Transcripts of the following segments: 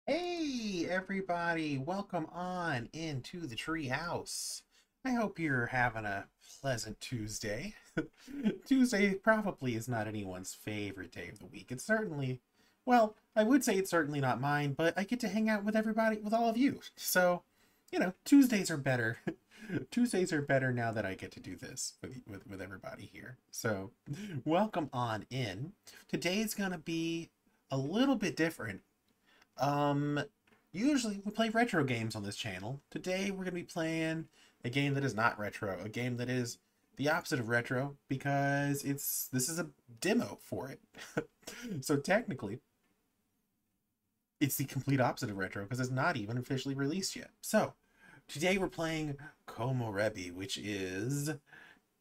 Hey everybody, welcome on into the tree house. I hope you're having a pleasant Tuesday. Tuesday probably is not anyone's favorite day of the week. It's certainly, well, I would say it's certainly not mine, but I get to hang out with everybody, with all of you. So, Tuesdays are better. Tuesdays are better now that I get to do this with everybody here. So, welcome on in. Today's gonna be a little bit different. Um, Usually we play retro games on this channel. Today we're going to be playing a game that is not retro, a game that is the opposite of retro because this is a demo for it. So technically, it's the complete opposite of retro because it's not even officially released yet. So today we're playing Komorebi, which is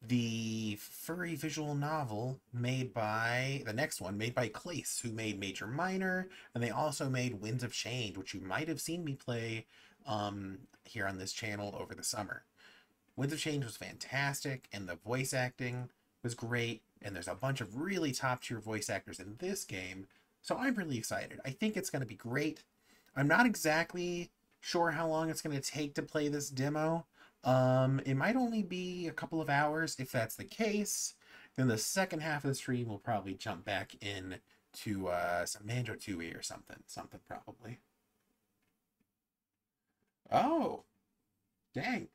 the furry visual novel made by the next one made by Clace, who made Major Minor, and they also made Winds of Change, which you might have seen me play here on this channel over the summer. Winds of Change was fantastic, and the voice acting was great, and there's a bunch of really top-tier voice actors in this game, so I'm really excited. I think it's going to be great. I'm not exactly sure how long it's going to take to play this demo. It might only be a couple of hours. If that's the case, then the second half of the stream will probably jump back in to some Manjo 2E or something probably. Oh, dang.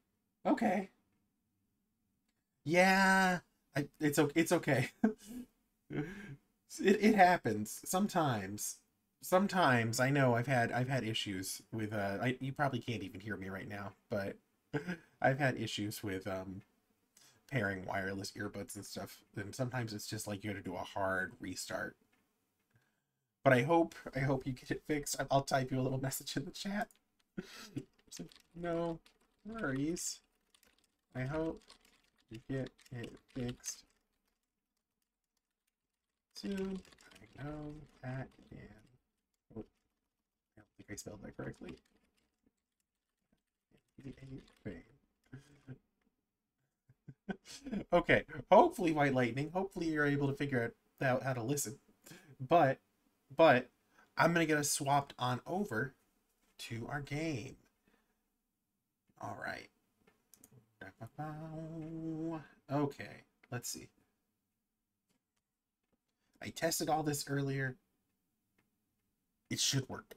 Okay. Yeah, it's okay. It happens sometimes. Sometimes I know I've had issues with you probably can't even hear me right now, but I've had issues with pairing wireless earbuds and stuff, and sometimes it's just like you gotta do a hard restart. But I hope you get it fixed. I'll type you a little message in the chat. So, no worries. I hope you get it fixed soon. I know that can. Oh, I don't think I spelled that correctly. Okay, hopefully White Lightning, hopefully you're able to figure out how to listen. But I'm gonna get us swapped on over to our game. All right. Okay, let's see. I tested all this earlier. It should work.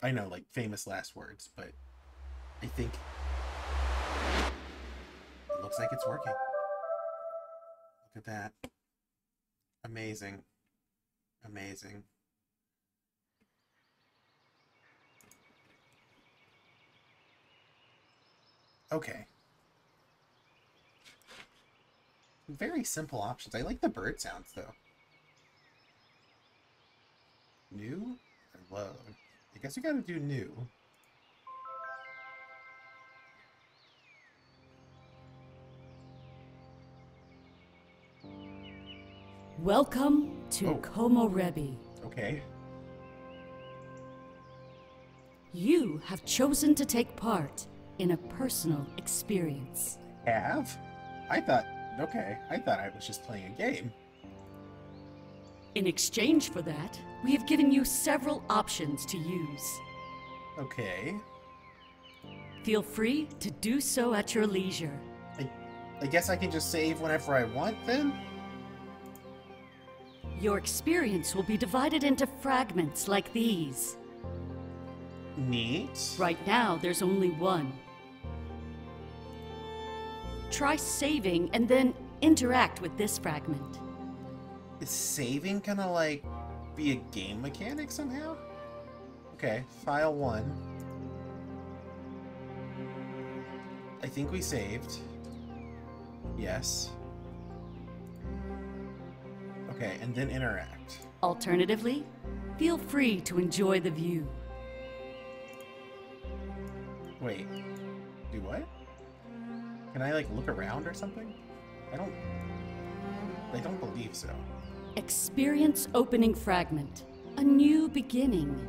I know, like famous last words, but I think it looks like it's working. Look at that. Amazing. Amazing. Okay. Very simple options. I like the bird sounds, though. New or load? I guess we gotta do new. Welcome to Komorebi. Okay. You have chosen to take part in a personal experience. Have? I thought I was just playing a game. In exchange for that, we have given you several options to use. Okay. Feel free to do so at your leisure. I guess I can just save whenever I want, then? Your experience will be divided into fragments like these. Neat. Right now, there's only one. Try saving and then interact with this fragment. Is saving gonna, like, be a game mechanic somehow? Okay, file 1. I think we saved. Yes. Okay, and then interact. Alternatively, feel free to enjoy the view. Wait. Do what? Can I, like, look around or something? I don't believe so. Experience opening fragment. A new beginning.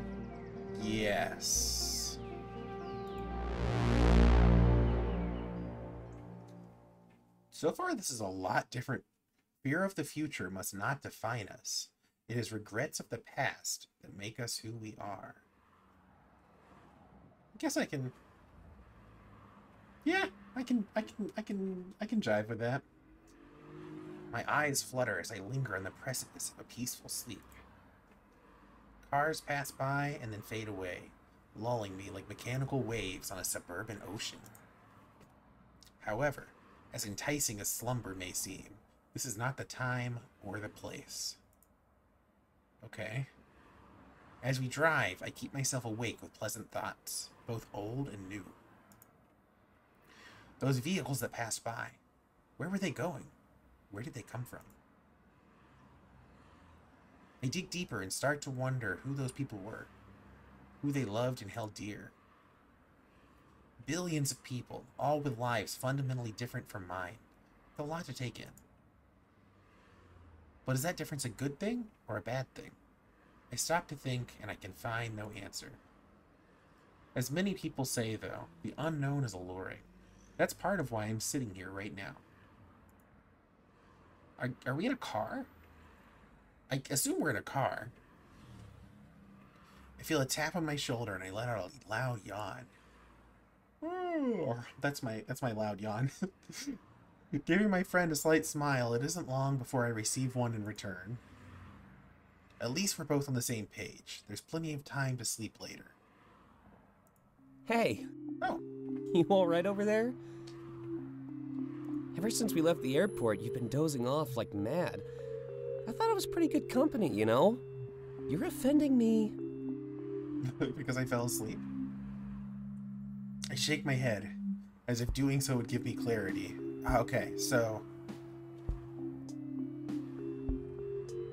Yes. So far, this is a lot different. Fear of the future must not define us. It is regrets of the past that make us who we are. I guess I can... Yeah, I can jive with that. My eyes flutter as I linger on the precipice of a peaceful sleep. Cars pass by and then fade away, lulling me like mechanical waves on a suburban ocean. However, as enticing as slumber may seem, this is not the time or the place. Okay. As we drive, I keep myself awake with pleasant thoughts, both old and new. Those vehicles that passed by, where were they going? Where did they come from? I dig deeper and start to wonder who those people were, who they loved and held dear. Billions of people, all with lives fundamentally different from mine. It's a lot to take in. But is that difference a good thing or a bad thing? I stop to think and I can find no answer. As many people say, though, the unknown is alluring. That's part of why I'm sitting here right now. Are we in a car? I assume we're in a car. I feel a tap on my shoulder and I let out a loud yawn. Oh, that's my loud yawn. Giving my friend a slight smile, it isn't long before I receive one in return. At least we're both on the same page. There's plenty of time to sleep later. Hey. Oh. You all right over there? Ever since we left the airport, you've been dozing off like mad. I thought it was pretty good company, you know? You're offending me. Because I fell asleep. I shake my head, as if doing so would give me clarity. Okay, so...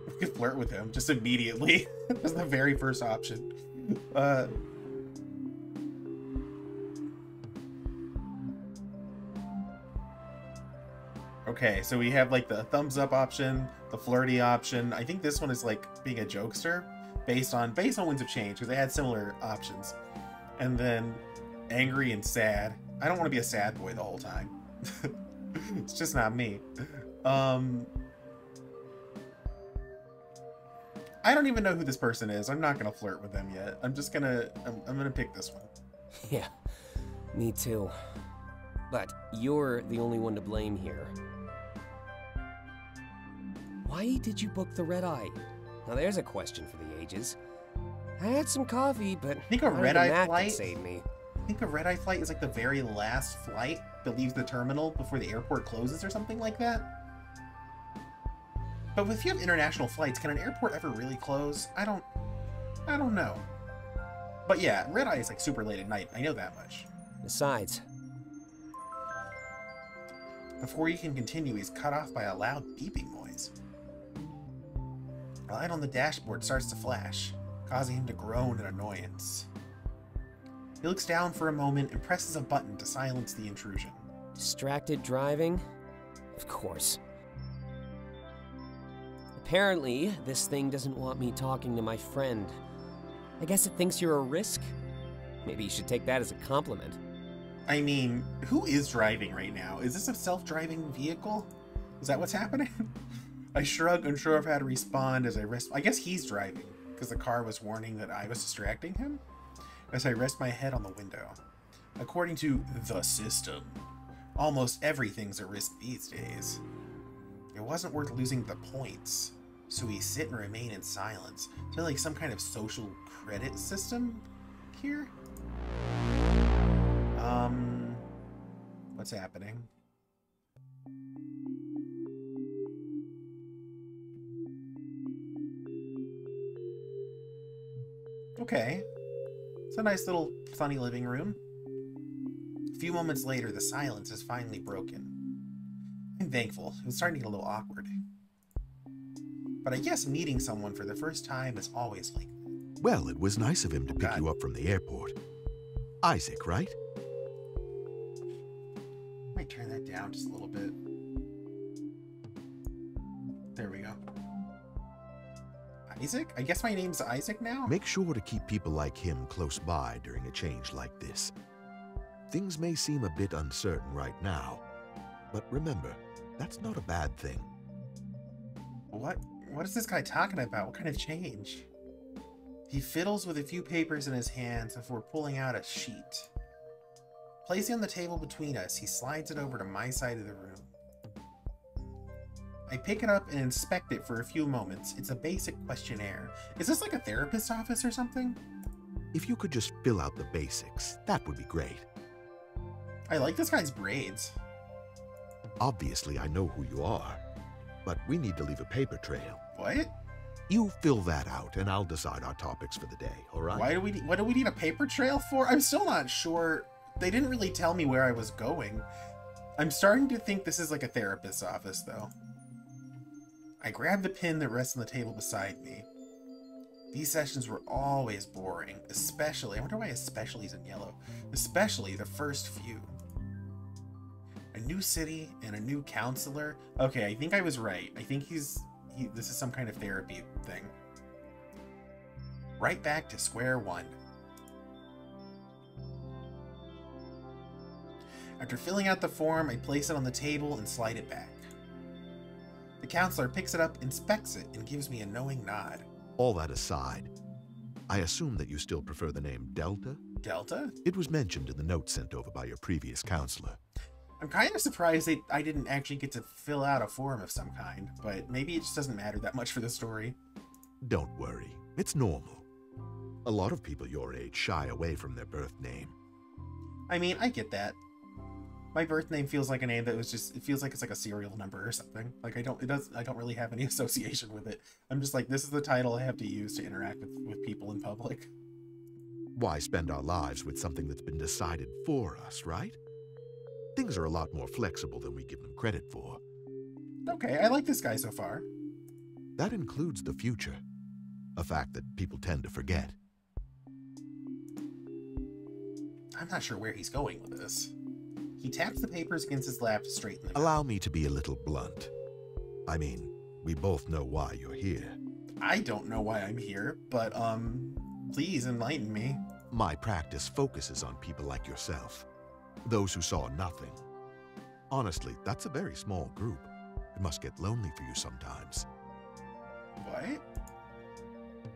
we could flirt with him, just immediately. That's the very first option. Okay, so we have like the thumbs up option, the flirty option. I think this one is like being a jokester based on Winds of Change, because they had similar options. And then angry and sad. I don't want to be a sad boy the whole time. It's just not me. I don't even know who this person is. I'm not gonna flirt with them yet. I'm gonna pick this one. Yeah, me too. But you're the only one to blame here. Why did you book the red-eye? Now there's a question for the ages. I had some coffee, but I think a red-eye flight saved me. I think a red-eye flight is like the very last flight that leaves the terminal before the airport closes or something like that. But if you have international flights, can an airport ever really close? I don't know. But yeah, red-eye is like super late at night. I know that much. Besides, before he can continue, he's cut off by a loud beeping noise. A light on the dashboard starts to flash, causing him to groan in annoyance. He looks down for a moment and presses a button to silence the intrusion. Distracted driving? Of course. Apparently, this thing doesn't want me talking to my friend. I guess it thinks you're a risk? Maybe you should take that as a compliment. I mean, who is driving right now? Is this a self-driving vehicle? Is that what's happening? I shrug, unsure of how to respond as I rest. I guess he's driving, because the car was warning that I was distracting him. As I rest my head on the window. According to the system, almost everything's a risk these days. It wasn't worth losing the points, so we sit and remain in silence. Is there like some kind of social credit system here? What's happening? Okay. It's a nice little funny living room. A few moments later, the silence is finally broken. I'm thankful. It was starting to get a little awkward. But I guess meeting someone for the first time is always like that. Well, it was nice of him to pick you up from the airport. Isaac, right? Might turn that down just a little bit. There we go. Isaac? I guess my name's Isaac now? Make sure to keep people like him close by during a change like this. Things may seem a bit uncertain right now, but remember, that's not a bad thing. What? What is this guy talking about? What kind of change? He fiddles with a few papers in his hands before pulling out a sheet. Placing on the table between us, he slides it over to my side of the room. I pick it up and inspect it for a few moments. It's a basic questionnaire. Is this like a therapist's office or something? If you could just fill out the basics, that would be great. I like this guy's braids. Obviously, I know who you are, but we need to leave a paper trail. What? You fill that out, and I'll decide our topics for the day, all right? What do we need a paper trail for? I'm still not sure. They didn't really tell me where I was going. I'm starting to think this is like a therapist's office, though. I grab the pen that rests on the table beside me. These sessions were always boring, especially, I wonder why especially is in yellow, especially the first few. A new city and a new counselor. Okay, I think I was right. I think this is some kind of therapy thing. Right back to square one. After filling out the form, I place it on the table and slide it back. The counselor picks it up, inspects it, and gives me a knowing nod. All that aside, I assume that you still prefer the name Delta? Delta? It was mentioned in the note sent over by your previous counselor. I'm kind of surprised that I didn't actually get to fill out a form of some kind, but maybe it just doesn't matter that much for the story. Don't worry, it's normal. A lot of people your age shy away from their birth name. I mean, I get that. My birth name feels like a name that was just, it feels like it's like a serial number or something. Like I don't really have any association with it. I'm just like, this is the title I have to use to interact with people in public. Why spend our lives with something that's been decided for us, right? Things are a lot more flexible than we give them credit for. Okay, I like this guy so far. That includes the future, a fact that people tend to forget. I'm not sure where he's going with this. He taps the papers against his lap to straighten them. Allow me to be a little blunt. I mean, we both know why you're here. I don't know why I'm here, but, please enlighten me. My practice focuses on people like yourself, those who saw nothing. Honestly, that's a very small group. It must get lonely for you sometimes. What?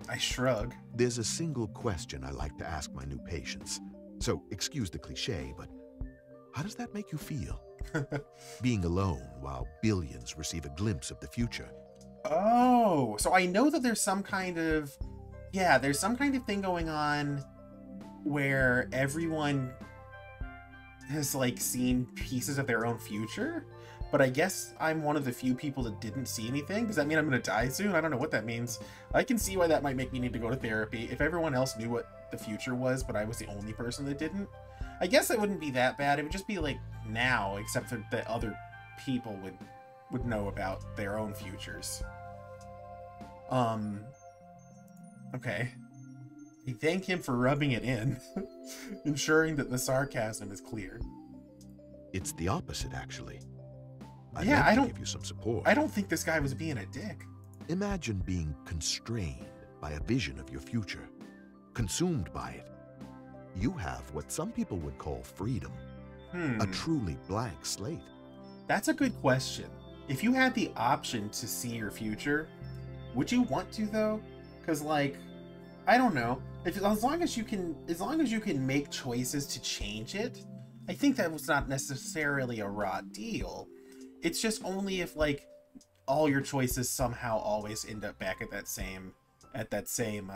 I shrug. There's a single question I like to ask my new patients. So, excuse the cliche, but how does that make you feel? Being alone while billions receive a glimpse of the future. Oh, so I know that there's some kind of, yeah, there's some kind of thing going on where everyone has like seen pieces of their own future, but I guess I'm one of the few people that didn't see anything. Does that mean I'm gonna die soon? I don't know what that means. I can see why that might make me need to go to therapy. If everyone else knew what the future was, but I was the only person that didn't, I guess it wouldn't be that bad. It would just be like now, except for that other people would know about their own futures. Okay. I thank him for rubbing it in, ensuring that the sarcasm is clear. It's the opposite, actually. Yeah, I don't give you some support. I don't think this guy was being a dick. Imagine being constrained by a vision of your future, consumed by it. You have what some people would call freedom, a truly blank slate. That's a good question. If you had the option to see your future, would you want to though? Because like, I don't know. As long as you can make choices to change it, I think that was not necessarily a raw deal. It's just only if like all your choices somehow always end up back at that same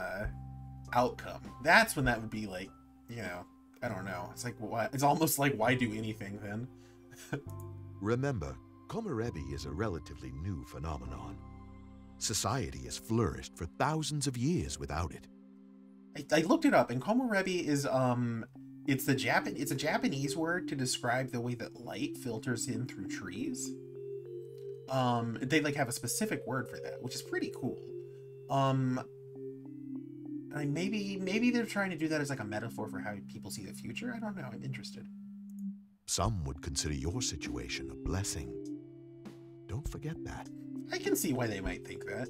outcome. That's when that would be like, you know, I don't know. It's like, what? It's almost like, why do anything then? Remember, Komorebi is a relatively new phenomenon. Society has flourished for thousands of years without it. I looked it up, and Komorebi is it's a Japanese word to describe the way that light filters in through trees. They like have a specific word for that, which is pretty cool. Maybe they're trying to do that as like a metaphor for how people see the future. I don't know. I'm interested. Some would consider your situation a blessing. Don't forget that. I can see why they might think that.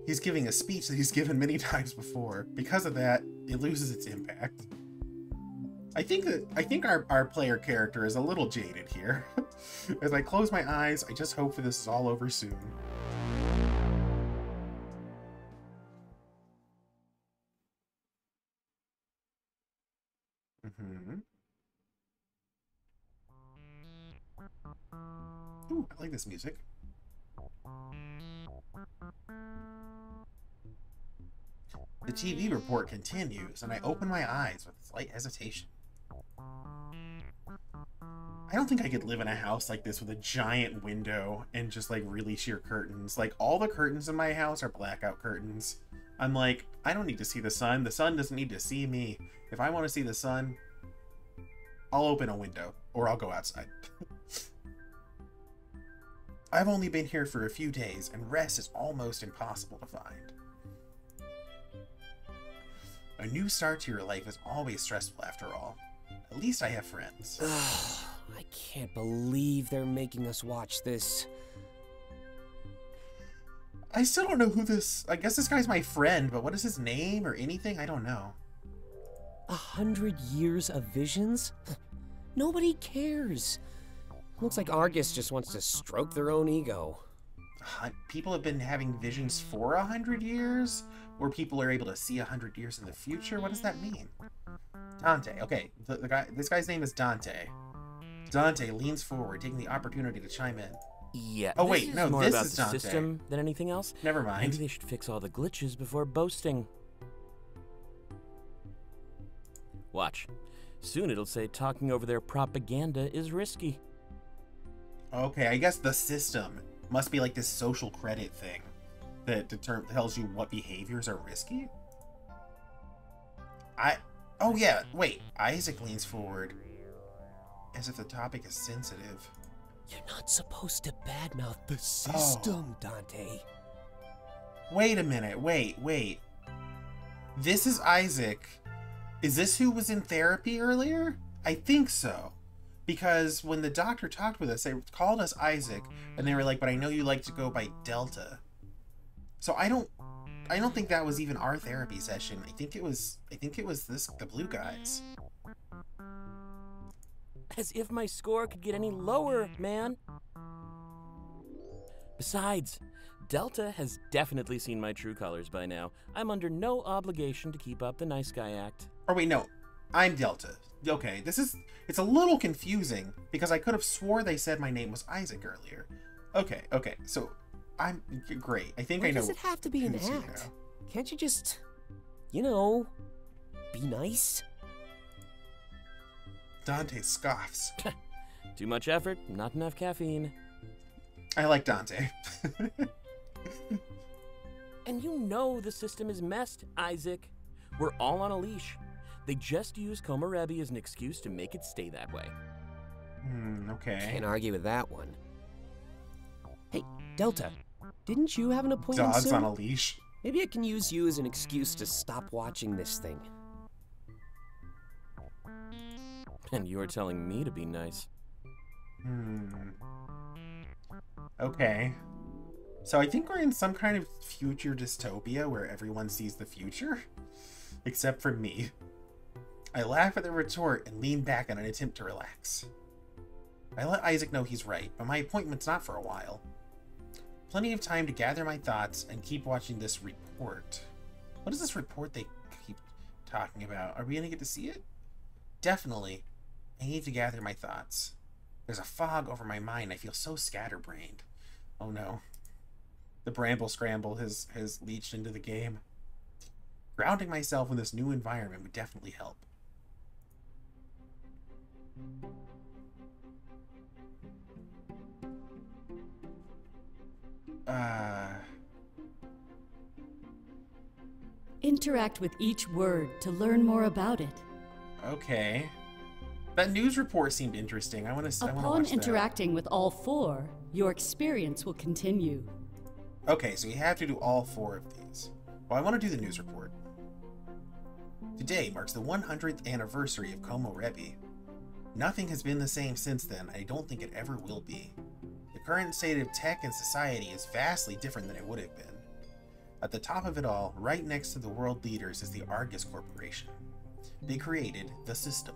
He's giving a speech that he's given many times before. Because of that, it loses its impact. I think our player character is a little jaded here. As I close my eyes, I just hope that this is all over soon. Ooh, I like this music. The TV report continues, and I open my eyes with slight hesitation. I don't think I could live in a house like this with a giant window and just like really sheer curtains. Like, all the curtains in my house are blackout curtains. I'm like, I don't need to see the sun. The sun doesn't need to see me. If I want to see the sun, I'll open a window or I'll go outside. I've only been here for a few days, and rest is almost impossible to find. A new start to your life is always stressful after all. At least I have friends. I can't believe they're making us watch this. I still don't know who this... I guess this guy's my friend, but what is his name or anything? I don't know. 100 years of visions? Nobody cares. Looks like Argus just wants to stroke their own ego. People have been having visions for 100 years? Where people are able to see 100 years in the future? What does that mean? Dante. Okay, this guy's name is Dante. Dante leans forward, taking the opportunity to chime in. Yeah. Oh wait, no, more this about is the Dante. system than anything else. Never mind. Maybe they should fix all the glitches before boasting. Watch. Soon it'll say talking over their propaganda is risky. Okay, I guess the system must be like this social credit thing that tells you what behaviors are risky. Oh yeah, wait. Isaac leans forward as if the topic is sensitive. You're not supposed to badmouth the system, Dante. Wait a minute. Wait. This is Isaac. Is this who was in therapy earlier? I think so. Because when the doctor talked with us, they called us Isaac, and they were like, but I know you like to go by Delta. So I don't think that was even our therapy session. I think it was the blue guys. As if my score could get any lower, man. Besides, Delta has definitely seen my true colors by now. I'm under no obligation to keep up the nice guy act. Oh wait, no. I'm Delta. Okay, it's a little confusing because I could have swore they said my name was Isaac earlier. Okay, so I'm great. I think I know. Why does it have to be an act? Can't you just, be nice? Dante scoffs. Too much effort, not enough caffeine. I like Dante. And you know the system is messed, Isaac. We're all on a leash. They just use Komorebi as an excuse to make it stay that way. Okay. Can't argue with that one. Hey, Delta, didn't you have an appointment Dogs soon? on a leash. Maybe I can use you as an excuse to stop watching this thing. And you're telling me to be nice. Okay. So I think we're in some kind of future dystopia where everyone sees the future. Except for me. I laugh at the retort and lean back in an attempt to relax. I let Isaac know he's right, but my appointment's not for a while. Plenty of time to gather my thoughts and keep watching this report. What is this report they keep talking about? Are we gonna get to see it? Definitely. I need to gather my thoughts. There's a fog over my mind. I feel so scatterbrained. Oh no. The Bramble Scramble has leached into the game. Grounding myself in this new environment would definitely help. Interact with each word to learn more about it. Okay. That news report seemed interesting. I want to Upon watch that. interacting with all four, your experience will continue. Okay, so we have to do all four of these. Well, I want to do the news report. Today marks the 100th anniversary of Komorebi. Nothing has been the same since then. I don't think it ever will be. The current state of tech and society is vastly different than it would have been. At the top of it all, right next to the world leaders, is the Argus Corporation. They created the system,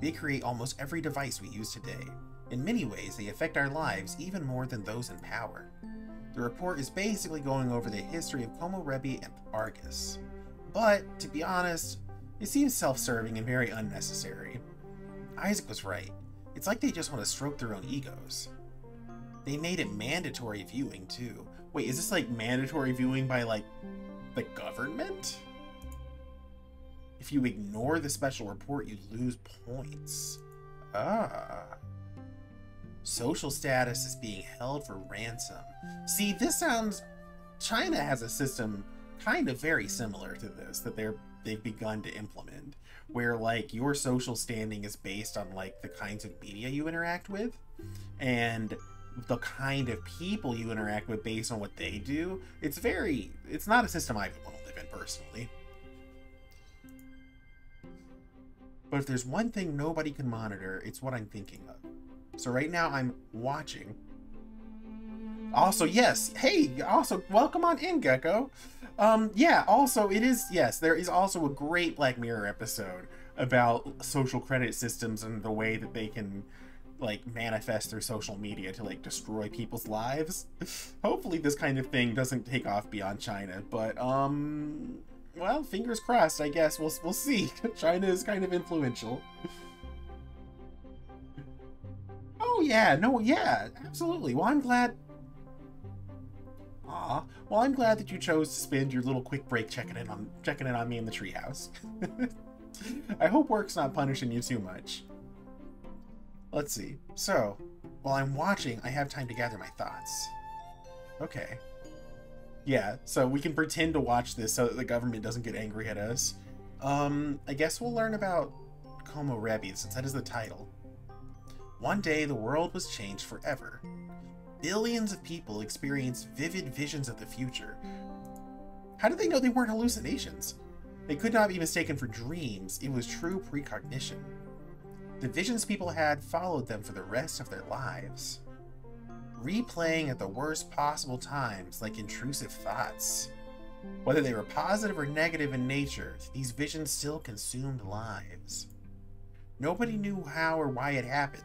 They create almost every device we use today. In many ways, they affect our lives even more than those in power. The report is basically going over the history of Komorebi and Argus. But, to be honest, it seems self-serving and very unnecessary. Isaac was right. It's like they just want to stroke their own egos. They made it mandatory viewing, too. Wait, is this like mandatory viewing by, like, the government? If you ignore the special report, you lose points. Ah. Social status is being held for ransom. See, this sounds... China has a system kind of very similar to this that they've begun to implement, where like your social standing is based on like the kinds of media you interact with and the kind of people you interact with based on what they do. It's not a system I would want to live in personally. But if there's one thing nobody can monitor, it's what I'm thinking of. So right now I'm watching. Also, yes, hey, also welcome on in, Gecko. Yeah, also it is, yes, there is also a great Black Mirror episode about social credit systems and the way that they can like manifest their social media to like destroy people's lives. Hopefully this kind of thing doesn't take off beyond China, but well, fingers crossed, I guess. We'll see. China is kind of influential. Oh yeah, no, yeah, absolutely. Well, I'm glad. Aw, well, I'm glad that you chose to spend your little quick break checking in on me in the treehouse. I hope work's not punishing you too much. Let's see. So, while I'm watching, I have time to gather my thoughts. Okay. Yeah, so we can pretend to watch this so that the government doesn't get angry at us. I guess we'll learn about Komorebi, since that is the title. One day, the world was changed forever. Billions of people experienced vivid visions of the future. How did they know they weren't hallucinations? They could not be mistaken for dreams. It was true precognition. The visions people had followed them for the rest of their lives, replaying at the worst possible times like intrusive thoughts. Whether they were positive or negative in nature, these visions still consumed lives. Nobody knew how or why it happened,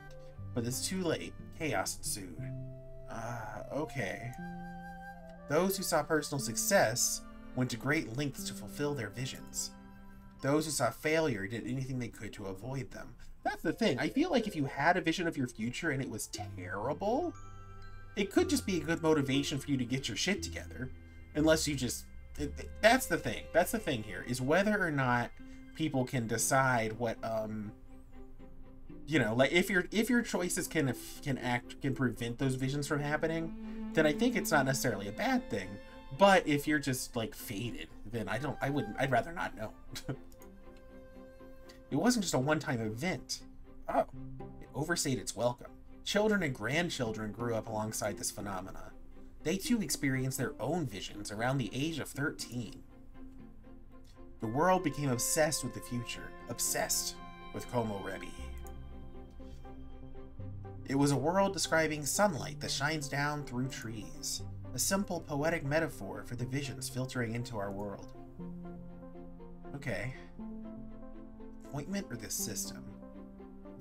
but it's too late. Chaos ensued. Okay. Those who saw personal success went to great lengths to fulfill their visions. Those who saw failure did anything they could to avoid them. That's the thing. I feel like if you had a vision of your future and it was terrible, it could just be a good motivation for you to get your shit together. Unless you just... that's the thing. That's the thing here, is whether or not people can decide what, you know, like if your choices can prevent those visions from happening, then I think it's not necessarily a bad thing. But if you're just like fated, then I'd rather not know. It wasn't just a one-time event. Oh, it overstayed its welcome. Children and grandchildren grew up alongside this phenomena. They too experienced their own visions around the age of 13. The world became obsessed with the future, obsessed with Komorebi. It was a world describing sunlight that shines down through trees, a simple poetic metaphor for the visions filtering into our world. Okay. Appointment or the system?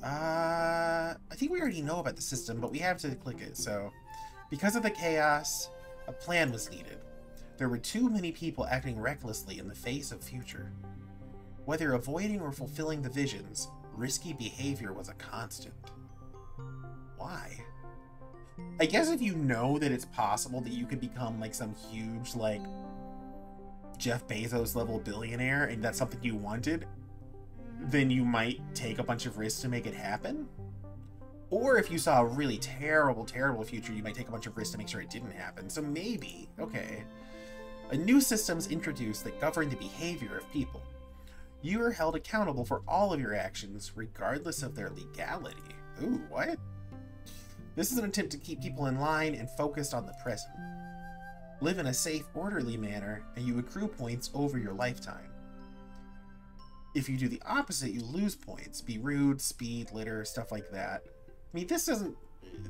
I think we already know about the system, but we have to click it, so... Because of the chaos, a plan was needed. There were too many people acting recklessly in the face of future. Whether avoiding or fulfilling the visions, risky behavior was a constant. Why? I guess if you know that it's possible that you could become like some huge, like, Jeff Bezos level billionaire and that's something you wanted, then you might take a bunch of risks to make it happen. Or if you saw a really terrible, terrible future, you might take a bunch of risks to make sure it didn't happen. So maybe, okay. A new system's introduced that govern the behavior of people. You are held accountable for all of your actions, regardless of their legality. Ooh, what? This is an attempt to keep people in line and focused on the present. Live in a safe, orderly manner, and you accrue points over your lifetime. If you do the opposite, you lose points. Be rude, speed, litter, stuff like that. I mean,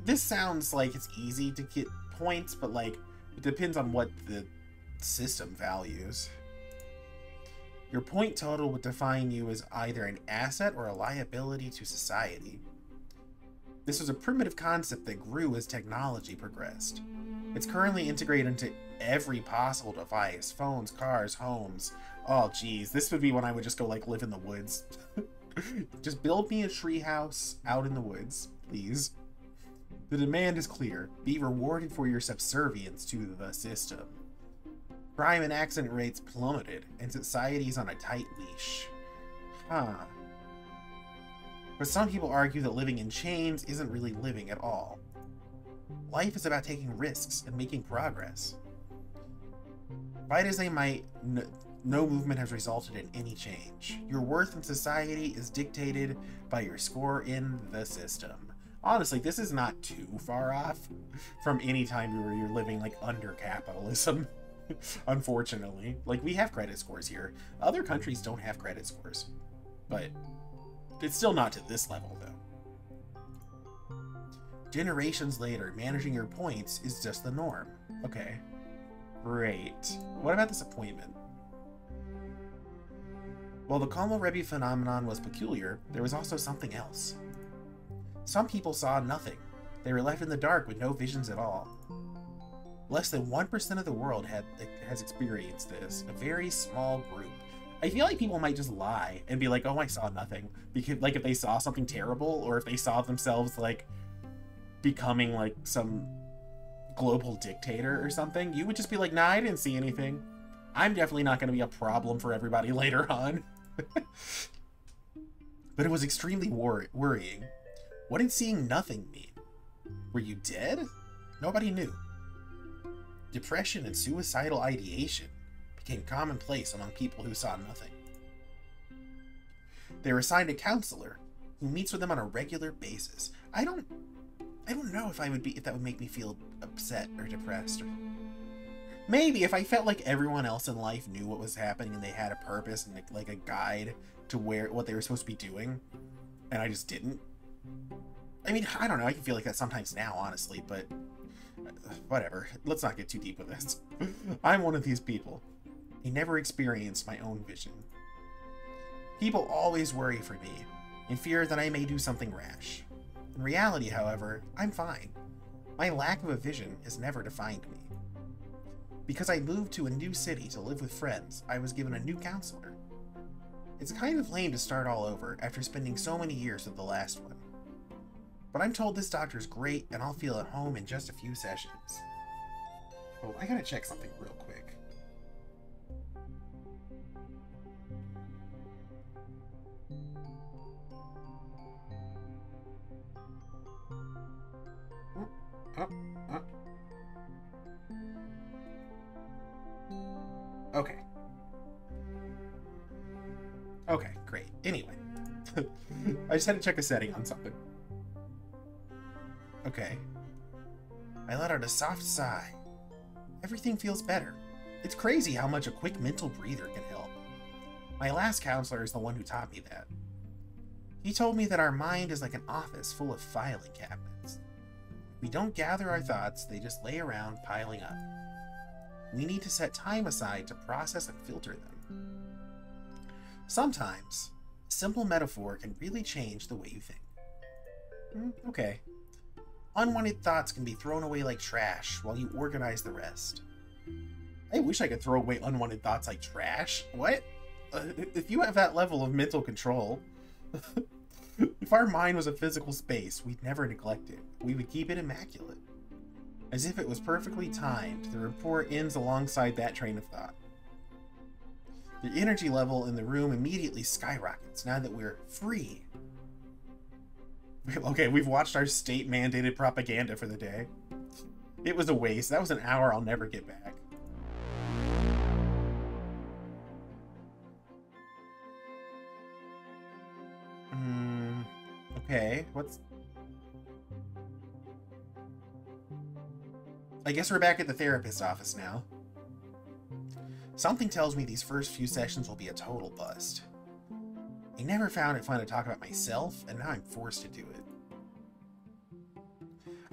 this sounds like it's easy to get points, but like, it depends on what the system values. Your point total would define you as either an asset or a liability to society. This was a primitive concept that grew as technology progressed. It's currently integrated into every possible device: phones, cars, homes. Oh geez, this would be when I would just go like live in the woods. Just build me a tree house out in the woods, please. The demand is clear. Be rewarded for your subservience to the system. Crime and accident rates plummeted, and society's on a tight leash. Huh. But some people argue that living in chains isn't really living at all. Life is about taking risks and making progress. Fight as they might, no movement has resulted in any change. Your worth in society is dictated by your score in the system. Honestly, this is not too far off from any time where you're living like under capitalism. Unfortunately, like, we have credit scores here. Other countries don't have credit scores, but it's still not to this level though. Generations later, managing your points is just the norm. Okay, great. What about this appointment? While the Komorebi phenomenon was peculiar, there was also something else. Some people saw nothing. They were left in the dark with no visions at all. Less than 1% of the world has experienced this. A very small group. I feel like people might just lie and be like, oh, I saw nothing. Because, like, if they saw something terrible, or if they saw themselves, like, becoming, like, some global dictator or something, you would just be like, nah, I didn't see anything. I'm definitely not going to be a problem for everybody later on. But it was extremely worrying. What did seeing nothing mean? Were you dead? Nobody knew. Depression and suicidal ideation became commonplace among people who saw nothing. They were assigned a counselor who meets with them on a regular basis. I don't know if that would make me feel upset or depressed. Maybe if I felt like everyone else in life knew what was happening and they had a purpose and like a guide to what they were supposed to be doing, and I just didn't. I mean, I don't know. I can feel like that sometimes now, honestly, but whatever. Let's not get too deep with this. I'm one of these people. I never experienced my own vision. People always worry for me, in fear that I may do something rash. In reality, however, I'm fine. My lack of a vision has never defined me. Because I moved to a new city to live with friends, I was given a new counselor. It's kind of lame to start all over after spending so many years with the last one. But I'm told this doctor's great and I'll feel at home in just a few sessions. Oh, I gotta check something real quick. Okay. Okay, great. Anyway. I just had to check a setting on something. Okay. I let out a soft sigh. Everything feels better. It's crazy how much a quick mental breather can help. My last counselor is the one who taught me that. He told me that our mind is like an office full of filing cabinets. We don't gather our thoughts, they just lay around piling up. We need to set time aside to process and filter them. Sometimes, a simple metaphor can really change the way you think. Okay. Unwanted thoughts can be thrown away like trash while you organize the rest. I wish I could throw away unwanted thoughts like trash. What? If you have that level of mental control... If our mind was a physical space, we'd never neglect it. We would keep it immaculate. As if it was perfectly timed, the report ends alongside that train of thought. The energy level in the room immediately skyrockets now that we're free. Okay, we've watched our state-mandated propaganda for the day. It was a waste. That was an hour I'll never get back. Okay, what's... I guess we're back at the therapist's office now. Something tells me these first few sessions will be a total bust. I never found it fun to talk about myself, and now I'm forced to do it.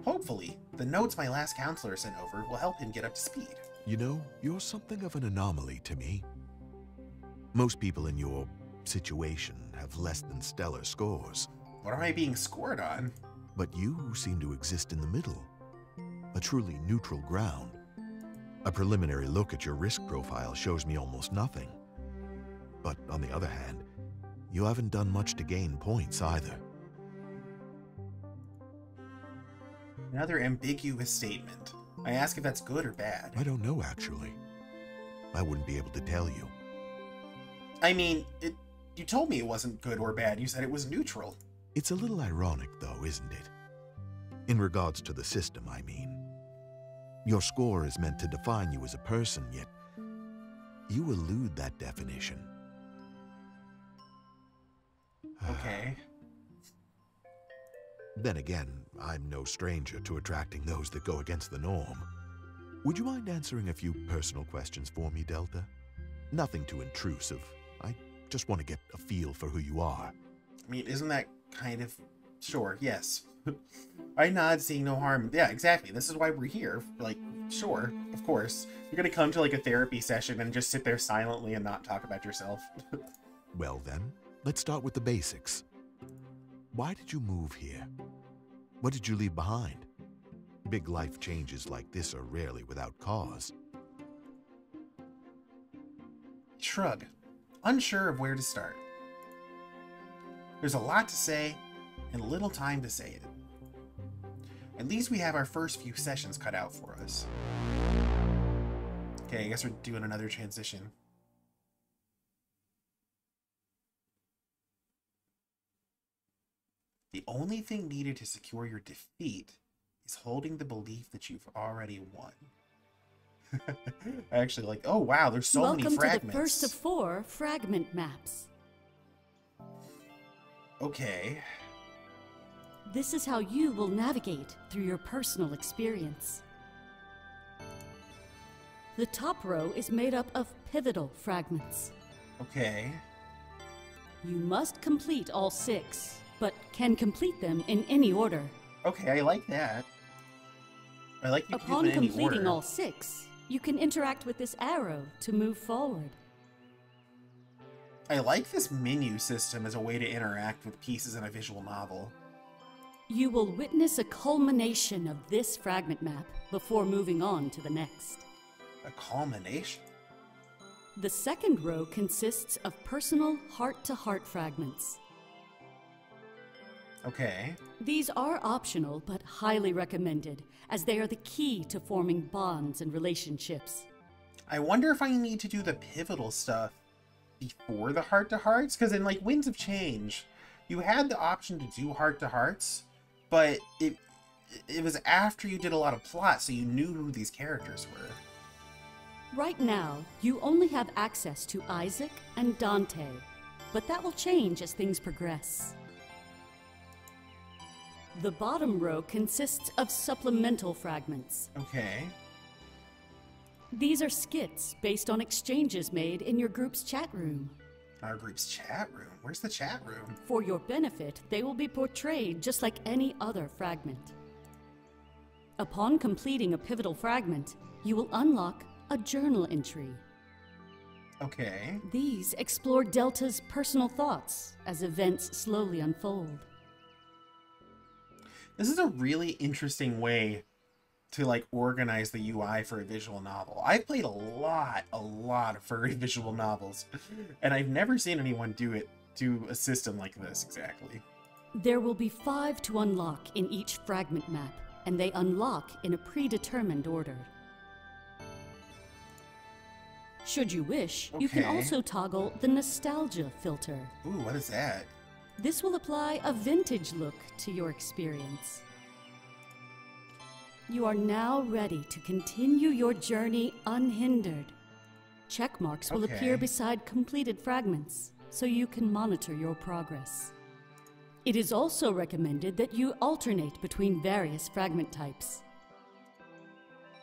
Hopefully, the notes my last counselor sent over will help him get up to speed. You know, you're something of an anomaly to me. Most people in your situation have less than stellar scores. What am I being scored on? But you seem to exist in the middle, a truly neutral ground. A preliminary look at your risk profile shows me almost nothing. But on the other hand, you haven't done much to gain points either. Another ambiguous statement. I ask if that's good or bad. I don't know, actually. I wouldn't be able to tell you. I mean, you told me it wasn't good or bad. You said it was neutral. It's a little ironic, though, isn't it? In regards to the system, I mean. Your score is meant to define you as a person, yet you elude that definition. Okay. Then again, I'm no stranger to attracting those that go against the norm. Would you mind answering a few personal questions for me, Delta? Nothing too intrusive. I just want to get a feel for who you are. I mean, isn't that kind of... Sure, yes. I nod, seeing no harm. Yeah, exactly. This is why we're here. Like, sure, of course. You're gonna come to, like, a therapy session and just sit there silently and not talk about yourself. Well then, let's start with the basics. Why did you move here? What did you leave behind? Big life changes like this are rarely without cause. Shrug, unsure of where to start. There's a lot to say, and little time to say it. At least we have our first few sessions cut out for us. Okay, I guess we're doing another transition. The only thing needed to secure your defeat is holding the belief that you've already won. I actually like, oh wow, there's so many fragments. Welcome to the first of 4 fragment maps. Okay. This is how you will navigate through your personal experience. The top row is made up of pivotal fragments. Okay. You must complete all 6, but can complete them in any order. Okay, I like that. I like you can Upon do it in any completing order. all 6, you can interact with this arrow to move forward. I like this menu system as a way to interact with pieces in a visual novel. You will witness a culmination of this fragment map before moving on to the next. A culmination? The second row consists of personal heart-to-heart fragments. Okay. These are optional but highly recommended, as they are the key to forming bonds and relationships. I wonder if I need to do the pivotal stuff before the heart-to-hearts? Because in, like, Winds of Change, you had the option to do heart-to-hearts, but it was after you did a lot of plot, so you knew who these characters were. Right now, you only have access to Isaac and Dante, but that will change as things progress. The bottom row consists of supplemental fragments. Okay. These are skits based on exchanges made in your group's chat room. Our group's chat room? Where's the chat room? For your benefit, they will be portrayed just like any other fragment. Upon completing a pivotal fragment, you will unlock a journal entry. Okay. These explore Delta's personal thoughts as events slowly unfold. This is a really interesting way to, like, organize the UI for a visual novel. I've played a lot of furry visual novels, and I've never seen anyone do a system like this exactly. There will be 5 to unlock in each fragment map, and they unlock in a predetermined order. Should you wish, you can Okay. also toggle the nostalgia filter. Ooh, what is that? This will apply a vintage look to your experience. You are now ready to continue your journey unhindered. Check marks will Okay. appear beside completed fragments, so you can monitor your progress. It is also recommended that you alternate between various fragment types.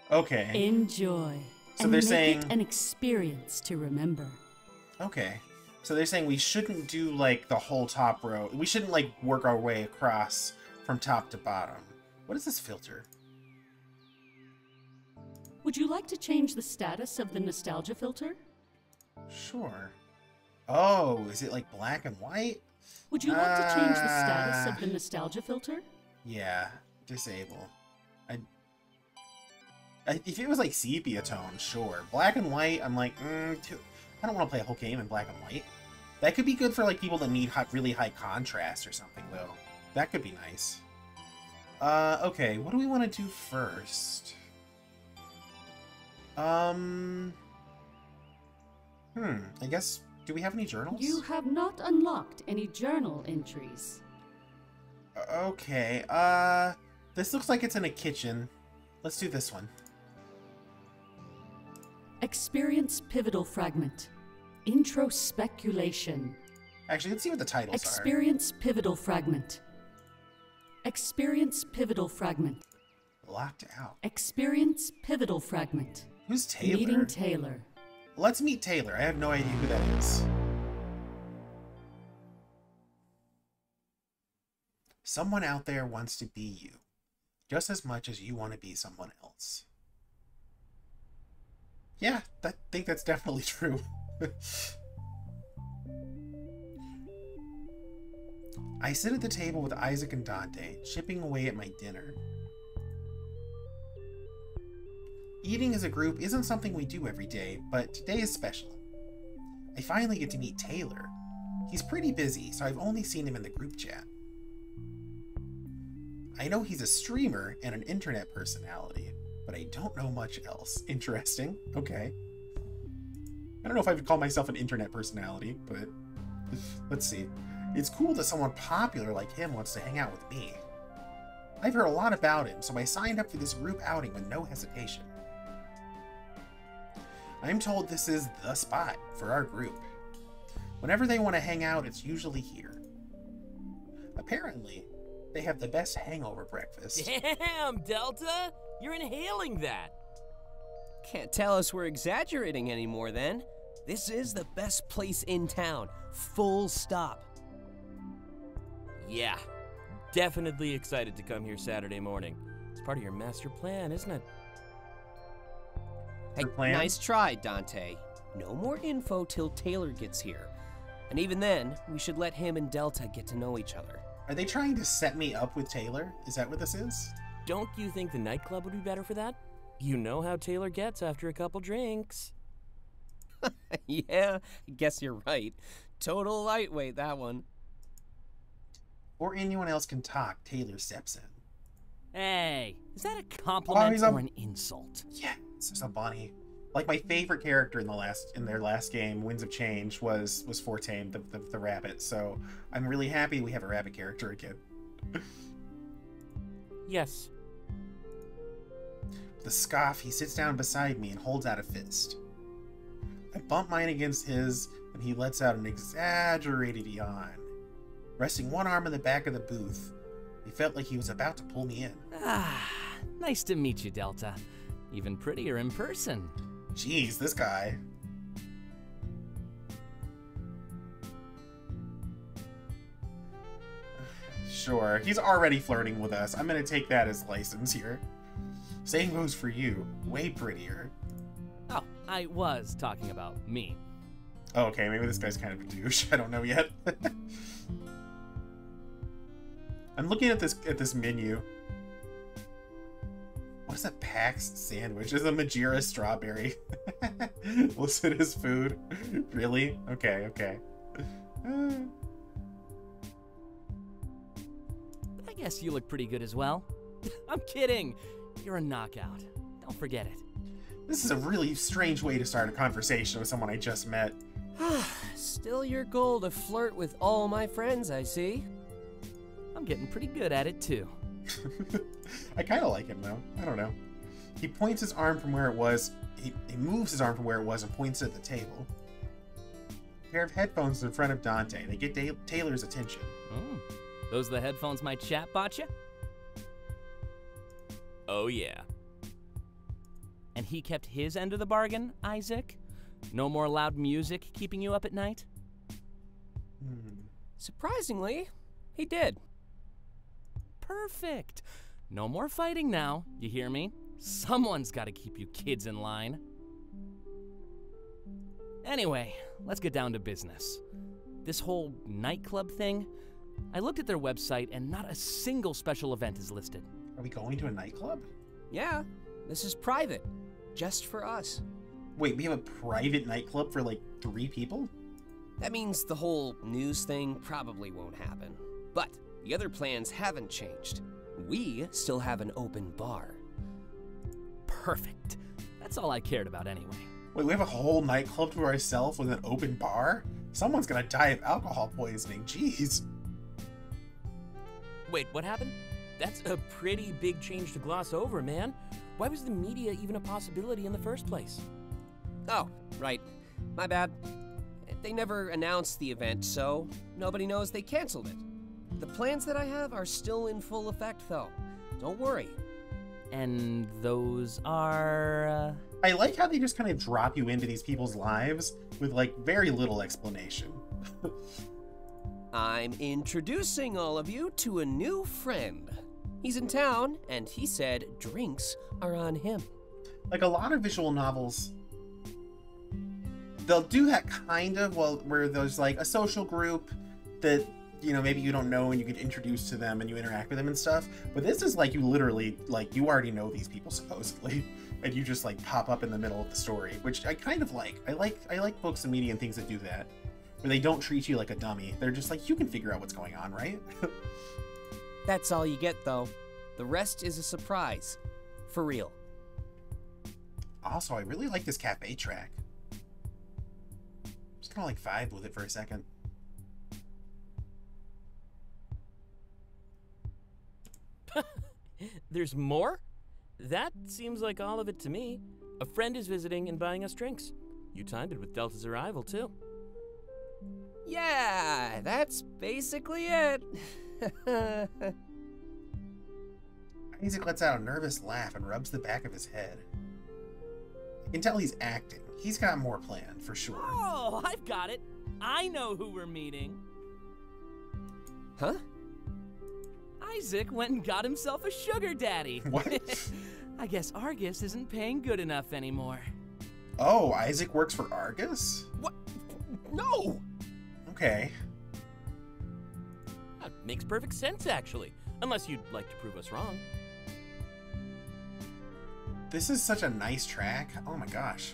Okay. Enjoy, So and they're make saying- it an experience to remember. Okay. So they're saying we shouldn't do, like, the whole top row. We shouldn't, like, work our way across from top to bottom. What is this filter? Would you like to change the status of the nostalgia filter? Sure. Oh, is it like black and white? Would you like to change the status of the nostalgia filter? Yeah, disable. If it was like sepia tone, sure. Black and white, I'm like, I don't want to play a whole game in black and white. That could be good for like people that need really high contrast or something, though. That could be nice. Okay, what do we want to do first? I guess, do we have any journals? You have not unlocked any journal entries. Okay, this looks like it's in a kitchen. Let's do this one. Experience pivotal fragment. Introspeculation. Actually, let's see what the titles Experience pivotal fragment. Experience pivotal fragment. are. Locked out. Experience pivotal fragment. Who's Taylor? Meeting Taylor. Let's meet Taylor. I have no idea who that is. Someone out there wants to be you, just as much as you want to be someone else. Yeah, I think that's definitely true. I sit at the table with Isaac and Dante, chipping away at my dinner. Eating as a group isn't something we do every day, but today is special. I finally get to meet Taylor. He's pretty busy, so I've only seen him in the group chat. I know he's a streamer and an internet personality, but I don't know much else. Interesting. Okay. I don't know if I would call myself an internet personality, but let's see. It's cool that someone popular like him wants to hang out with me. I've heard a lot about him, so I signed up for this group outing with no hesitation. I'm told this is the spot for our group. Whenever they want to hang out, it's usually here. Apparently, they have the best hangover breakfast. Damn, Delta! You're inhaling that! Can't tell us we're exaggerating anymore then. This is the best place in town. Full stop. Yeah, definitely excited to come here Saturday morning. It's part of your master plan, isn't it? Hey, plan? nice try, Dante. No more info till Taylor gets here. And even then, we should let him and Delta get to know each other. Are they trying to set me up with Taylor? Is that what this is? Don't you think the nightclub would be better for that? You know how Taylor gets after a couple drinks. Yeah, I guess you're right. Total lightweight, that one. Or anyone else can talk, Taylor steps in. Hey, is that a compliment he's or an insult? Yes, there's a bunny. Like my favorite character in their last game, Winds of Change, was Fortane, the rabbit. So I'm really happy we have a rabbit character again. Yes. With a scoff, he sits down beside me and holds out a fist. I bump mine against his, and he lets out an exaggerated yawn. Resting one arm in the back of the booth, he felt like he was about to pull me in. Ah, nice to meet you, Delta. Even prettier in person. Jeez, this guy. Sure, he's already flirting with us. I'm gonna take that as license here. Same goes for you. Way prettier. Oh, I was talking about me. Oh, okay, maybe this guy's kind of a douche. I don't know yet. I'm looking at this menu. What is a PAX sandwich? Is a Majira strawberry listed as food? Really? Okay, okay. I guess you look pretty good as well. I'm kidding. You're a knockout. Don't forget it. This is a really strange way to start a conversation with someone I just met. Still your goal to flirt with all my friends, I see. I'm getting pretty good at it, too. I kind of like him, though. I don't know. He points his arm from where it was. He moves his arm from where it was and points at the table. A pair of headphones in front of Dante. They get Taylor's attention. Oh, those are the headphones my chat bought you? Oh, yeah. And he kept his end of the bargain, Isaac? No more loud music keeping you up at night? Surprisingly, he did. Perfect. No more fighting now, you hear me? Someone's got to keep you kids in line. Anyway, let's get down to business. This whole nightclub thing, I looked at their website and not a single special event is listed. Are we going to a nightclub? Yeah, this is private. Just for us. Wait, we have a private nightclub for like 3 people? That means the whole news thing probably won't happen. But the other plans haven't changed. We still have an open bar. Perfect. That's all I cared about anyway. Wait, we have a whole nightclub to ourselves with an open bar? Someone's gonna die of alcohol poisoning, jeez. Wait, what happened? That's a pretty big change to gloss over, man. Why was the media even a possibility in the first place? Oh, right. My bad. They never announced the event, so nobody knows they canceled it. The plans that I have are still in full effect, though. Don't worry. And those are... I like how they just kind of drop you into these people's lives with like very little explanation. I'm introducing all of you to a new friend. He's in town, and he said drinks are on him. Like a lot of visual novels, they'll do that kind of, well, where there's like a social group that, you know, maybe you don't know and you get introduced to them and you interact with them and stuff. But this is like you literally, like, you already know these people supposedly, and you just like pop up in the middle of the story, which I kind of like. I like books and media and things that do that, where they don't treat you like a dummy. They're just like, you can figure out what's going on, right? That's all you get, though. The rest is a surprise. For real. Also, I really like this cafe track. Just kind of like vibe with it for a second. There's more? That seems like all of it to me. A friend is visiting and buying us drinks. You timed it with Delta's arrival, too. Yeah, that's basically it. Isaac lets out a nervous laugh and rubs the back of his head. You can tell he's acting. He's got more planned, for sure. Oh, I've got it. I know who we're meeting. Huh? Isaac went and got himself a sugar daddy. What? I guess Argus isn't paying good enough anymore. Oh, Isaac works for Argus? What? No! Okay. That makes perfect sense, actually. Unless you'd like to prove us wrong. This is such a nice track. Oh my gosh.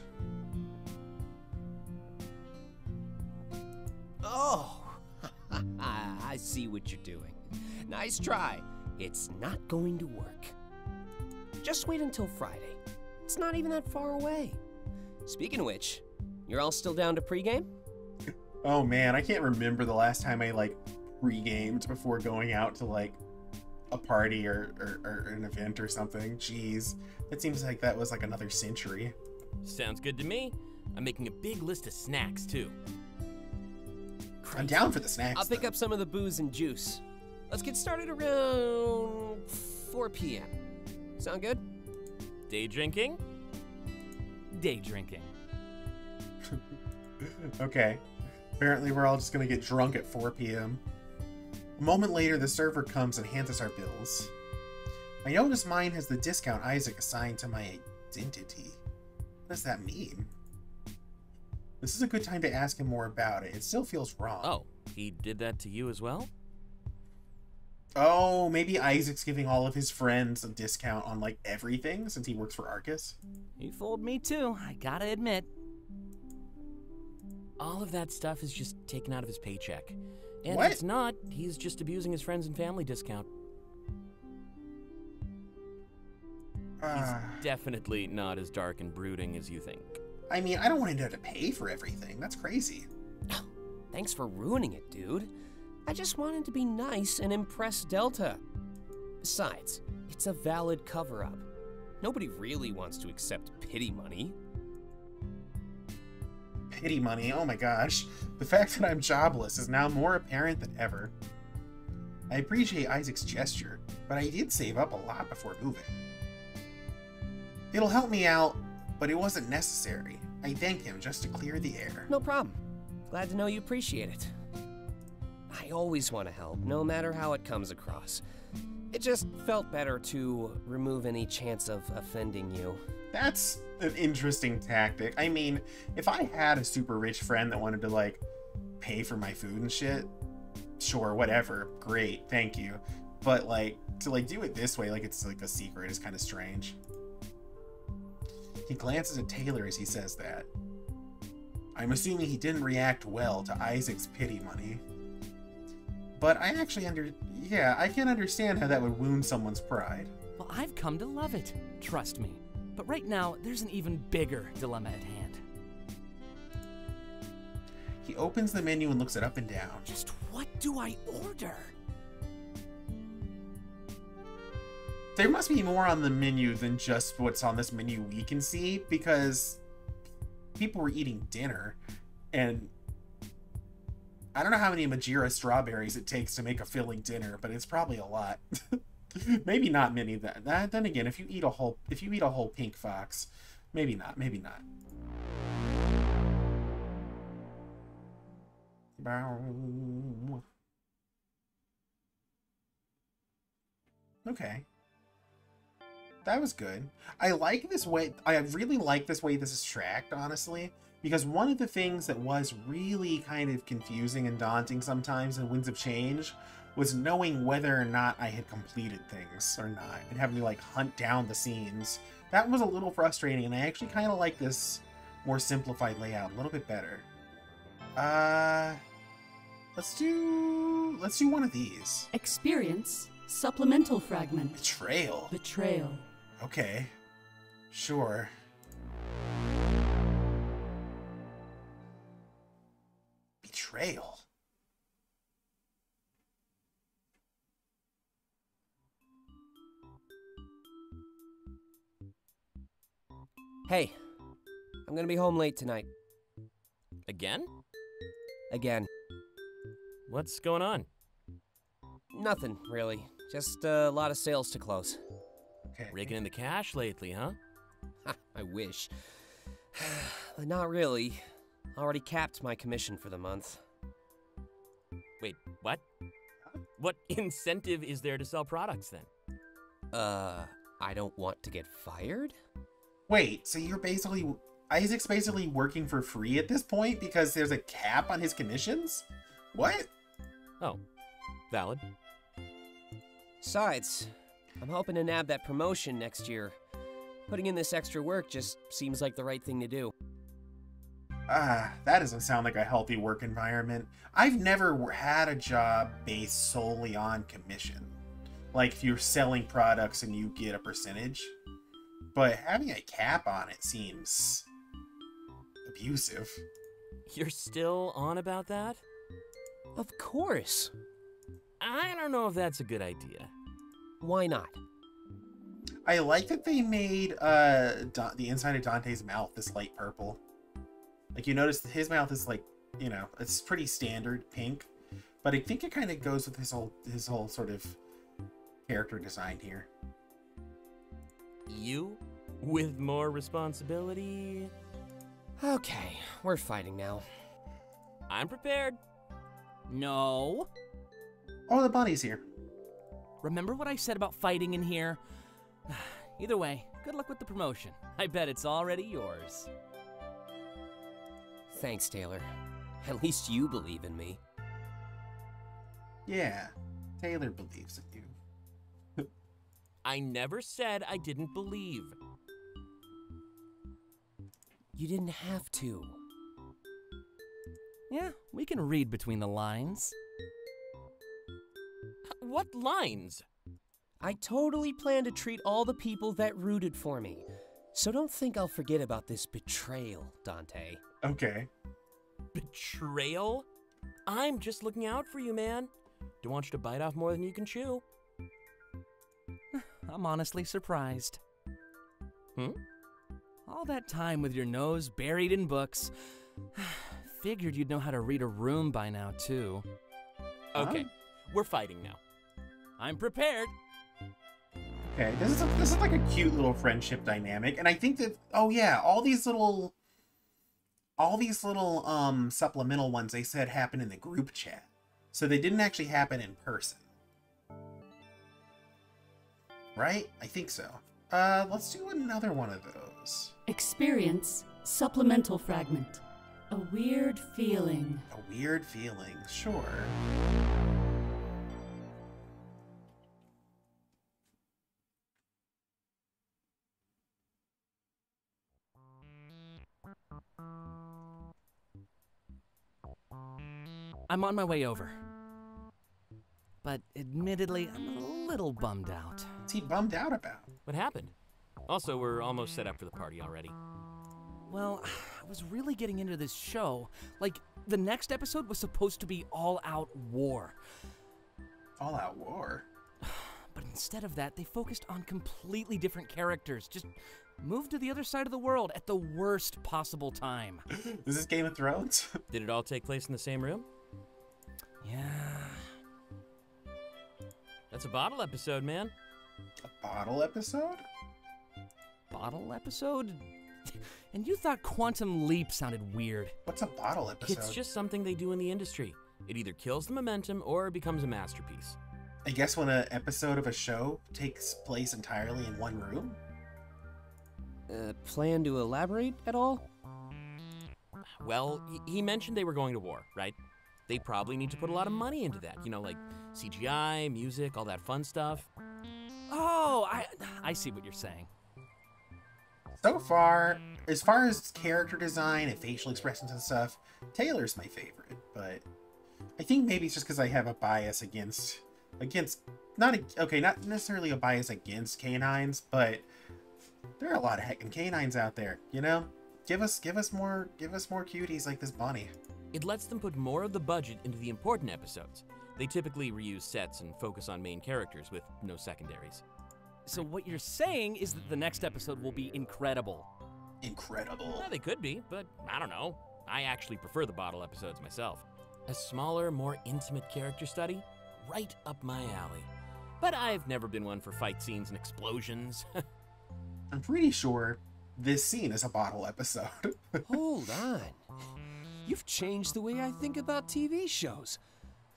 Oh! I see what you're doing. Nice try. It's not going to work. Just wait until Friday. It's not even that far away. Speaking of which, you're all still down to pregame? Oh man, I can't remember the last time I like pre-gamed before going out to like a party or an event or something. Jeez, it seems like that was like another century. Sounds good to me. I'm making a big list of snacks, too. I'm down for the snacks. I'll pick up some of the booze and juice. Let's get started around 4 p.m. Sound good? Day drinking? Day drinking. Okay. Apparently we're all just gonna get drunk at 4 p.m. A moment later, the server comes and hands us our bills. I notice mine has the discount Isaac assigned to my identity. What does that mean? This is a good time to ask him more about it. It still feels wrong. Oh, he did that to you as well? Oh, maybe Isaac's giving all of his friends a discount on, like, everything since he works for Arcus? He fooled me too, I gotta admit. All of that stuff is just taken out of his paycheck. And What? if it's not, he's just abusing his friends and family discount. He's definitely not as dark and brooding as you think. I mean, I don't want him to have to pay for everything. That's crazy. Thanks for ruining it, dude. I just wanted to be nice and impress Delta. Besides, it's a valid cover-up. Nobody really wants to accept pity money. Pity money, oh my gosh. The fact that I'm jobless is now more apparent than ever. I appreciate Isaac's gesture, but I did save up a lot before moving. It'll help me out, but it wasn't necessary. I thank him just to clear the air. No problem. Glad to know you appreciate it. I always want to help, no matter how it comes across. It just felt better to remove any chance of offending you. That's an interesting tactic. I mean, if I had a super rich friend that wanted to, like, pay for my food and shit, sure, whatever, great, thank you. But, like, to, like, do it this way, like it's, like, a secret is kind of strange. He glances at Taylor as he says that. I'm assuming he didn't react well to Isaac's pity money. But I actually I can understand how that would wound someone's pride. Well, I've come to love it, trust me. But right now, there's an even bigger dilemma at hand. He opens the menu and looks it up and down. Just what do I order? There must be more on the menu than just what's on this menu we can see, because people were eating dinner, and I don't know how many Majira strawberries it takes to make a filling dinner, but it's probably a lot. Maybe not many. Then again, if you eat a whole pink fox, maybe not. Maybe not. Okay. That was good. I like this way. I really like this way this is tracked, honestly, because one of the things that was really kind of confusing and daunting sometimes in Winds of Change was knowing whether or not I had completed things or not, and having to, like, hunt down the scenes. That was a little frustrating, and I actually kind of like this more simplified layout a little bit better. Let's do one of these. Experience supplemental fragment. Betrayal. Betrayal. Okay. Sure. Betrayal. Hey, I'm gonna be home late tonight. Again? Again. What's going on? Nothing, really. Just a lot of sales to close. Okay. Raking in the cash lately, huh? I wish. But not really. Already capped my commission for the month. Wait, what? What incentive is there to sell products then? I don't want to get fired? Wait, so Isaac's basically working for free at this point because there's a cap on his commissions? What? Oh, valid. Besides, I'm hoping to nab that promotion next year. Putting in this extra work just seems like the right thing to do. That doesn't sound like a healthy work environment. I've never had a job based solely on commission. Like, if you're selling products and you get a percentage. But having a cap on it seems abusive. You're still on about that? Of course. I don't know if that's a good idea. Why not? I like that they made the inside of Dante's mouth this light purple. Like, you notice his mouth is, like, you know, it's pretty standard pink, but I think it kind of goes with his whole sort of character design here. You? With more responsibility? Okay, we're fighting now. I'm prepared. No. Oh, the bunny's here. Remember what I said about fighting in here? Either way, good luck with the promotion. I bet it's already yours. Thanks, Taylor. At least you believe in me. Yeah, Taylor believes in you. I never said I didn't believe. You didn't have to. Yeah, we can read between the lines. What lines? I totally plan to treat all the people that rooted for me. So don't think I'll forget about this betrayal, Dante. Okay. Betrayal? I'm just looking out for you, man. Don't want you to bite off more than you can chew. I'm honestly surprised. All that time with your nose buried in books. Figured you'd know how to read a room by now, too. Okay, we're fighting now. I'm prepared. Okay, this is like a cute little friendship dynamic, and I think that, oh yeah, all these little supplemental ones they said happen in the group chat. So they didn't actually happen in person. Right? I think so. Let's do another one of those. Experience supplemental fragment. A weird feeling. A weird feeling, sure. I'm on my way over. But admittedly, I'm a little bummed out. What's he bummed out about? What happened? Also, we're almost set up for the party already. Well, I was really getting into this show. Like, the next episode was supposed to be all-out war. All-out war? But instead of that, they focused on completely different characters. Just moved to the other side of the world at the worst possible time. Is this Game of Thrones? Did it all take place in the same room? Yeah. That's a bottle episode, man. A bottle episode? Bottle episode? And you thought Quantum Leap sounded weird. What's a bottle episode? It's just something they do in the industry. It either kills the momentum or becomes a masterpiece. I guess when an episode of a show takes place entirely in one room? Plan to elaborate at all? Well, he mentioned they were going to war, right? They probably need to put a lot of money into that. You know, like CGI, music, all that fun stuff. Oh, I see what you're saying. So far, as far as character design and facial expressions and stuff, Taylor's my favorite, but I think maybe it's just because I have a bias against not necessarily a bias against canines, but there are a lot of heckin' canines out there, you know? Give us more cuties like this bunny. It lets them put more of the budget into the important episodes. They typically reuse sets and focus on main characters with no secondaries. So what you're saying is that the next episode will be incredible. Incredible. Well, they could be, but I don't know. I actually prefer the bottle episodes myself. A smaller, more intimate character study? Right up my alley. But I've never been one for fight scenes and explosions. I'm pretty sure this scene is a bottle episode. Hold on. You've changed the way I think about TV shows.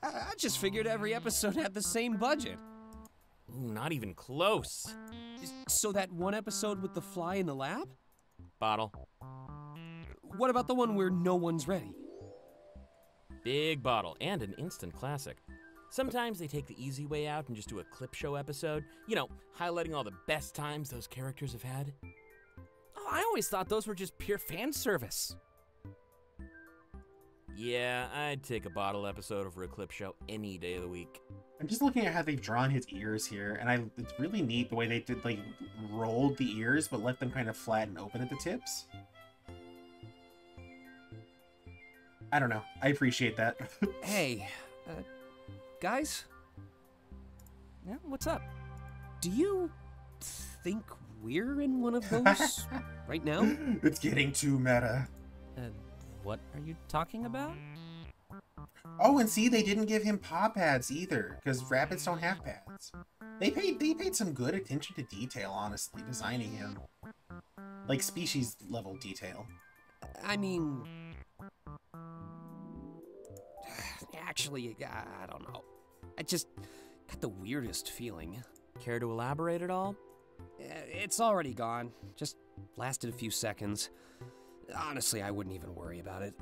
I just figured every episode had the same budget. Ooh, not even close. So that one episode with the fly in the lab? Bottle. What about the one where no one's ready? Big bottle, and an instant classic. Sometimes they take the easy way out and just do a clip show episode, you know, highlighting all the best times those characters have had. Oh, I always thought those were just pure fan service. Yeah, I'd take a bottle episode over a clip show any day of the week. I'm just looking at how they've drawn his ears here, and it's really neat the way they did, like, rolled the ears, but let them kind of flat and open at the tips. I don't know. I appreciate that. Hey, guys? Yeah, what's up? Do you think we're in one of those right now? It's getting too meta. What are you talking about? Oh, and see, they didn't give him paw pads either, because rabbits don't have pads. They paid some good attention to detail, honestly, designing him. Like species level detail. I mean... Actually, I don't know. I just got the weirdest feeling. Care to elaborate at all? It's already gone. Just lasted a few seconds. Honestly, I wouldn't even worry about it.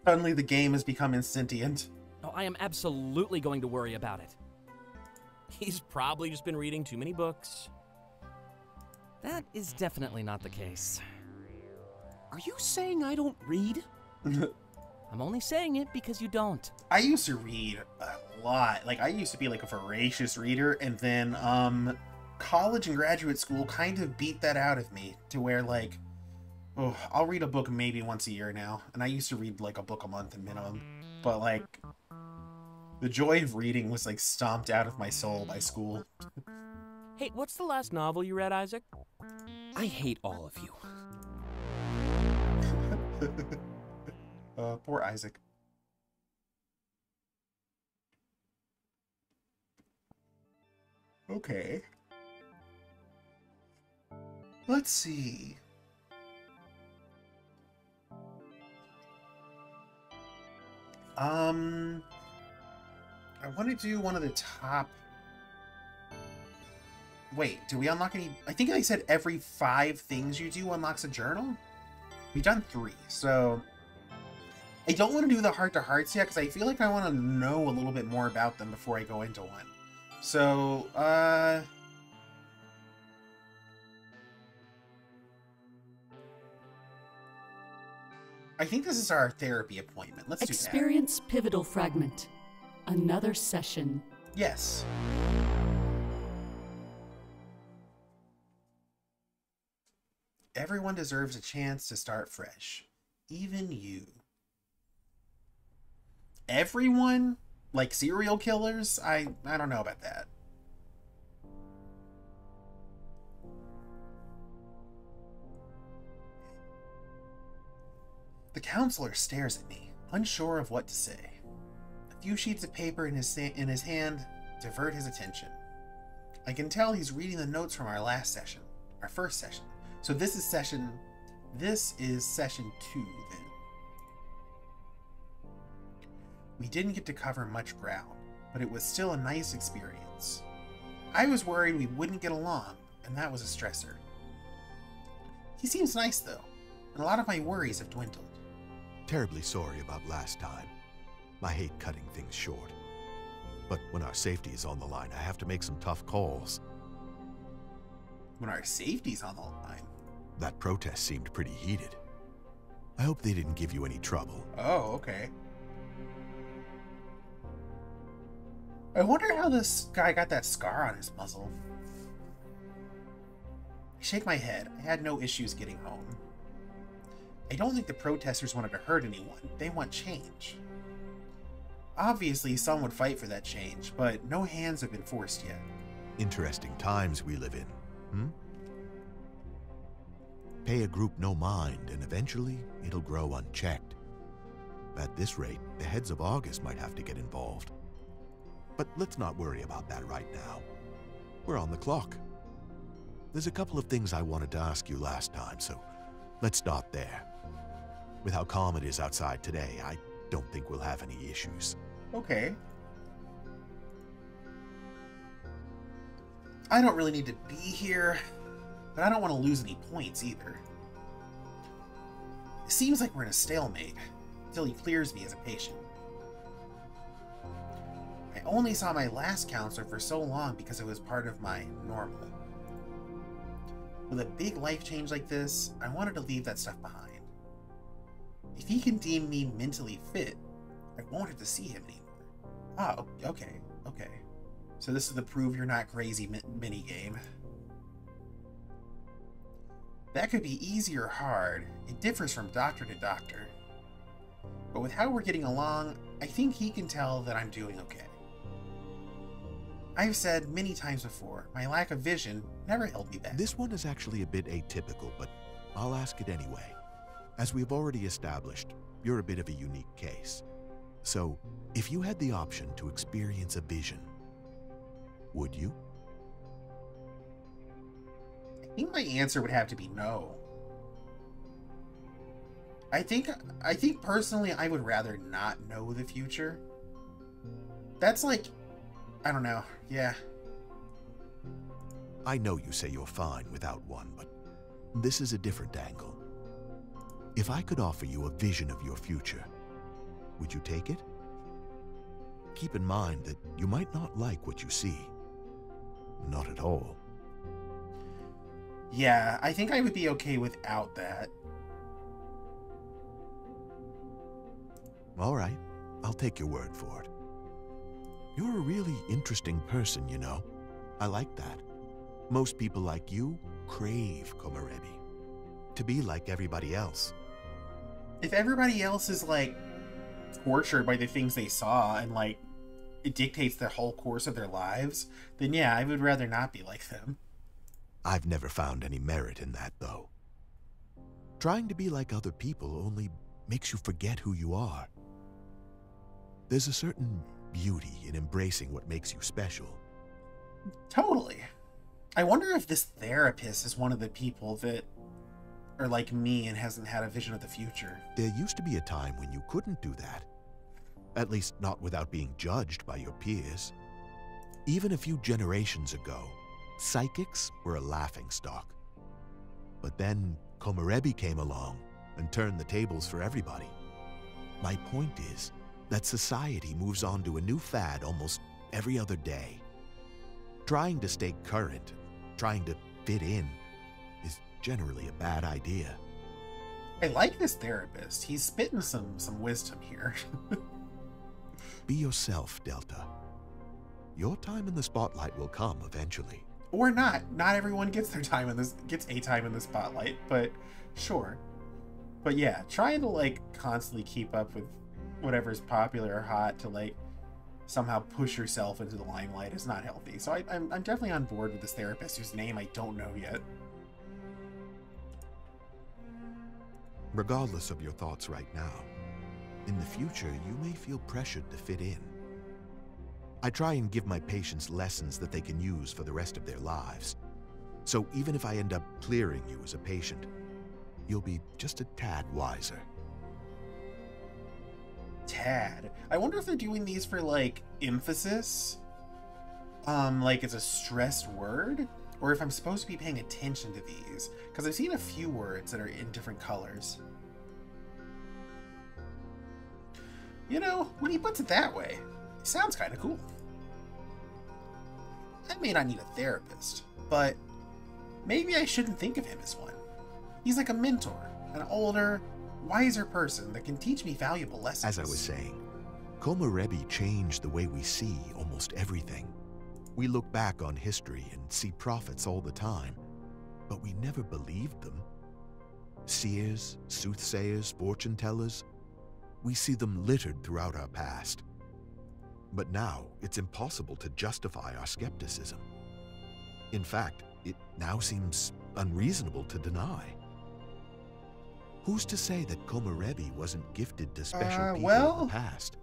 Suddenly the game has become insentient. Oh, I am absolutely going to worry about it. He's probably just been reading too many books. That is definitely not the case. Are you saying I don't read? I'm only saying it because you don't. I used to read a lot. Like, I used to be like a voracious reader, and then college and graduate school kind of beat that out of me to where, like, oh, I'll read a book maybe once a year now, and I used to read like a book a month at minimum. But like, the joy of reading was like stomped out of my soul by school. Hey, what's the last novel you read, Isaac? I hate all of you. Poor Isaac. Okay. Let's see. I want to do one of the top... Wait, do we unlock any... I think I said every 5 things you do unlocks a journal? We've done 3, so... I don't want to do the heart-to-hearts yet, because I feel like I want to know a little bit more about them before I go into one. So, I think this is our therapy appointment. Let's do that. Experience pivotal fragment. Another session. Yes. Everyone deserves a chance to start fresh. Even you. Everyone? Like serial killers? I don't know about that. The counselor stares at me, unsure of what to say. A few sheets of paper in his hand divert his attention. I can tell he's reading the notes from our last session, our first session. So this is session 2 then. We didn't get to cover much ground, but it was still a nice experience. I was worried we wouldn't get along, and that was a stressor. He seems nice though, and a lot of my worries have dwindled. Terribly sorry about last time. I hate cutting things short. But when our safety is on the line, I have to make some tough calls. When our safety's on the line? That protest seemed pretty heated. I hope they didn't give you any trouble. Oh, okay. I wonder how this guy got that scar on his muzzle. I shake my head. I had no issues getting home. I don't think the protesters wanted to hurt anyone. They want change. Obviously, some would fight for that change, but no hands have been forced yet. Interesting times we live in, hmm? Pay a group no mind, and eventually it'll grow unchecked. At this rate, the heads of August might have to get involved. But let's not worry about that right now. We're on the clock. There's a couple of things I wanted to ask you last time, so let's start there. With how calm it is outside today, I don't think we'll have any issues. Okay. I don't really need to be here, but I don't want to lose any points either. It seems like we're in a stalemate, until he clears me as a patient. I only saw my last counselor for so long because it was part of my normal. With a big life change like this, I wanted to leave that stuff behind. If he can deem me mentally fit, I won't have to see him anymore. Oh, okay. So this is the prove you're not crazy minigame. That could be easy or hard. It differs from doctor to doctor. But with how we're getting along, I think he can tell that I'm doing okay. I've said many times before, my lack of vision never held me back. This one is actually a bit atypical, but I'll ask it anyway. As we've already established, you're a bit of a unique case. So, if you had the option to experience a vision, would you? I think my answer would have to be no. I think personally I would rather not know the future. That's like, I don't know, yeah. I know you say you're fine without one, but this is a different angle. If I could offer you a vision of your future, would you take it? Keep in mind that you might not like what you see. Not at all. Yeah, I think I would be okay without that. All right, I'll take your word for it. You're a really interesting person, you know. I like that. Most people like you crave Komorebi. To be like everybody else. If everybody else is, like, tortured by the things they saw and, like, it dictates the whole course of their lives, then yeah, I would rather not be like them. I've never found any merit in that, though. Trying to be like other people only makes you forget who you are. There's a certain beauty in embracing what makes you special. Totally. I wonder if this therapist is one of the people that are like me and hasn't had a vision of the future. There used to be a time when you couldn't do that. At least not without being judged by your peers. Even a few generations ago, psychics were a laughingstock. But then Komorebi came along and turned the tables for everybody. My point is that society moves on to a new fad almost every other day. Trying to stay current, trying to fit in, is generally a bad idea. I like this therapist. He's spitting some wisdom here. Be yourself, Delta. Your time in the spotlight will come eventually. Or not. Not everyone gets a time in the spotlight, but sure. But yeah, trying to like constantly keep up with whatever's popular or hot to like somehow push yourself into the limelight is not healthy. So I'm definitely on board with this therapist whose name I don't know yet. Regardless of your thoughts right now, in the future you may feel pressured to fit in. I try and give my patients lessons that they can use for the rest of their lives. So even if I end up clearing you as a patient, you'll be just a tad wiser. Tad. I wonder if they're doing these for like emphasis? Like it's a stressed word? Or if I'm supposed to be paying attention to these. Because I've seen a few words that are in different colors. You know, when he puts it that way, it sounds kind of cool. I may not need a therapist, but maybe I shouldn't think of him as one. He's like a mentor, an older, wiser person that can teach me valuable lessons. As I was saying, Komorebi changed the way we see almost everything. We look back on history and see prophets all the time, but we never believed them. Seers, soothsayers, fortune tellers, we see them littered throughout our past. But now it's impossible to justify our skepticism. In fact, it now seems unreasonable to deny. Who's to say that Komorebi wasn't gifted to special people in the past?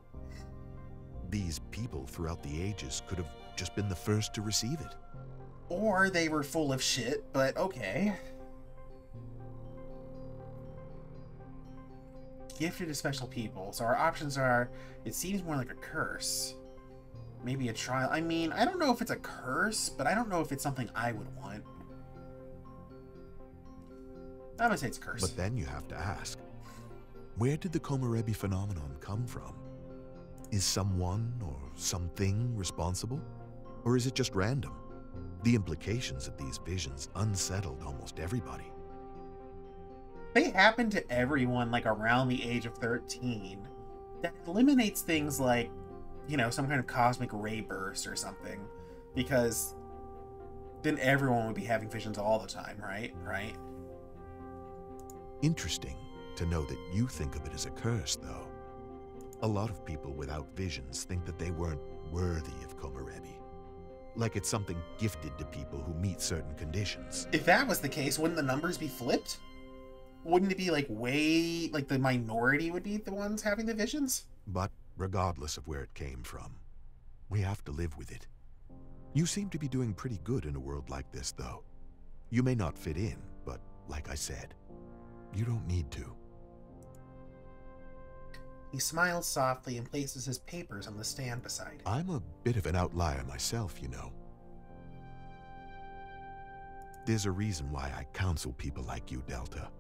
These people throughout the ages could have just been the first to receive it. Or they were full of shit, but okay. Gifted to special people. So our options are, it seems more like a curse. Maybe a trial. I mean, I don't know if it's a curse, but I don't know if it's something I would want. I'm gonna say it's a curse. But then you have to ask, where did the Komorebi phenomenon come from? Is someone or something responsible? Or is it just random? The implications of these visions unsettled almost everybody. They happen to everyone like around the age of 13. That eliminates things like, you know, some kind of cosmic ray burst or something. Because then everyone would be having visions all the time, right? Right? Interesting to know that you think of it as a curse, though. A lot of people without visions think that they weren't worthy of Komorebi. Like it's something gifted to people who meet certain conditions. If that was the case, wouldn't the numbers be flipped? Wouldn't it be like way, like the minority would be the ones having the visions? But regardless of where it came from, we have to live with it. You seem to be doing pretty good in a world like this, though. You may not fit in, but like I said, you don't need to. He smiles softly and places his papers on the stand beside him. I'm a bit of an outlier myself, you know. There's a reason why I counsel people like you, Delta.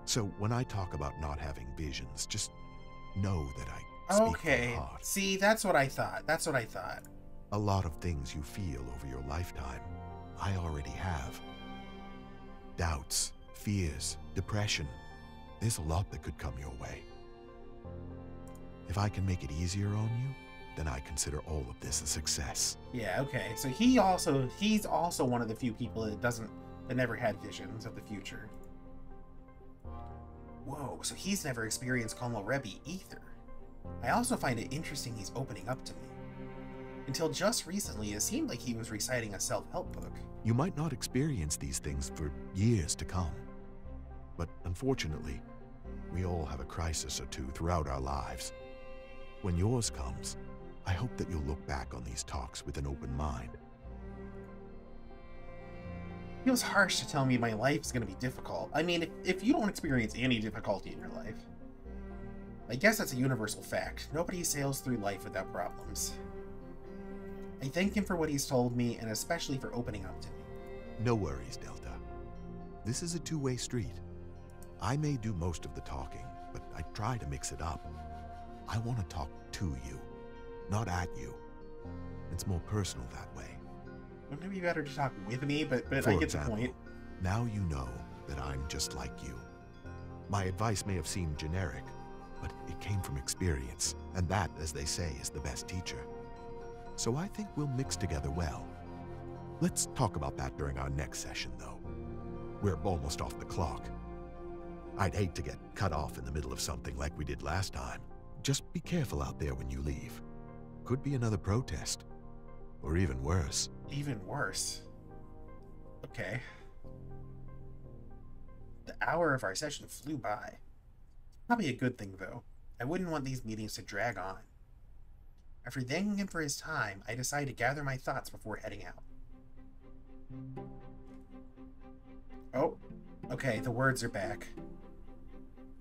So when I talk about not having visions, just know that I speak from the heart. See, that's what I thought. That's what I thought. A lot of things you feel over your lifetime, I already have. Doubts, fears, depression. There's a lot that could come your way. If I can make it easier on you, then I consider all of this a success. Yeah, okay. So he's also one of the few people that never had visions of the future. Whoa, so he's never experienced Komorebi either. I also find it interesting he's opening up to me. Until just recently, it seemed like he was reciting a self-help book. You might not experience these things for years to come. But unfortunately, we all have a crisis or two throughout our lives. When yours comes, I hope that you'll look back on these talks with an open mind. It feels harsh to tell me my life is going to be difficult. I mean, if you don't experience any difficulty in your life. I guess that's a universal fact. Nobody sails through life without problems. I thank him for what he's told me, and especially for opening up to me. No worries, Delta. This is a two-way street. I may do most of the talking, but I try to mix it up. I want to talk to you, not at you. It's more personal that way. Wouldn't it be better to talk with me? But For I get example, the point. now you know that I'm just like you. My advice may have seemed generic, but it came from experience, and that, as they say, is the best teacher. So I think we'll mix together well. Let's talk about that during our next session, though. We're almost off the clock. I'd hate to get cut off in the middle of something like we did last time. Just be careful out there when you leave. Could be another protest. Or even worse. Even worse. Okay. The hour of our session flew by. Probably a good thing, though. I wouldn't want these meetings to drag on. After thanking him for his time, I decided to gather my thoughts before heading out. Oh, okay, the words are back.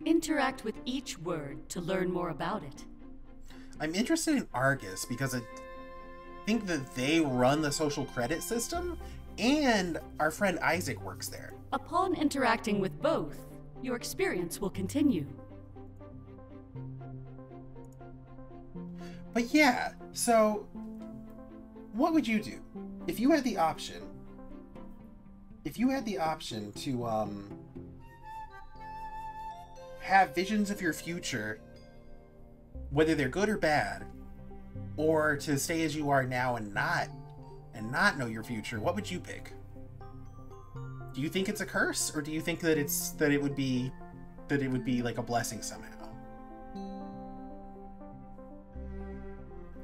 Interact with each word to learn more about it. I'm interested in Argus because I think that they run the social credit system, and our friend Isaac works there. Upon interacting with both, your experience will continue. But yeah, so what would you do if you had the option? If you had the option to have visions of your future, whether they're good or bad, or to stay as you are now and not know your future, what would you pick? Do you think it's a curse, or do you think that it would be like a blessing somehow?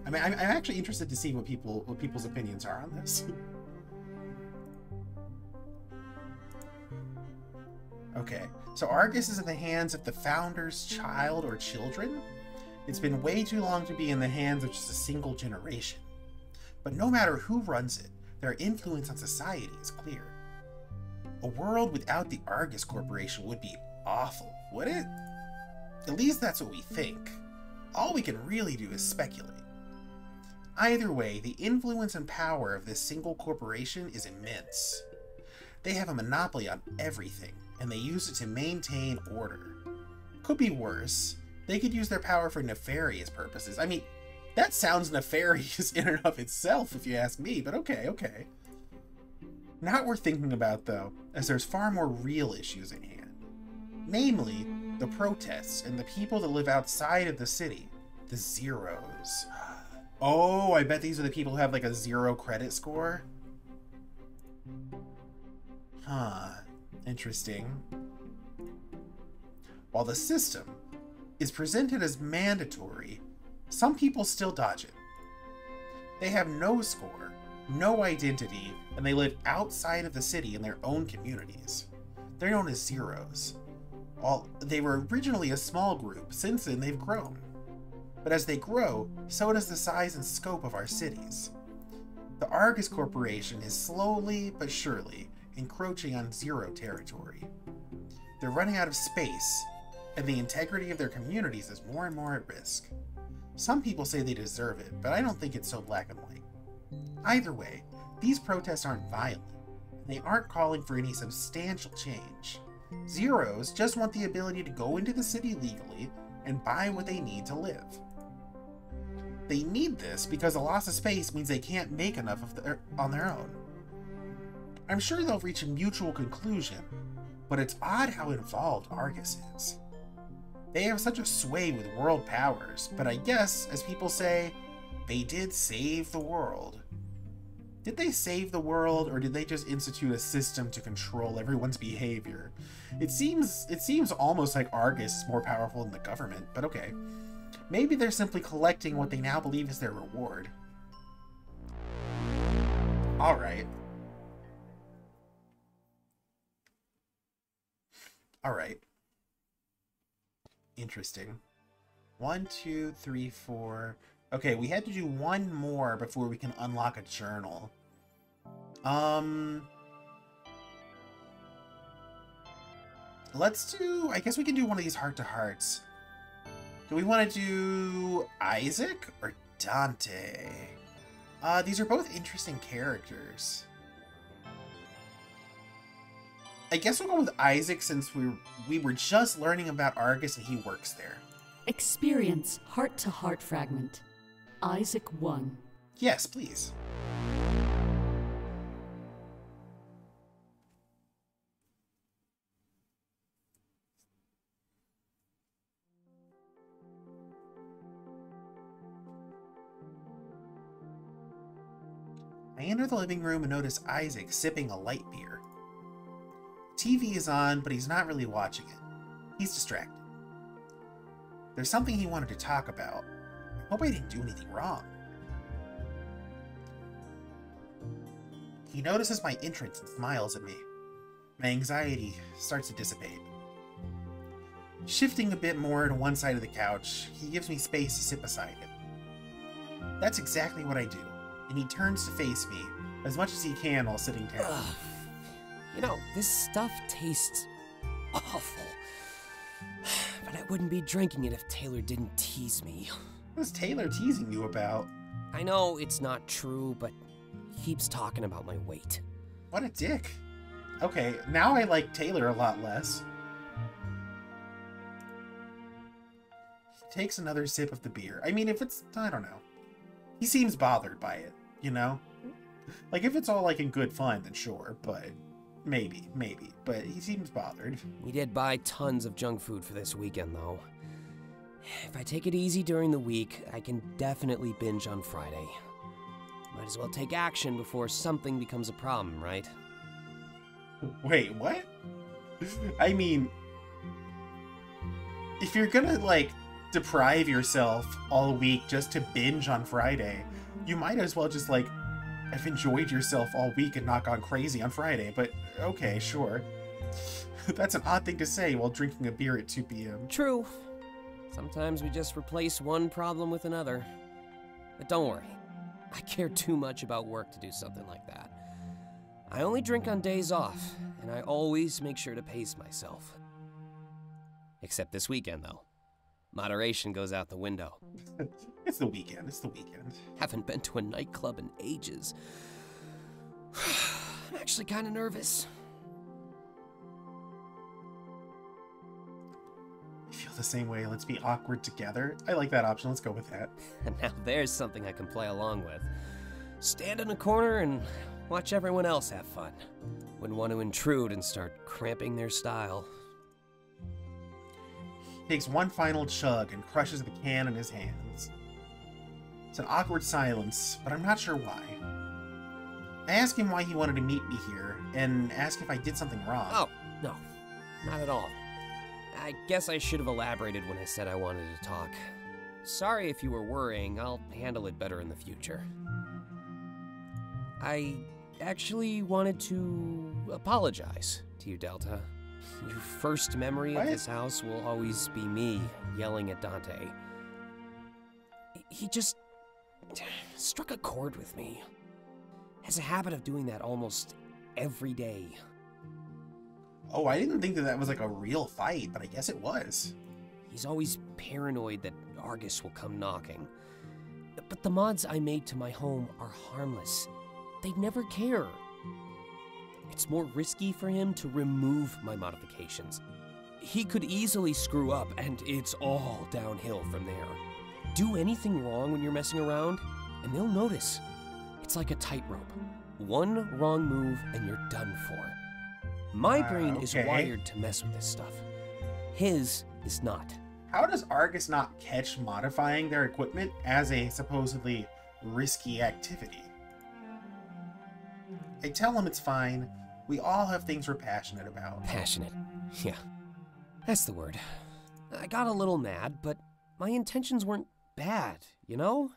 I mean, I'm actually interested to see what people's opinions are on this. Okay, so Argus is in the hands of the founder's child or children. It's been way too long to be in the hands of just a single generation. But no matter who runs it, their influence on society is clear. A world without the Argus Corporation would be awful, would it? At least that's what we think. All we can really do is speculate. Either way, the influence and power of this single corporation is immense. They have a monopoly on everything, and they use it to maintain order. Could be worse. They could use their power for nefarious purposes. I mean, that sounds nefarious in and of itself, if you ask me, but okay. Not worth thinking about, though, as there's far more real issues at hand. Namely, the protests and the people that live outside of the city. The Zeros. Oh, I bet these are the people who have like a 0 credit score. Huh. Interesting. While the system is presented as mandatory, some people still dodge it. They have no score, no identity, and they live outside of the city in their own communities. They're known as Zeros. They were originally a small group. Since then, they've grown. But as they grow, so does the size and scope of our cities. The Argus Corporation is slowly but surely encroaching on Zero territory. They're running out of space, and the integrity of their communities is more and more at risk. Some people say they deserve it, but I don't think it's so black and white. Either way, these protests aren't violent, and they aren't calling for any substantial change. Zeros just want the ability to go into the city legally and buy what they need to live. They need this because the loss of space means they can't make enough on their own. I'm sure they'll reach a mutual conclusion, but it's odd how involved Argus is. They have such a sway with world powers, but I guess, as people say, they did save the world. Did they save the world, or did they just institute a system to control everyone's behavior? It seems almost like Argus is more powerful than the government, but okay. Maybe they're simply collecting what they now believe is their reward. Alright. Alright. Interesting. 1, 2, 3, 4... Okay, we had to do one more before we can unlock a journal. Let's do... I guess we can do one of these heart-to-hearts. Do we want to do Isaac or Dante? These are both interesting characters. I guess we'll go with Isaac since we were just learning about Argus and he works there. Experience heart-to-heart fragment. Isaac 1. Yes, please. I enter the living room and notice Isaac sipping a light beer. TV is on, but he's not really watching it. He's distracted. There's something he wanted to talk about. I hope I didn't do anything wrong. He notices my entrance and smiles at me. My anxiety starts to dissipate. Shifting a bit more to one side of the couch, he gives me space to sit beside him. That's exactly what I do, and he turns to face me as much as he can while sitting down. Ugh. You know, this stuff tastes awful. But I wouldn't be drinking it if Taylor didn't tease me. What's Taylor teasing you about? I know it's not true, but he keeps talking about my weight. What a dick. Okay, now I like Taylor a lot less. He takes another sip of the beer. I mean, if it's, I don't know. He seems bothered by it, you know? Like, if it's all, like, in good fun, then sure, but maybe. But he seems bothered. We did buy tons of junk food for this weekend, though. If I take it easy during the week, I can definitely binge on Friday. Might as well take action before something becomes a problem, right? Wait, what? I mean, if you're gonna, like, deprive yourself all week just to binge on Friday, you might as well just, like, have enjoyed yourself all week and not gone crazy on Friday, but okay, sure. That's an odd thing to say while drinking a beer at 2 p.m. True. Sometimes we just replace one problem with another. But don't worry, I care too much about work to do something like that. I only drink on days off, and I always make sure to pace myself. Except this weekend, though. Moderation goes out the window. It's the weekend. Haven't been to a nightclub in ages. I'm actually kind of nervous. I feel the same way. Let's be awkward together. I like that option. Let's go with that. And now there's something I can play along with. Stand in a corner and watch everyone else have fun. Wouldn't want to intrude and start cramping their style. He takes one final chug and crushes the can in his hands. It's an awkward silence, but I'm not sure why. I ask him why he wanted to meet me here, and ask if I did something wrong. Oh, no, not at all. I guess I should have elaborated when I said I wanted to talk. Sorry if you were worrying, I'll handle it better in the future. I actually wanted to apologize to you, Delta. Your first memory of this house will always be me yelling at Dante. He just struck a chord with me. Has a habit of doing that almost every day. Oh, I didn't think that was like a real fight, but I guess it was. He's always paranoid that Argus will come knocking. But the mods I made to my home are harmless. They never care. It's more risky for him to remove my modifications. He could easily screw up, and it's all downhill from there. Do anything wrong when you're messing around, and they'll notice. It's like a tightrope. One wrong move, and you're done for. My brain is wired to mess with this stuff. His is not. How does Argus not catch modifying their equipment as a supposedly risky activity? I tell him it's fine. We all have things we're passionate about. Passionate. Yeah. That's the word. I got a little mad, but my intentions weren't bad, you know?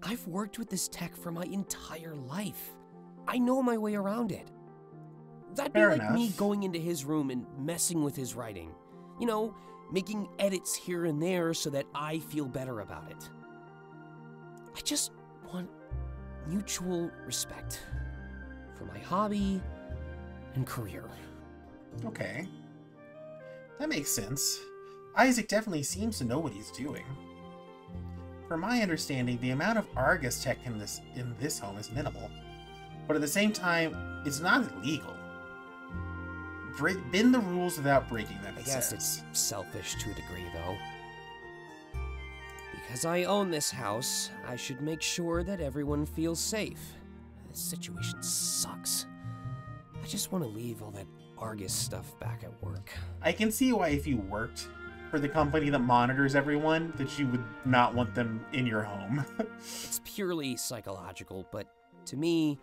I've worked with this tech for my entire life. I know my way around it. That'd be like me going into his room and messing with his writing. You know, making edits here and there so that I feel better about it. I just want mutual respect for my hobby and career. Okay. That makes sense. Isaac definitely seems to know what he's doing. From my understanding, the amount of Argus tech in this home is minimal. But at the same time, it's not illegal. Bend the rules without breaking them, I guess it's selfish to a degree, though. Because I own this house, I should make sure that everyone feels safe. This situation sucks. I just want to leave all that Argus stuff back at work. I can see why if you worked for the company that monitors everyone, that you would not want them in your home. It's purely psychological, but to me,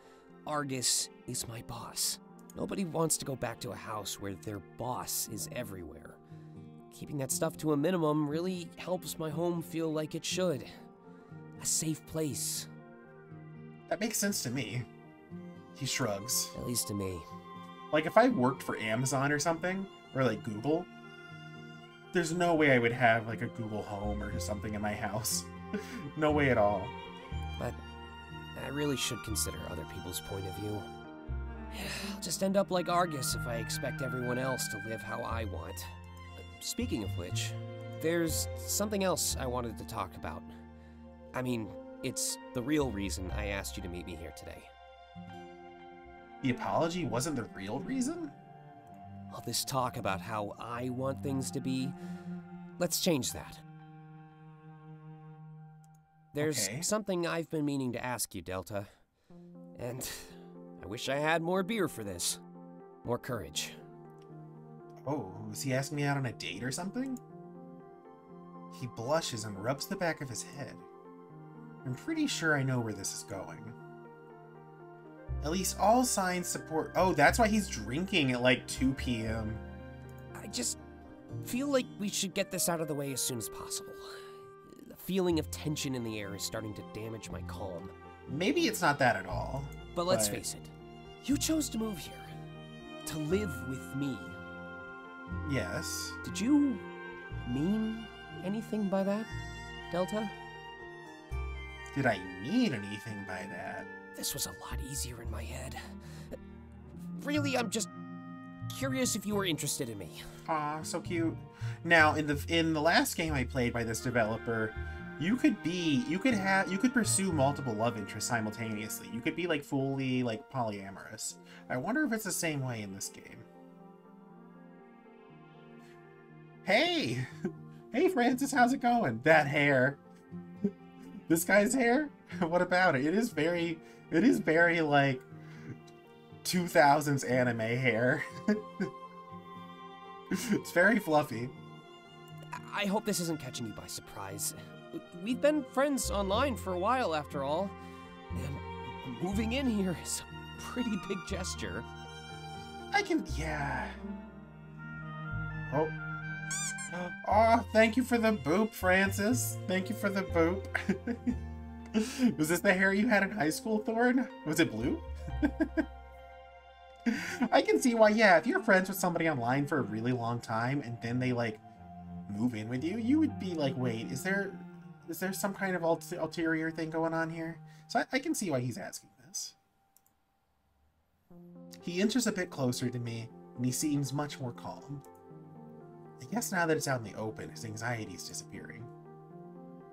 Argus is my boss. Nobody wants to go back to a house where their boss is everywhere. Keeping that stuff to a minimum really helps my home feel like it should. A safe place. That makes sense to me. He shrugs. At least to me. Like, if I worked for Amazon or something, or like Google, there's no way I would have like a Google Home or something in my house. No way at all. But I really should consider other people's point of view. I'll just end up like Argus if I expect everyone else to live how I want. Speaking of which, there's something else I wanted to talk about. I mean, it's the real reason I asked you to meet me here today. The apology wasn't the real reason? All this talk about how I want things to be, let's change that. There's something I've been meaning to ask you, Delta. And I wish I had more beer for this. More courage. Oh, was he asking me out on a date or something? He blushes and rubs the back of his head. I'm pretty sure I know where this is going. At least all signs support... Oh, that's why he's drinking at like 2 p.m. I just feel like we should get this out of the way as soon as possible. The feeling of tension in the air is starting to damage my calm. Maybe it's not that at all. But let's face it. You chose to move here. To live with me. Yes. Did you mean anything by that, Delta? Did I mean anything by that? This was a lot easier in my head. Really, I'm just curious if you were interested in me. Aw, so cute. Now, in the last game I played by this developer, you could pursue multiple love interests simultaneously. You could be like fully like polyamorous. I wonder if it's the same way in this game. Hey! Hey Francis, how's it going? That hair. This guy's hair? What about it? It is very like 2000s anime hair. It's very fluffy. I hope this isn't catching you by surprise. We've been friends online for a while after all. And moving in here is a pretty big gesture. Yeah. Oh. Oh, thank you for the boop, Francis. Thank you for the boop. Was this the hair you had in high school, Thorn? Was it blue? I can see why, yeah, if you're friends with somebody online for a really long time and then they, like, move in with you, you would be like, wait, is there some kind of ulterior thing going on here? So I can see why he's asking this. He inches a bit closer to me, and he seems much more calm. I guess now that it's out in the open, his anxiety is disappearing.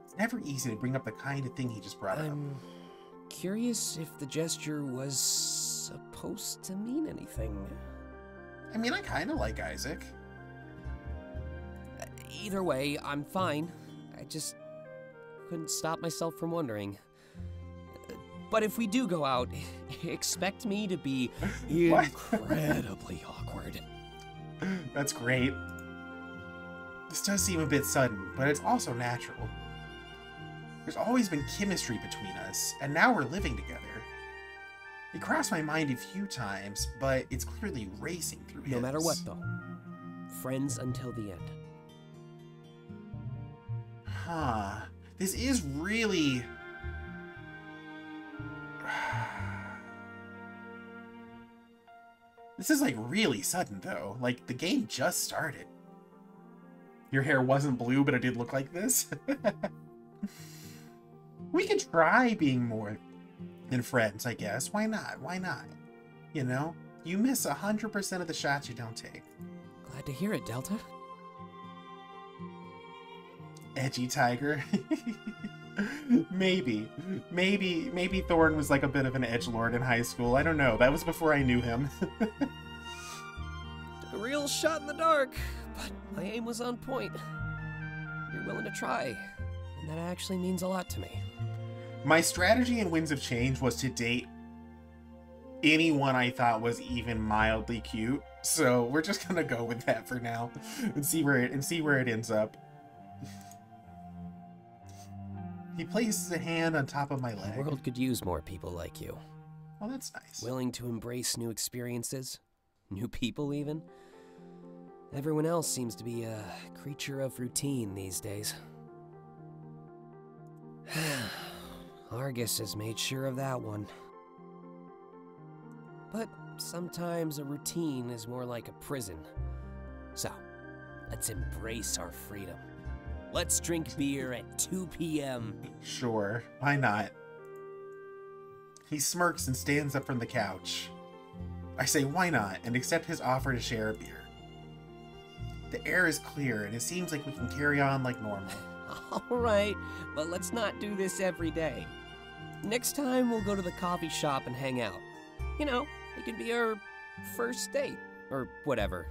It's never easy to bring up the kind of thing he just brought up. I'm curious if the gesture was supposed to mean anything. I mean, I kind of like Isaac. Either way, I'm fine. I just couldn't stop myself from wondering. But if we do go out, expect me to be incredibly awkward. That's great. This does seem a bit sudden, but it's also natural. There's always been chemistry between us, and now we're living together. It crossed my mind a few times, but it's clearly racing through his. No matter what, though. Friends until the end. Huh. This is really... This is, like, really sudden, though. Like, the game just started. Your hair wasn't blue, but it did look like this? We could try being more than friends, I guess. Why not? Why not? You know? You miss 100% of the shots you don't take. Glad to hear it, Delta. Edgy tiger. Maybe Thorn was like a bit of an edgelord in high school. I don't know. That was before I knew him. Took a real shot in the dark, but my aim was on point. You're willing to try, and that actually means a lot to me. My strategy in Winds of Change was to date anyone I thought was even mildly cute. So we're just gonna go with that for now and see where it ends up. He places a hand on top of my leg. The world could use more people like you. Oh, that's nice. Willing to embrace new experiences, new people even. Everyone else seems to be a creature of routine these days. Argus has made sure of that one. But sometimes a routine is more like a prison. So, let's embrace our freedom. Let's drink beer at 2 p.m. Sure, why not? He smirks and stands up from the couch. I say why not and accept his offer to share a beer. The air is clear and it seems like we can carry on like normal. Alright, but let's not do this every day. Next time we'll go to the coffee shop and hang out. You know, it could be our first date, or whatever.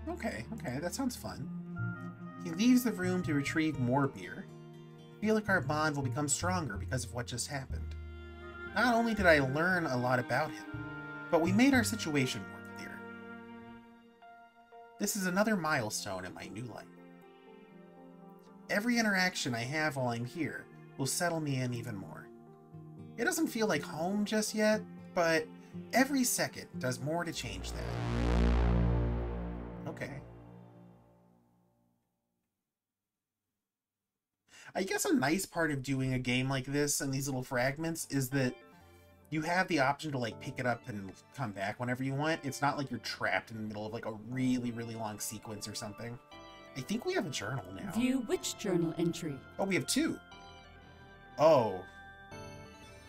Okay, that sounds fun. He leaves the room to retrieve more beer. I feel like our bond will become stronger because of what just happened. Not only did I learn a lot about him, but we made our situation more clear. This is another milestone in my new life. Every interaction I have while I'm here will settle me in even more. It doesn't feel like home just yet, but every second does more to change that. Okay. I guess a nice part of doing a game like this and these little fragments is that you have the option to like pick it up and come back whenever you want. It's not like you're trapped in the middle of like a really, really long sequence or something. I think we have a journal now. View which journal entry? Oh, we have 2. Oh.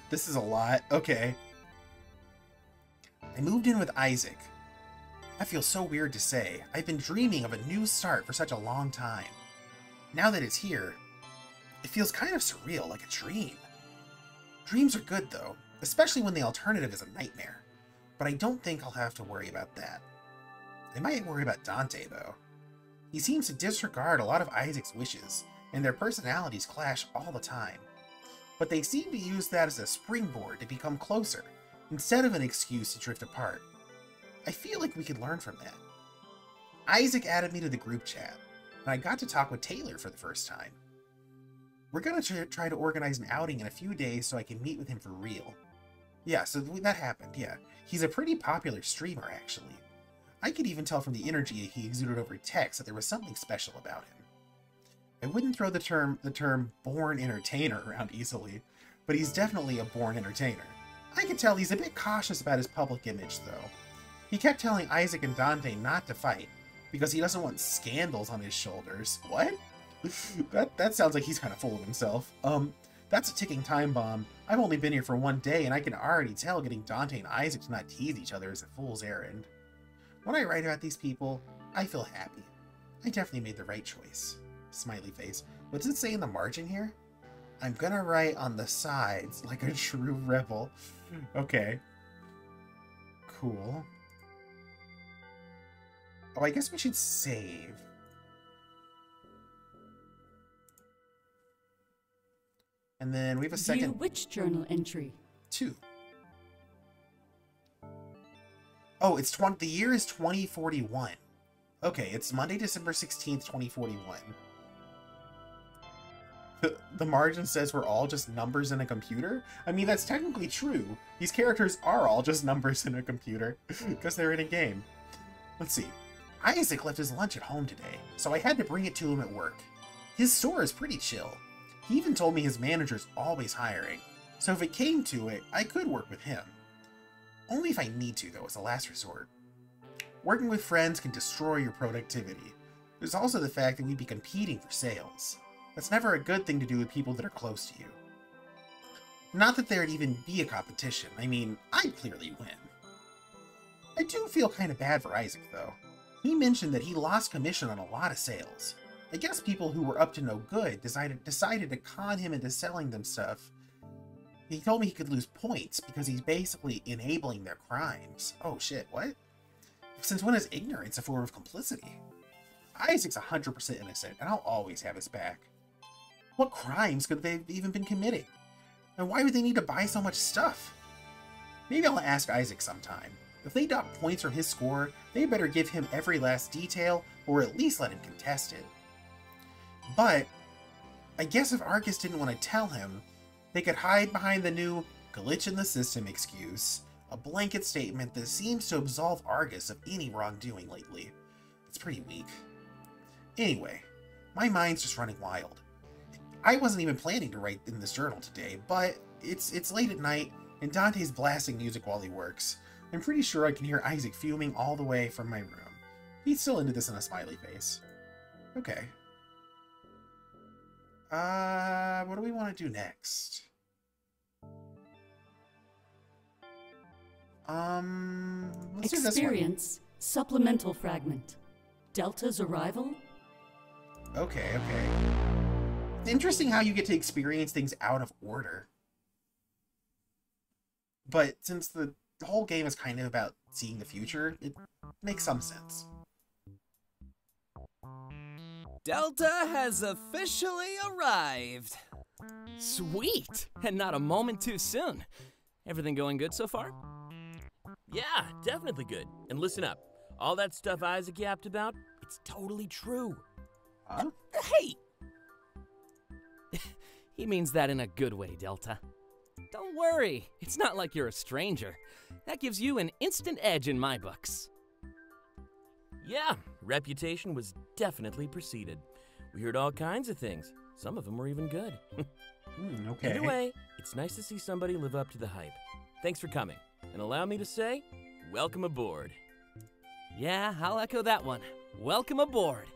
This is a lot. Okay. I moved in with Isaac. I feel so weird to say. I've been dreaming of a new start for such a long time. Now that it's here, it feels kind of surreal, like a dream. Dreams are good, though, especially when the alternative is a nightmare. But I don't think I'll have to worry about that. I might worry about Dante, though. He seems to disregard a lot of Isaac's wishes, and their personalities clash all the time. But they seem to use that as a springboard to become closer, instead of an excuse to drift apart. I feel like we could learn from that. Isaac added me to the group chat, and I got to talk with Taylor for the first time. We're gonna try to organize an outing in a few days so I can meet with him for real. Yeah, so that happened, yeah. He's a pretty popular streamer, actually. I could even tell from the energy he exuded over text that there was something special about him. I wouldn't throw the term born entertainer around easily, but he's definitely a born entertainer. I could tell he's a bit cautious about his public image, though. He kept telling Isaac and Dante not to fight, because he doesn't want scandals on his shoulders. What? That sounds like he's kind of full of himself. That's a ticking time bomb. I've only been here for 1 day, and I can already tell getting Dante and Isaac to not tease each other is a fool's errand. When I write about these people, I feel happy. I definitely made the right choice. Smiley face. What does it say in the margin here? I'm gonna write on the sides like a true rebel. Okay. Cool. Oh, I guess we should save. And then we have a second. View which journal entry? 2. Oh, the year is 2041. Okay, it's Monday, December 16th, 2041. The margin says we're all just numbers in a computer? I mean, that's technically true. These characters are all just numbers in a computer, because they're in a game. Let's see. Isaac left his lunch at home today, so I had to bring it to him at work. His store is pretty chill. He even told me his manager's always hiring, so if it came to it, I could work with him. Only if I need to, though, as a last resort. Working with friends can destroy your productivity. There's also the fact that we'd be competing for sales. That's never a good thing to do with people that are close to you. Not that there'd even be a competition. I mean, I'd clearly win. I do feel kind of bad for Isaac, though. He mentioned that he lost commission on a lot of sales. I guess people who were up to no good decided to con him into selling them stuff. He told me he could lose points because he's basically enabling their crimes. Oh shit, what? Since when is ignorance a form of complicity? Isaac's 100% innocent, and I'll always have his back. What crimes could they have even been committing? And why would they need to buy so much stuff? Maybe I'll ask Isaac sometime. If they dock points from his score, they better give him every last detail, or at least let him contest it. But I guess if Argus didn't want to tell him, they could hide behind the new glitch in the system excuse, a blanket statement that seems to absolve Argus of any wrongdoing lately. It's pretty weak. Anyway, my mind's just running wild. I wasn't even planning to write in this journal today, but it's late at night, and Dante's blasting music while he works. I'm pretty sure I can hear Isaac fuming all the way from my room. He's still into this in a smiley face. Okay. What do we want to do next? Let's do this one. Experience supplemental fragment. Delta's arrival? Okay. It's interesting how you get to experience things out of order. But since the whole game is kind of about seeing the future, it makes some sense. Delta has officially arrived. Sweet! And not a moment too soon. Everything going good so far? Yeah, definitely good. And listen up. All that stuff Isaac yapped about, it's totally true. Huh? Hey! He means that in a good way, Delta. Don't worry, it's not like you're a stranger. That gives you an instant edge in my books. Yeah, reputation was definitely preceded. We heard all kinds of things. Some of them were even good. Okay. Either way, it's nice to see somebody live up to the hype. Thanks for coming. And allow me to say, welcome aboard. Yeah, I'll echo that one. Welcome aboard.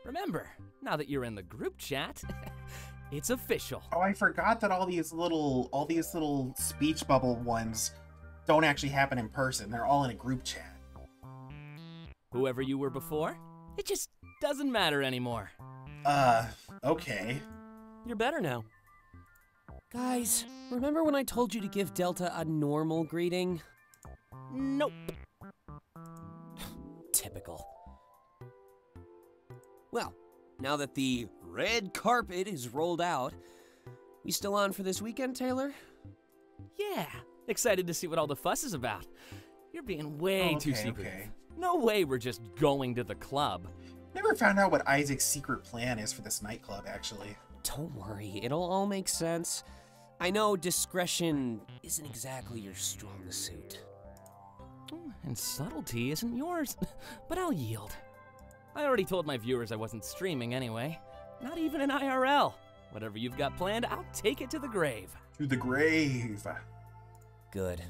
Remember, now that you're in the group chat, it's official. Oh, I forgot that all these little speech bubble ones don't actually happen in person. They're all in a group chat. Whoever you were before, it just doesn't matter anymore. Okay. You're better now. Guys, remember when I told you to give Delta a normal greeting? Nope. Typical. Well, now that the red carpet is rolled out, we still on for this weekend, Taylor? Yeah, excited to see what all the fuss is about. You're being way too secretive. Okay. No way we're just going to the club. Never found out what Isaac's secret plan is for this nightclub, actually. Don't worry, it'll all make sense. I know discretion isn't exactly your strong suit. And subtlety isn't yours, but I'll yield. I already told my viewers I wasn't streaming anyway. Not even in IRL. Whatever you've got planned, I'll take it to the grave. To the grave. Good.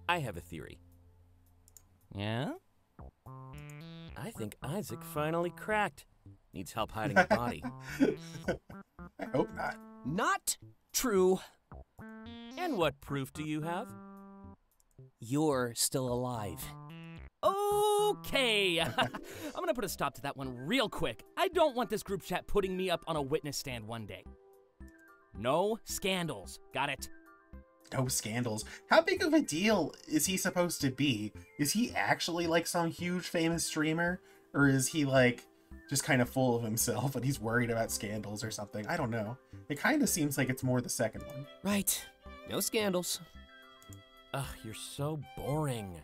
I have a theory. Yeah? I think Isaac finally cracked. Needs help hiding a body. I hope not. Not true. And what proof do you have? You're still alive. Okay. I'm gonna put a stop to that one real quick. I don't want this group chat putting me up on a witness stand one day. No scandals. Got it? No scandals. How big of a deal is he supposed to be? Is he actually like some huge famous streamer? Or is he like just kind of full of himself and he's worried about scandals or something? I don't know. It kind of seems like it's more the second one. Right. No scandals. Ugh, you're so boring.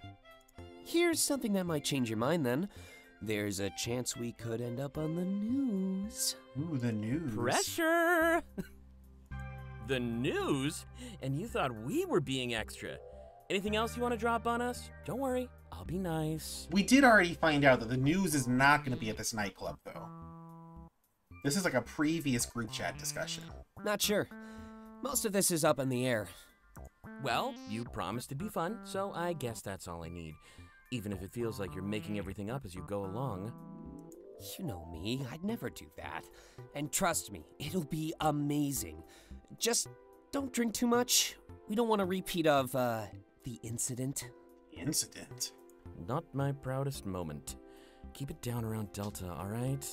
Here's something that might change your mind then. There's a chance we could end up on the news. Ooh, the news. Pressure! The news? And you thought we were being extra. Anything else you want to drop on us? Don't worry, I'll be nice. We did already find out that the news is not going to be at this nightclub, though. This is like a previous group chat discussion. Not sure. Most of this is up in the air. Well, you promised to be fun, so I guess that's all I need. Even if it feels like you're making everything up as you go along. You know me, I'd never do that. And trust me, it'll be amazing. Just don't drink too much. We don't want a repeat of, the incident. Incident? Not my proudest moment. keep it down around Delta, alright?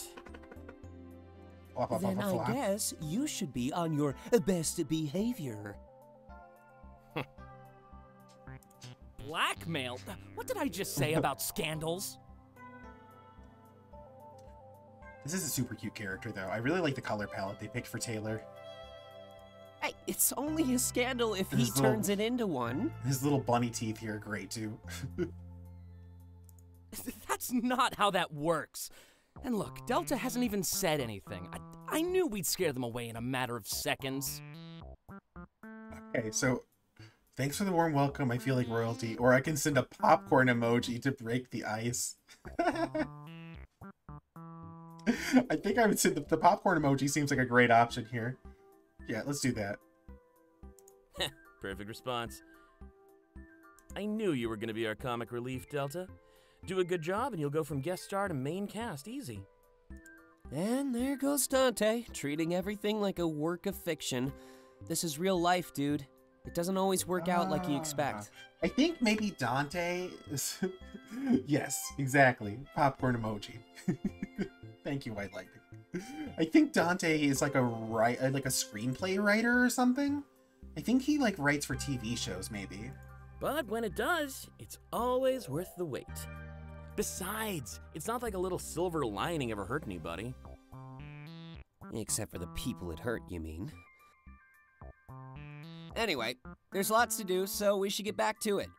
Then I guess you should be on your best behavior. Blackmail? What did I just say about scandals? This is a super cute character, though. I really like the color palette they picked for Taylor. Hey, it's only a scandal if he His little- turns it into one. His little bunny teeth here are great, too. That's not how that works. And look, Delta hasn't even said anything. I knew we'd scare them away in a matter of seconds. Okay, so thanks for the warm welcome. I feel like royalty. Or I can send a popcorn emoji to break the ice. I think I would say the popcorn emoji seems like a great option here. Yeah, let's do that. Perfect response. I knew you were going to be our comic relief, Delta. Do a good job and you'll go from guest star to main cast easy. And there goes Dante, treating everything like a work of fiction. This is real life, dude. It doesn't always work out like you expect. I think maybe Dante is... Yes, exactly. Popcorn emoji. Thank you, White Lightning. I think Dante is like a screenplay writer or something. I think he like writes for TV shows, maybe. But when it does, it's always worth the wait. Besides, it's not like a little silver lining ever hurt anybody. Except for the people it hurt, you mean? Anyway, there's lots to do, so we should get back to it.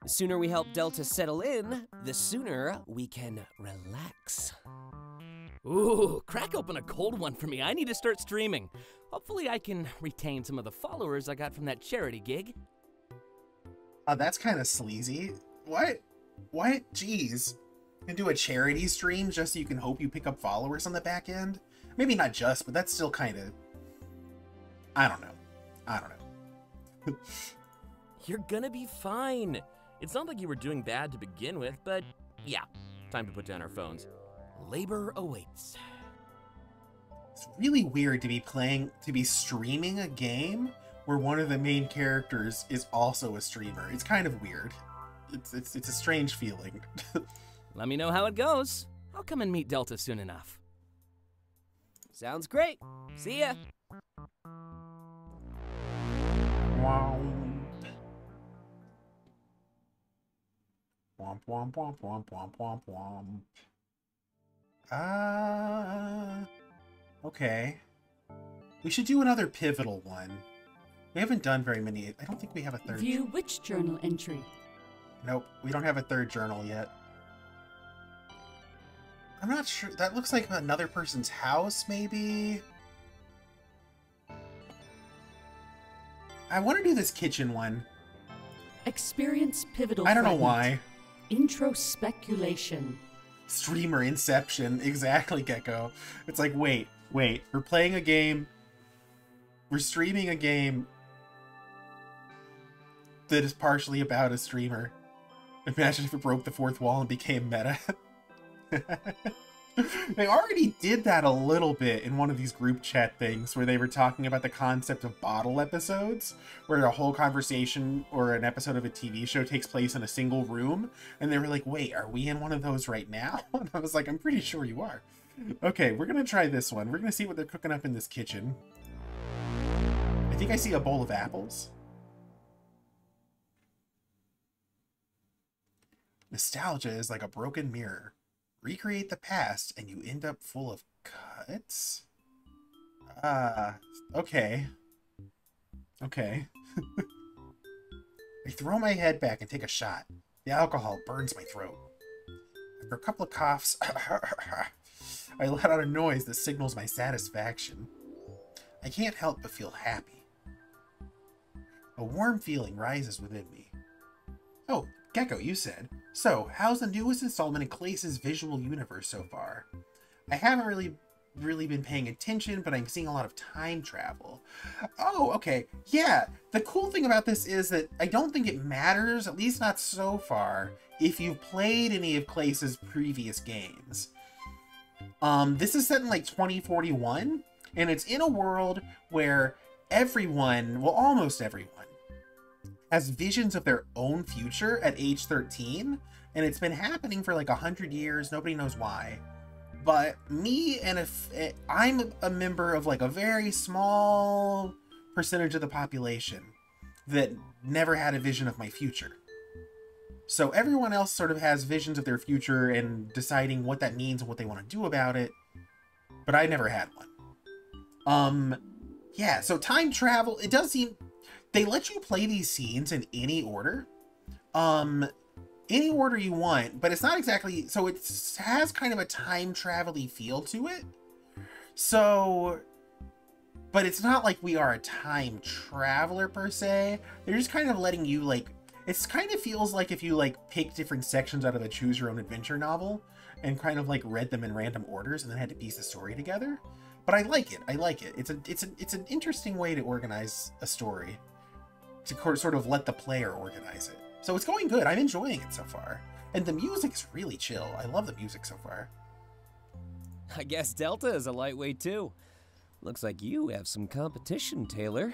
The sooner we help Delta settle in, the sooner we can relax. Ooh, crack open a cold one for me. I need to start streaming. Hopefully I can retain some of the followers I got from that charity gig. That's kind of sleazy. What? What? Jeez. And do a charity stream just so you can hope you pick up followers on the back end? Maybe not just, but that's still kind of... I don't know. You're gonna be fine. It's not like you were doing bad to begin with, but yeah, time to put down our phones. Labor awaits. It's really weird to be streaming a game where one of the main characters is also a streamer. It's kind of weird. It's a strange feeling. Let me know how it goes. I'll come and meet Delta soon enough. Sounds great. See ya. Womp. Womp, womp, womp, womp, womp, womp, womp. Okay. We should do another pivotal one. We haven't done very many. I don't think we have a third. View which journal entry? Nope, we don't have a third journal yet. I'm not sure. That looks like another person's house, maybe? I want to do this kitchen one. Experience pivotal I don't know fragment. why. Introspeculation. Streamer Inception. Exactly, Gecko. It's like, wait. We're playing a game. We're streaming a game that is partially about a streamer. Imagine if it broke the fourth wall and became meta. They already did that a little bit in one of these group chat things where they were talking about the concept of bottle episodes, where a whole conversation or an episode of a TV show takes place in a single room. And they were like, wait, are we in one of those right now? And I was like, I'm pretty sure you are. Okay, we're going to try this one. We're going to see what they're cooking up in this kitchen. I think I see a bowl of apples. Nostalgia is like a broken mirror. Recreate the past and you end up full of cuts? Okay. Okay. I throw my head back and take a shot. The alcohol burns my throat. After a couple of coughs, I let out a noise that signals my satisfaction. I can't help but feel happy. A warm feeling rises within me. Oh, Gecko, you said. So, how's the newest installment in Clace's visual universe so far? I haven't really been paying attention, but I'm seeing a lot of time travel. Oh, okay. Yeah, the cool thing about this is that I don't think it matters, at least not so far, if you've played any of Clace's previous games. This is set in like 2041, and it's in a world where everyone, well, almost everyone, has visions of their own future at age 13, and it's been happening for like 100 years. Nobody knows why. But me and I'm a member of like a very small percentage of the population that never had a vision of my future. So everyone else sort of has visions of their future and deciding what that means and what they want to do about it. But I never had one. Yeah, so time travel, it does seem... They let you play these scenes in any order. Any order you want, but it's not exactly... So it has kind of a time travel-y feel to it. So... But it's not like we are a time traveler per se. They're just kind of letting you like... It kind of feels like if you like picked different sections out of the Choose Your Own Adventure novel and kind of like read them in random orders and then had to piece the story together. But I like it. I like it. It's an interesting way to organize a story, to sort of let the player organize it. So it's going good. I'm enjoying it so far. And the music's really chill. I love the music so far. I guess Delta is a lightweight too. Looks like you have some competition, Taylor.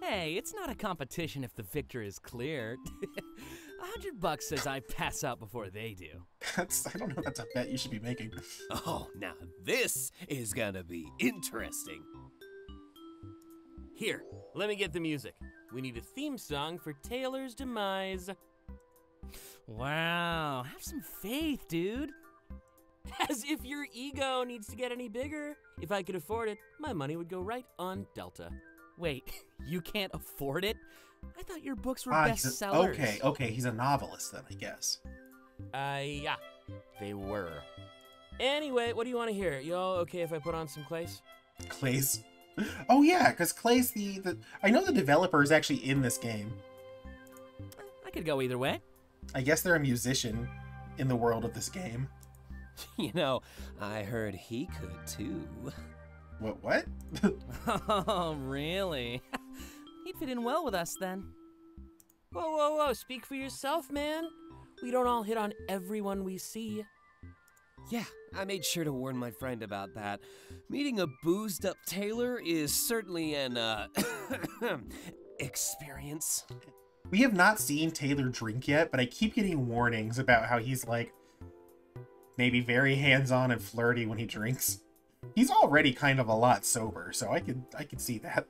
Hey, it's not a competition if the victor is clear. $100 says I pass out before they do. I don't know, that's a bet you should be making. Oh, now this is gonna be interesting. Here, let me get the music. We need a theme song for Taylor's demise. Wow, have some faith, dude. As if your ego needs to get any bigger. If I could afford it, my money would go right on Delta. Wait, you can't afford it? I thought your books were bestsellers. Okay, he's a novelist then, I guess. Yeah, they were. Anyway, what do you want to hear? You all okay if I put on some Clays? Clays? Oh yeah, because Clay's I know the developer is actually in this game. I could go either way. I guess they're a musician in the world of this game. You know, I heard he could too. What? Oh, really? He'd fit in well with us then. Whoa, speak for yourself, man. We don't all hit on everyone we see. Yeah, I made sure to warn my friend about that. Meeting a boozed up Taylor is certainly an, experience. We have not seen Taylor drink yet, but I keep getting warnings about how he's like, maybe very hands-on and flirty when he drinks. He's already kind of a lot sober, so I could see that.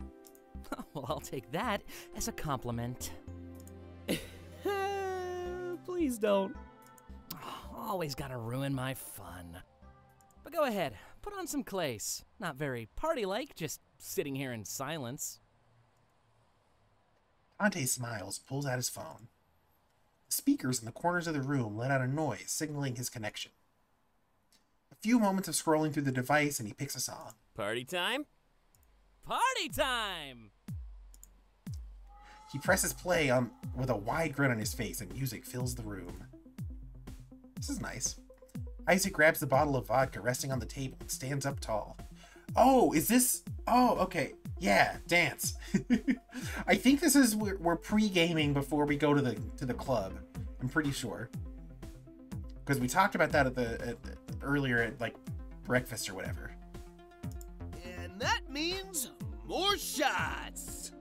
Well, I'll take that as a compliment. Please don't. Always gotta ruin my fun. But go ahead, put on some Clays. Not very party-like, just sitting here in silence. Dante smiles, pulls out his phone. The speakers in the corners of the room let out a noise, signaling his connection. A few moments of scrolling through the device, and he picks a song. Party time? Party time! He presses play with a wide grin on his face, and music fills the room. This is nice. Isaac grabs the bottle of vodka resting on the table and stands up tall. Oh, is this... Oh, okay. Yeah, dance. I think this is... We're pre-gaming before we go to the club. I'm pretty sure. Because we talked about that earlier at, like, breakfast or whatever. And that means more shots!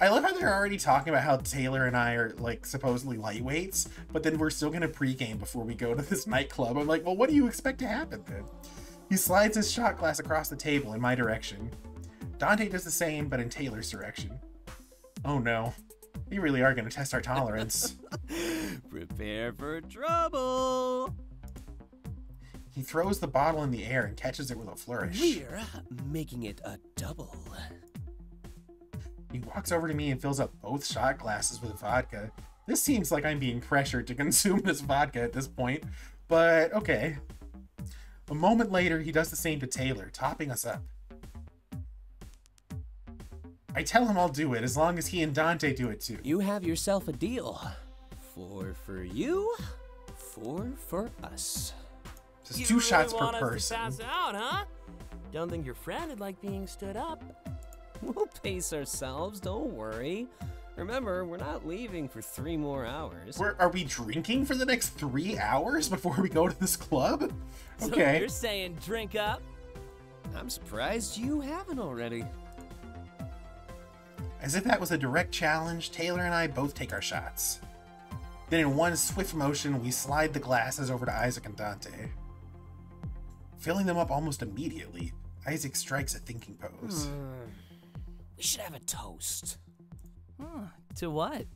I love how they're already talking about how Taylor and I are, like, supposedly lightweights, but then we're still gonna pregame before we go to this nightclub. I'm like, well, what do you expect to happen then? He slides his shot glass across the table in my direction. Dante does the same, but in Taylor's direction. Oh no. We really are gonna test our tolerance. Prepare for trouble! He throws the bottle in the air and catches it with a flourish. We're making it a double. He walks over to me and fills up both shot glasses with vodka. This seems like I'm being pressured to consume this vodka at this point, but okay. A moment later, he does the same to Taylor, topping us up. I tell him I'll do it, as long as he and Dante do it too. You have yourself a deal. 4 for you, 4 for us. Just 2 shots per want person. Us to pass out, huh? Don't think your friend would like being stood up. We'll pace ourselves, don't worry. Remember, we're not leaving for 3 more hours. Are we drinking for the next 3 hours before we go to this club? Okay. So you're saying drink up? I'm surprised you haven't already. As if that was a direct challenge, Taylor and I both take our shots. Then in one swift motion, we slide the glasses over to Isaac and Dante. Filling them up almost immediately, Isaac strikes a thinking pose. We should have a toast. To what?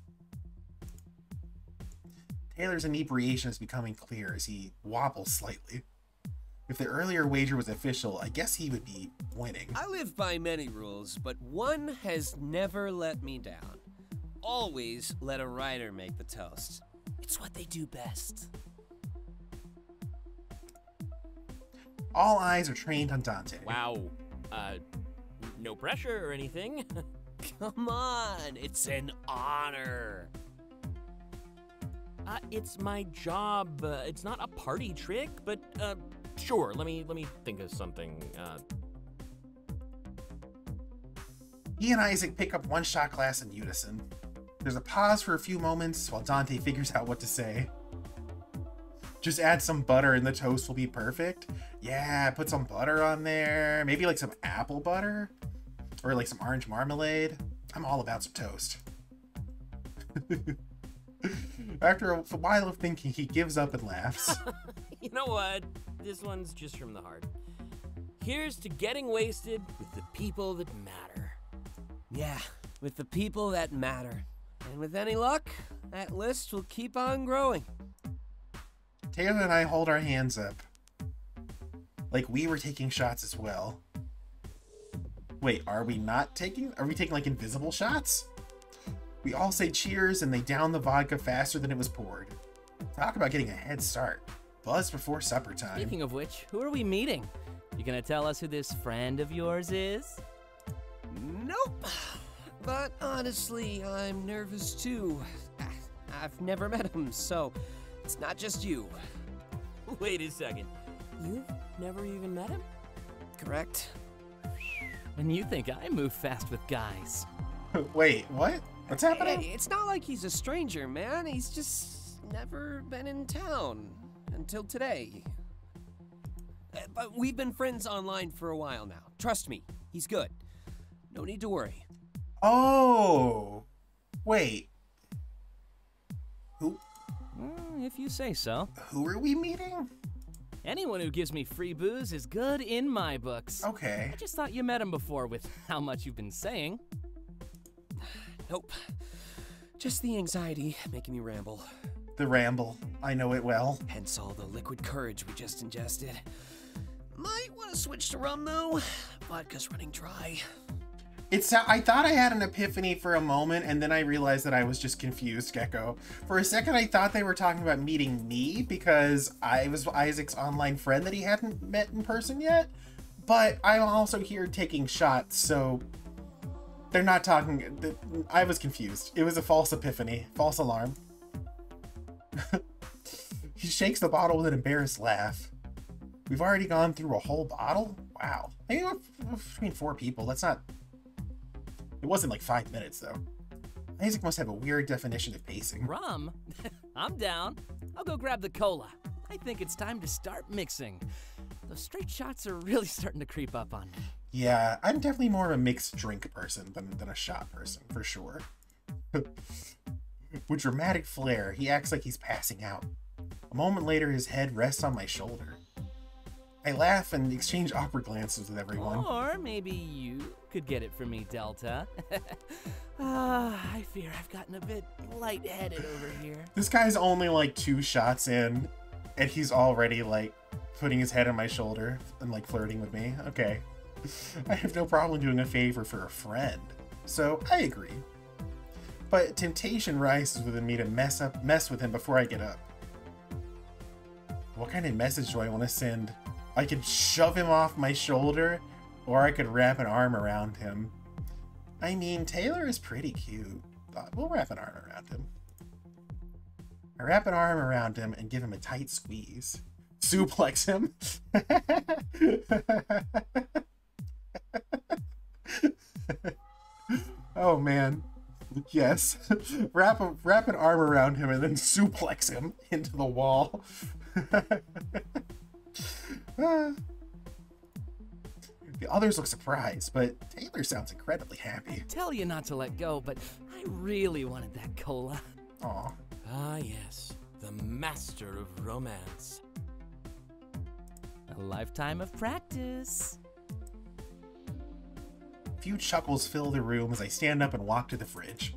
Taylor's inebriation is becoming clear as he wobbles slightly. If the earlier wager was official, I guess he would be winning. I live by many rules, but one has never let me down. Always let a writer make the toast. It's what they do best. All eyes are trained on Dante. Wow. No pressure or anything. Come on, it's an honor. It's my job. It's not a party trick, but sure. Let me think of something. He and Isaac pick up one shot glass in unison. There's a pause for a few moments while Dante figures out what to say. Just add some butter and the toast will be perfect. Yeah, put some butter on there. Maybe like some apple butter or like some orange marmalade. I'm all about some toast. After a while of thinking, he gives up and laughs. You know what? This one's just from the heart. Here's to getting wasted with the people that matter. Yeah, with the people that matter. And with any luck, that list will keep on growing. Taylor and I hold our hands up. Like we were taking shots as well. Wait, are we not taking? Are we taking like invisible shots? We all say cheers and they down the vodka faster than it was poured. Talk about getting a head start. Buzz before supper time. Speaking of which, who are we meeting? You gonna tell us who this friend of yours is? Nope. But honestly, I'm nervous too. I've never met him, so it's not just you. Wait a second. You've never even met him? Correct? And you think I move fast with guys? Wait, what? What's happening? Hey, it's not like he's a stranger, man. He's just never been in town until today. But we've been friends online for a while now. Trust me, he's good. No need to worry. Oh, wait. Who If you say so. are we meeting? Anyone who gives me free booze is good in my books. Okay. I just thought you met him before with how much you've been saying. Nope. Just the anxiety making me ramble. The ramble. I know it well. Hence all the liquid courage we just ingested. Might want to switch to rum, though. Vodka's running dry. I thought I had an epiphany for a moment, and then I realized that I was just confused, Gecko. For a second, I thought they were talking about meeting me because I was Isaac's online friend that he hadn't met in person yet. But I'm also here taking shots, so they're not talking. I was confused. It was a false epiphany, false alarm. He shakes the bottle with an embarrassed laugh. We've already gone through a whole bottle? Wow. Maybe we're between 4 people. That's not... It wasn't like 5 minutes, though. Isaac must have a weird definition of pacing. Rum? I'm down. I'll go grab the cola. I think it's time to start mixing. Those straight shots are really starting to creep up on me. Yeah, I'm definitely more of a mixed drink person than a shot person, for sure. With dramatic flair, he acts like he's passing out. A moment later, his head rests on my shoulder. I laugh and exchange awkward glances with everyone. Or maybe you could get it for me, Delta. I fear I've gotten a bit lightheaded over here. This guy's only like 2 shots in, and he's already like putting his head on my shoulder and like flirting with me. Okay. I have no problem doing a favor for a friend, so I agree. But temptation rises within me to mess with him before I get up. What kind of message do I want to send? I could shove him off my shoulder, or I could wrap an arm around him. I mean, Taylor is pretty cute, but we'll wrap an arm around him. I wrap an arm around him and give him a tight squeeze. Suplex him. Oh man. Yes. Wrap an arm around him and then suplex him into the wall. The others look surprised, but Taylor sounds incredibly happy. Tell you not to let go, but I really wanted that cola. Aw. Ah, yes. The master of romance. A lifetime of practice. A few chuckles fill the room as I stand up and walk to the fridge.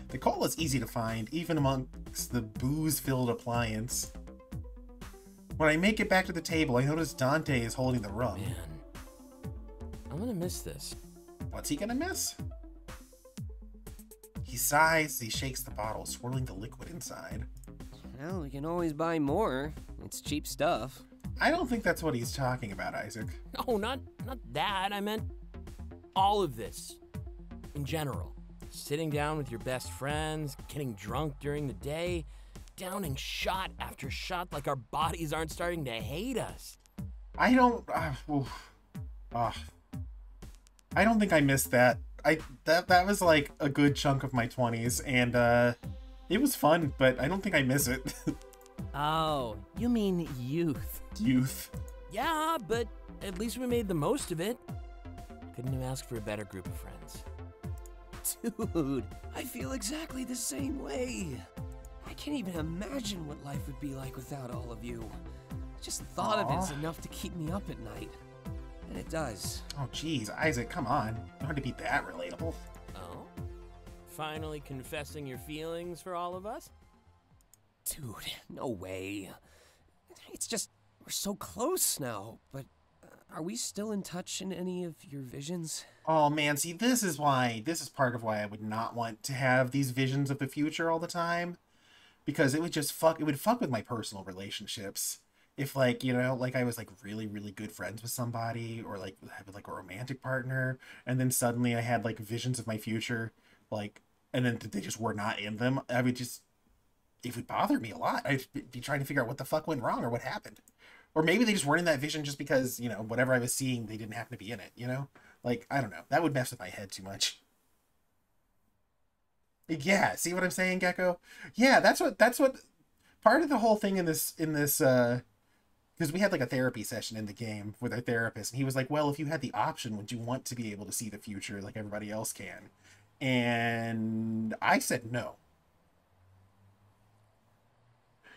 The cola is easy to find, even amongst the booze-filled appliance. When I make it back to the table, I notice Dante is holding the rum. Man, I'm gonna miss this. What's he gonna miss? He sighs as he shakes the bottle, swirling the liquid inside. Well, we can always buy more. It's cheap stuff. I don't think that's what he's talking about, Isaac. No, not that. I meant all of this. In general. Sitting down with your best friends, getting drunk during the day, downing shot after shot like our bodies aren't starting to hate us. I don't think I missed that. That was like a good chunk of my 20s, and it was fun, but I don't think I miss it. Oh, you mean youth. Youth. Yeah, but at least we made the most of it. Couldn't have asked for a better group of friends. Dude, I feel exactly the same way. I can't even imagine what life would be like without all of you. Just thought of it's enough to keep me up at night. And it does. Oh, geez, Isaac, come on. You don't have to be that relatable. Oh? Finally confessing your feelings for all of us? Dude, no way. It's just, we're so close now, but are we still in touch in any of your visions? Oh, man, see, this is part of why I would not want to have these visions of the future all the time. Because it would just fuck with my personal relationships. If, like, you know, like I was like really, really good friends with somebody, or like have like a romantic partner, and then suddenly I had like visions of my future, like, and then they just were not in them, it would bother me a lot. I'd be trying to figure out what the fuck went wrong or what happened. Or maybe they just weren't in that vision just because, you know, whatever I was seeing, they didn't happen to be in it, you know? Like, I don't know. That would mess with my head too much. Yeah, see what I'm saying, Gecko? Yeah, that's what part of the whole thing in this because we had like a therapy session in the game with our therapist, and he was like, well, if you had the option, would you want to be able to see the future like everybody else can? And I said no.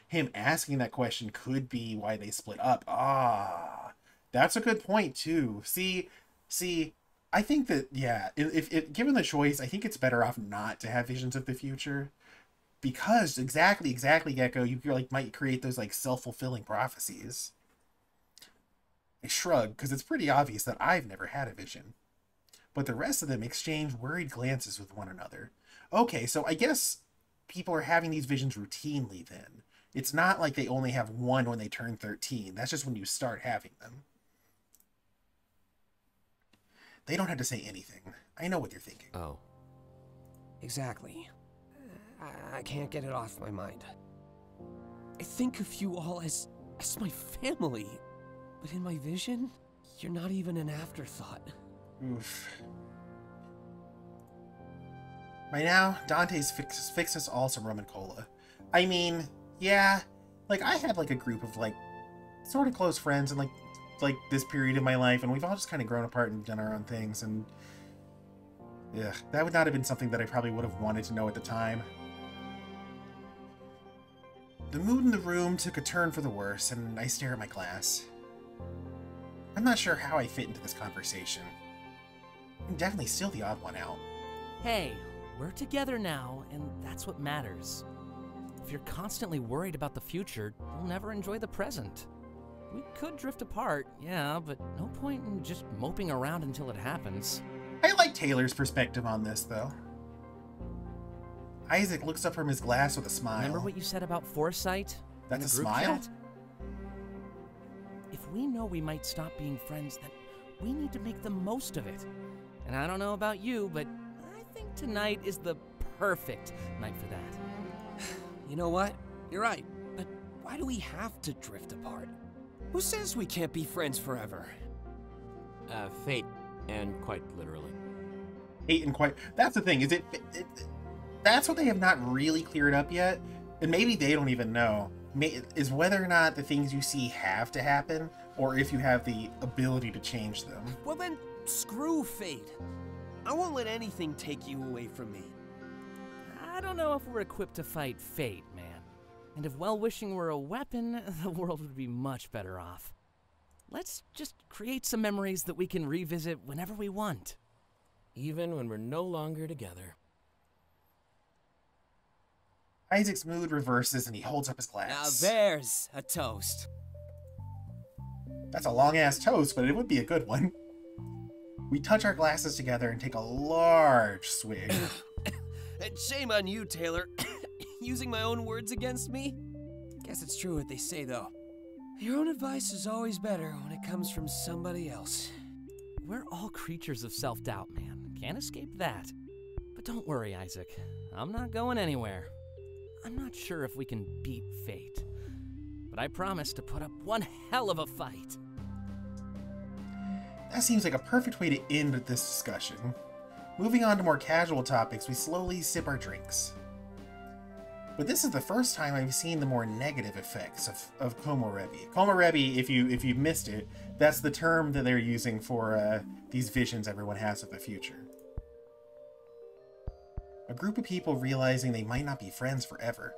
Him asking that question could be why they split up. Ah, that's a good point too. See, I think that, yeah, if given the choice, I think it's better off not to have visions of the future, because exactly, Gecko, you like might create those like self-fulfilling prophecies. I shrug, because it's pretty obvious that I've never had a vision, but the rest of them exchange worried glances with one another. Okay, so I guess people are having these visions routinely then. It's not like they only have one when they turn 13. That's just when you start having them. They don't have to say anything. I know what they're thinking. Oh. Exactly. I can't get it off my mind. I think of you all as my family. But in my vision, you're not even an afterthought. Oof. By now, Dante's fixed us all some rum and cola. I mean, yeah, like I had like a group of like sort of close friends in like this period of my life, and we've all just kind of grown apart and done our own things, and yeah, that would not have been something that I probably would have wanted to know at the time. The mood in the room took a turn for the worse, and I stare at my glass. I'm not sure how I fit into this conversation. I'm definitely still the odd one out. Hey, we're together now, and that's what matters. If you're constantly worried about the future, you'll never enjoy the present. We could drift apart, yeah, but no point in just moping around until it happens. I like Taylor's perspective on this, though. Isaac looks up from his glass with a smile. Remember what you said about foresight? That's a group smile? chat? If we know we might stop being friends, then we need to make the most of it. And I don't know about you, but I think tonight is the perfect night for that. You know what? You're right. But why do we have to drift apart? Who says we can't be friends forever? Fate, and quite literally. Fate and quite... That's the thing, is that's what they have not really cleared up yet, and maybe they don't even know, is whether or not the things you see have to happen, or if you have the ability to change them. Well then, screw fate. I won't let anything take you away from me. I don't know if we're equipped to fight fate, man. And if well-wishing were a weapon, the world would be much better off. Let's just create some memories that we can revisit whenever we want. Even when we're no longer together. Isaac's mood reverses and he holds up his Now glass. there's a toast. That's a long-ass toast, but it would be a good one. We touch our glasses together and take a large swig. And shame on you, Taylor. Using my own words against me? Guess it's true what they say, though. Your own advice is always better when it comes from somebody else. We're all creatures of self-doubt, man. Can't escape that. But don't worry, Isaac. I'm not going anywhere. I'm not sure if we can beat fate. But I promise to put up one hell of a fight. That seems like a perfect way to end this discussion. Moving on to more casual topics, we slowly sip our drinks. But this is the first time I've seen the more negative effects of Komorebi. Komorebi, if you missed it, that's the term that they're using for these visions everyone has of the future. A group of people realizing they might not be friends forever.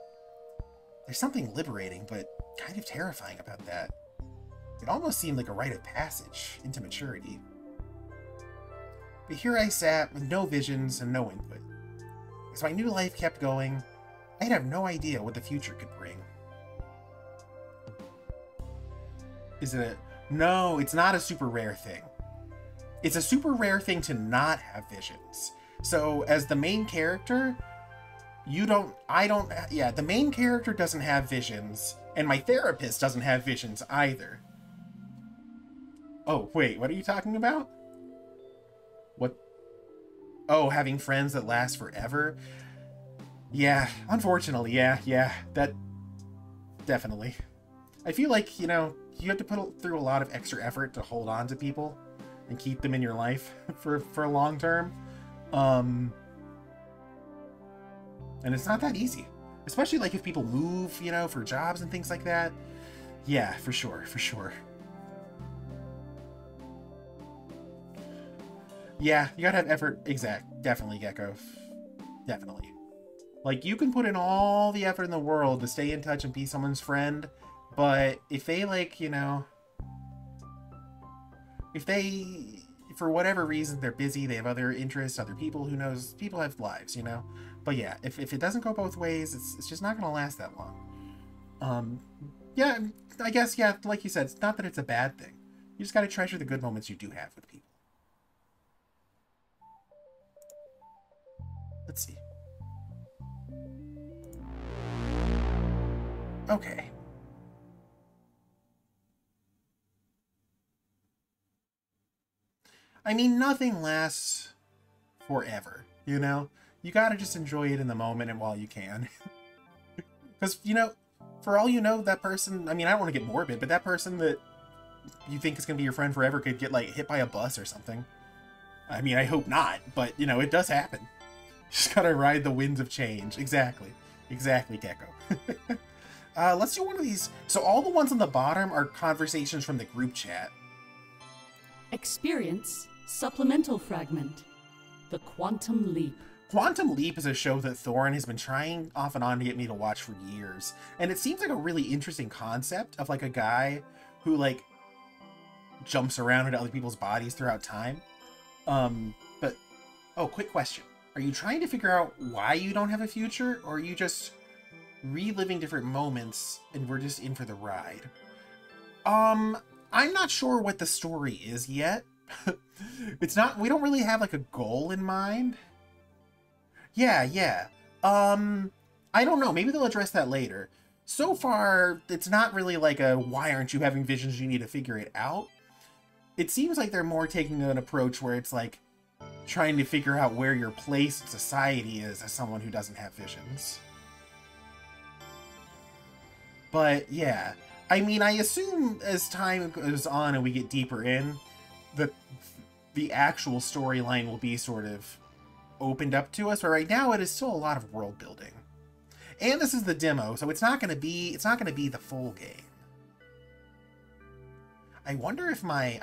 There's something liberating, but kind of terrifying about that. It almost seemed like a rite of passage into maturity. But here I sat with no visions and no input. As my new life kept going, I'd have no idea what the future could bring. Is it a... No, it's not a super rare thing. It's a super rare thing to not have visions. So, as the main character, the main character doesn't have visions, and my therapist doesn't have visions either. Oh, wait, what are you talking about? What? Oh, having friends that last forever? Yeah, unfortunately, yeah, that... Definitely. I feel like, you have to put through a lot of extra effort to hold on to people and keep them in your life for long term. And it's not that easy. Especially, like, if people move, for jobs and things like that. Yeah, for sure. Yeah, you gotta have effort. Definitely, Gecko. Definitely. Like, you can put in all the effort in the world to stay in touch and be someone's friend, but if they, like, if they, for whatever reason, they're busy, they have other interests, other people, who knows, people have lives, But yeah, if it doesn't go both ways, it's just not gonna last that long. Yeah, I guess, yeah, like you said, it's not that it's a bad thing. You just gotta treasure the good moments you do have with people. Let's see. Okay. I mean, nothing lasts forever, You gotta just enjoy it in the moment and while you can. Because, for all you know, that person, I mean, I don't want to get morbid, but that person that you think is going to be your friend forever could get, like, hit by a bus or something. I mean, I hope not, but, it does happen. Just gotta ride the winds of change. Exactly, Gecko. Let's do one of these. So all the ones on the bottom are conversations from the group chat. Experience Supplemental Fragment. The Quantum Leap. Quantum Leap is a show that Thorin has been trying off and on to get me to watch for years. And it seems like a really interesting concept of, like, a guy who, like, jumps around into other people's bodies throughout time. But, quick question. Are you trying to figure out why you don't have a future, or are you just reliving different moments and we're just in for the ride? I'm not sure what the story is yet. We don't really have, like, a goal in mind. Yeah. I don't know. Maybe they'll address that later. So far, it's not really like a, why aren't you having visions, you need to figure it out. It seems like they're more taking an approach where it's like trying to figure out where your place in society is as someone who doesn't have visions. But yeah, I mean, I assume as time goes on and we get deeper in, the actual storyline will be sort of opened up to us, but right now it is still a lot of world building. And this is the demo, so it's not going to be the full game. I wonder if my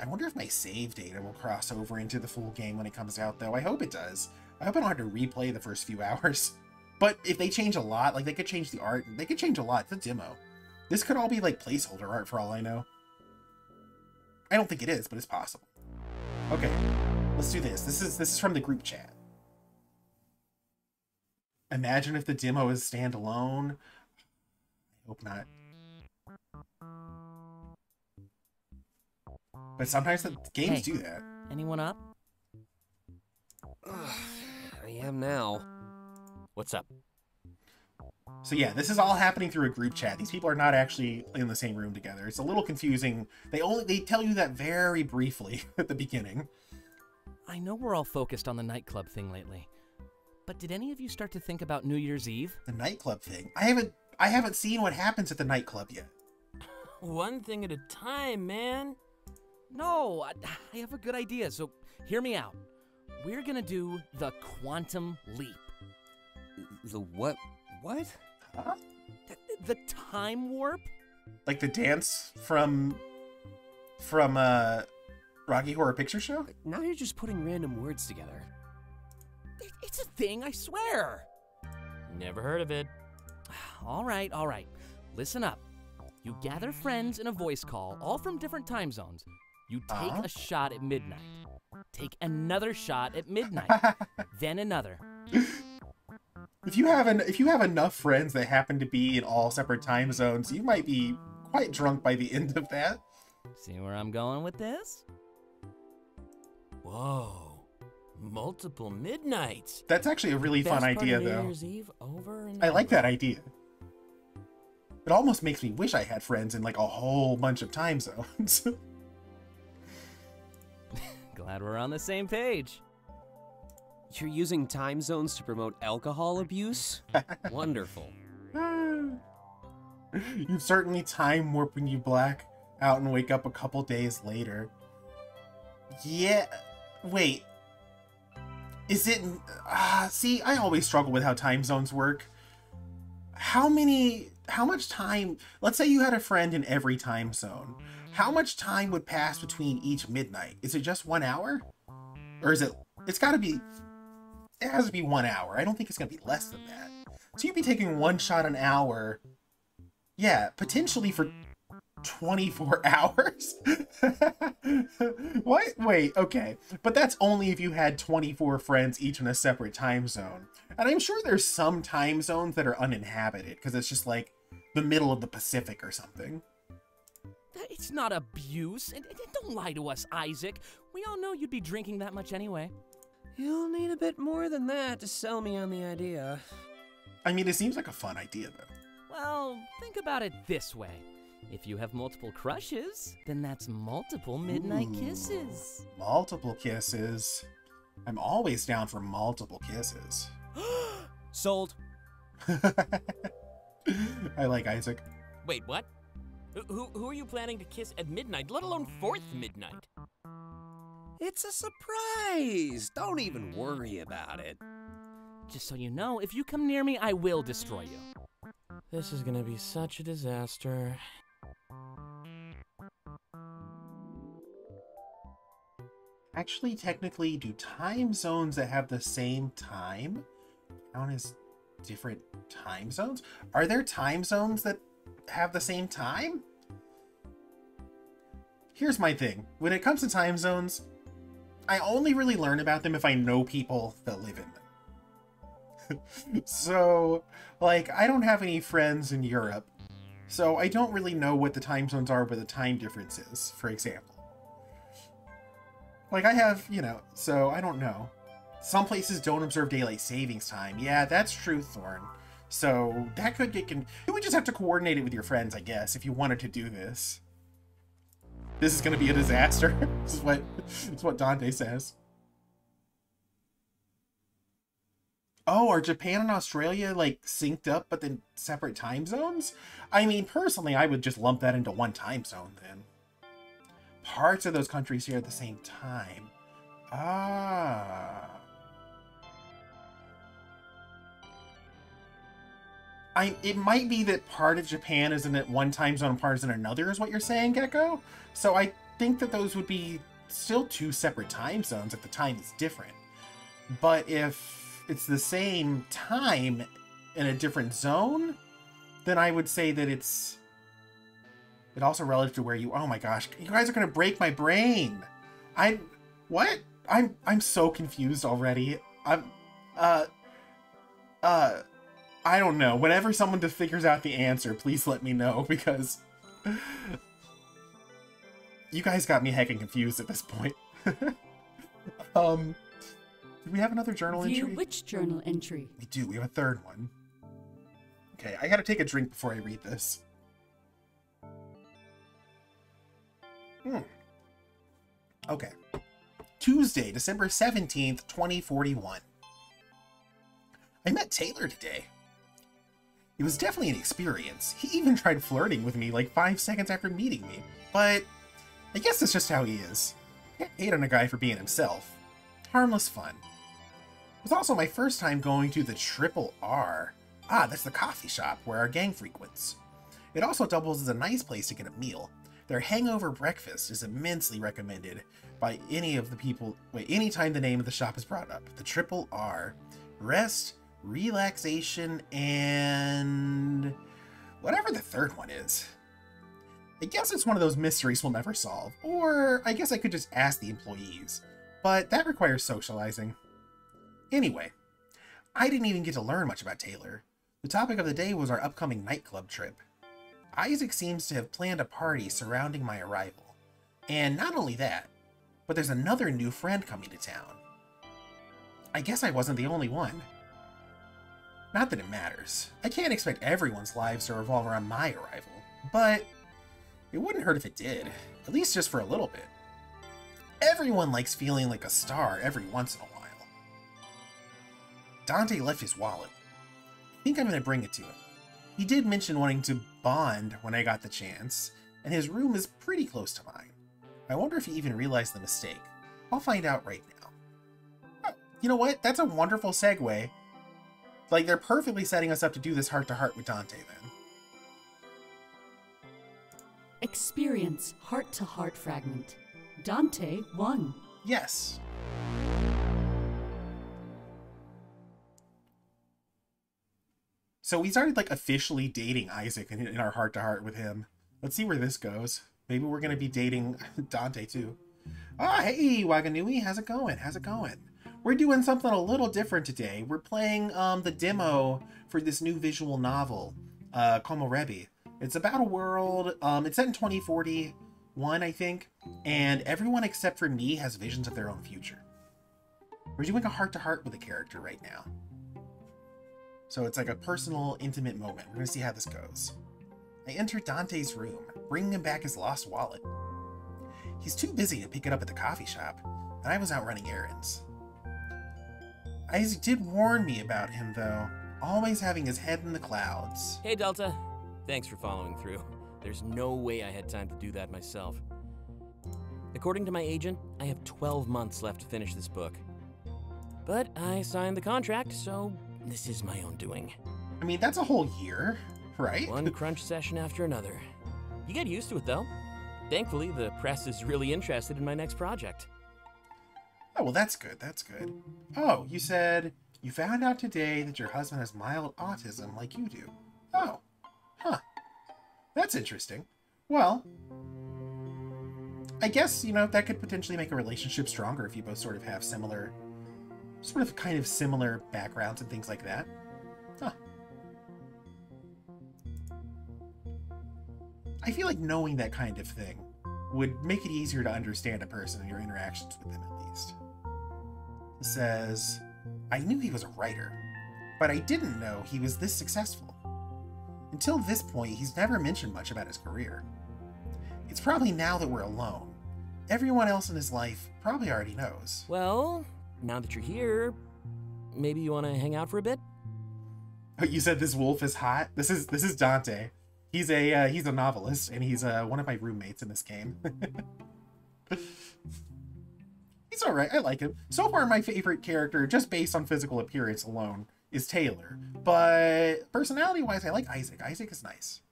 save data will cross over into the full game when it comes out, though. I hope it does. I hope I don't have to replay the first few hours. But if they change a lot, like they could change the art, they could change a lot. It's a demo. This could all be like placeholder art for all I know. I don't think it is, but it's possible. Okay, let's do this. This is from the group chat. Imagine if the demo is standalone. I hope not. But sometimes the games do that. Anyone up? I am now. What's up? So yeah, this is all happening through a group chat. These people are not actually in the same room together. It's a little confusing. They tell you that very briefly at the beginning. I know we're all focused on the nightclub thing lately, but did any of you start to think about New Year's Eve? The nightclub thing. I haven't seen what happens at the nightclub yet. One thing at a time, man. No, I have a good idea, so hear me out. We're gonna do the quantum leap. The what? What? Huh? The time warp? Like the dance from Rocky Horror Picture Show? Now you're just putting random words together. It's a thing, I swear. Never heard of it. All right. Listen up. You gather friends in a voice call, all from different time zones. You take a shot at midnight. Take another shot at midnight. Then another. If you have enough friends that happen to be in all separate time zones, you might be quite drunk by the end of that. See where I'm going with this? Whoa. Multiple midnights. That's actually a really fun idea, New though. Year's Eve over and I like over. that idea. It almost makes me wish I had friends in like a whole bunch of time zones. Glad we're on the same page. You're using time zones to promote alcohol abuse? Wonderful. You certainly time warp when you black out and wake up a couple days later. Yeah, wait. Is it... see, I always struggle with how time zones work. How much time... Let's say you had a friend in every time zone. How much time would pass between each midnight? Is it just 1 hour? Or is it... It's gotta be... It has to be 1 hour. I don't think it's gonna be less than that. So you'd be taking one shot an hour. Yeah, potentially for 24 hours? What? Wait, okay. But that's only if you had 24 friends each in a separate time zone. And I'm sure there's some time zones that are uninhabited, because it's just like the middle of the Pacific or something. It's not abuse. And don't lie to us, Isaac. We all know you'd be drinking that much anyway. You'll need a bit more than that to sell me on the idea. I mean, it seems like a fun idea, though. Well, think about it this way. If you have multiple crushes, then that's multiple midnight kisses. Multiple kisses. I'm always down for multiple kisses. Sold. I like Isaac. Wait, what? Who are you planning to kiss at midnight, let alone fourth midnight? It's a surprise. Don't even worry about it. Just so you know, if you come near me, I will destroy you. This is gonna be such a disaster. Actually, technically, do time zones that have the same time count as different time zones? Are there time zones that have the same time? Here's my thing. When it comes to time zones, I only really learn about them if I know people that live in them. So, like, I don't have any friends in Europe, so I don't really know what the time zones are where the time difference is, for example. Like, I have, so I don't know. Some places don't observe daylight savings time. Yeah, that's true, Thorn. So that could get... You would just have to coordinate it with your friends, I guess, if you wanted to do this. This is going to be a disaster. This is what Dante says. Oh, are Japan and Australia, like, synced up but then separate time zones? I mean, personally, I would just lump that into one time zone, then. Parts of those countries here at the same time. Ah. It might be that part of Japan is in one time zone and part is in another, is what you're saying, Gecko? So I think that those would be still two separate time zones if the time is different. But if it's the same time in a different zone, then I would say that it's also relative to where you... Oh my gosh, you guys are gonna break my brain. What? I'm so confused already. I don't know. Whenever someone figures out the answer, please let me know, because you guys got me heckin' confused at this point. Do we have another journal View entry? which journal entry? We do. We have a third one. Okay, I gotta take a drink before I read this. Okay. Tuesday, December 17th, 2041. I met Taylor today. It was definitely an experience. He even tried flirting with me like 5 seconds after meeting me. But I guess that's just how he is. Can't hate on a guy for being himself. Harmless fun. It was also my first time going to the Triple R. Ah, that's the coffee shop where our gang frequents. It also doubles as a nice place to get a meal. Their hangover breakfast is immensely recommended by any of the people... Wait, anytime the name of the shop is brought up. The Triple R. Rest, relaxation, and... whatever the third one is. I guess it's one of those mysteries we'll never solve. Or I guess I could just ask the employees. But that requires socializing. Anyway, I didn't even get to learn much about Taylor. The topic of the day was our upcoming nightclub trip. Isaac seems to have planned a party surrounding my arrival. And not only that, but there's another new friend coming to town. I guess I wasn't the only one. Not that it matters. I can't expect everyone's lives to revolve around my arrival, but it wouldn't hurt if it did, at least just for a little bit. Everyone likes feeling like a star every once in a while. Dante left his wallet. I think I'm going to bring it to him. He did mention wanting to bond when I got the chance, and his room is pretty close to mine. I wonder if he even realized the mistake. I'll find out right now. Oh, you know what? That's a wonderful segue. Like, they're perfectly setting us up to do this heart-to-heart with Dante, then. Experience heart-to-heart fragment. Dante 1. Yes. So we started, like, officially dating Isaac in our heart-to-heart with him. Let's see where this goes. Maybe we're going to be dating Dante, too. Ah, hey, Waganui, how's it going? How's it going? We're doing something a little different today. We're playing the demo for this new visual novel, Komorebi. It's about a world, it's set in 2041, I think, and everyone except for me has visions of their own future. We're doing a heart-to-heart with a character right now. So it's like a personal, intimate moment. We're going to see how this goes. I enter Dante's room, bringing him back his lost wallet. He's too busy to pick it up at the coffee shop, and I was out running errands. Isaac did warn me about him, though, always having his head in the clouds. Hey, Delta. Thanks for following through. There's no way I had time to do that myself. According to my agent, I have 12 months left to finish this book. But I signed the contract, so this is my own doing. I mean, that's a whole year, right? One crunch session after another. You get used to it, though. Thankfully, the press is really interested in my next project. Oh, well, that's good. That's good. Oh, you said you found out today that your husband has mild autism like you do. Oh. Huh. That's interesting. Well, I guess, you know, that could potentially make a relationship stronger if you both sort of have similar, kind of similar backgrounds and things like that. Huh. I feel like knowing that kind of thing would make it easier to understand a person and your interactions with them, at least. It says, I knew he was a writer, but I didn't know he was this successful. Until this point, he's never mentioned much about his career. It's probably now that we're alone. Everyone else in his life probably already knows. Well, now that you're here, maybe you want to hang out for a bit? Oh, you said this wolf is hot? This is Dante. He's a novelist, and he's one of my roommates in this game. He's all right. I like him. So far, my favorite character, just based on physical appearance alone, is Taylor. But personality-wise, I like Isaac. Isaac is nice.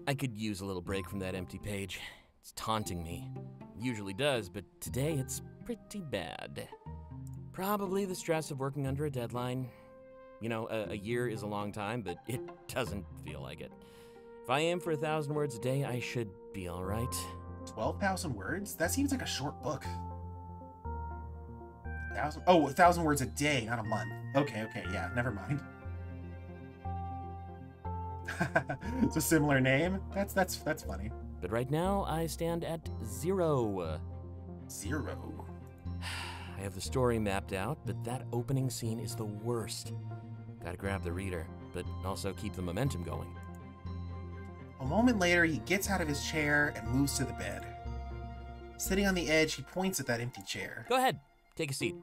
I could use a little break from that empty page. It's taunting me. It usually does, but today it's pretty bad. Probably the stress of working under a deadline. You know, a year is a long time, but it doesn't feel like it. If I aim for 1,000 words a day, I should be all right. 12,000 words? That seems like a short book. 1,000 words a day, not a month. Okay, yeah, never mind. It's a similar name. That's funny. But right now, I stand at 0. 0. I have the story mapped out, but that opening scene is the worst. Gotta grab the reader, but also keep the momentum going. A moment later, he gets out of his chair and moves to the bed. Sitting on the edge, he points at that empty chair. Go ahead, take a seat.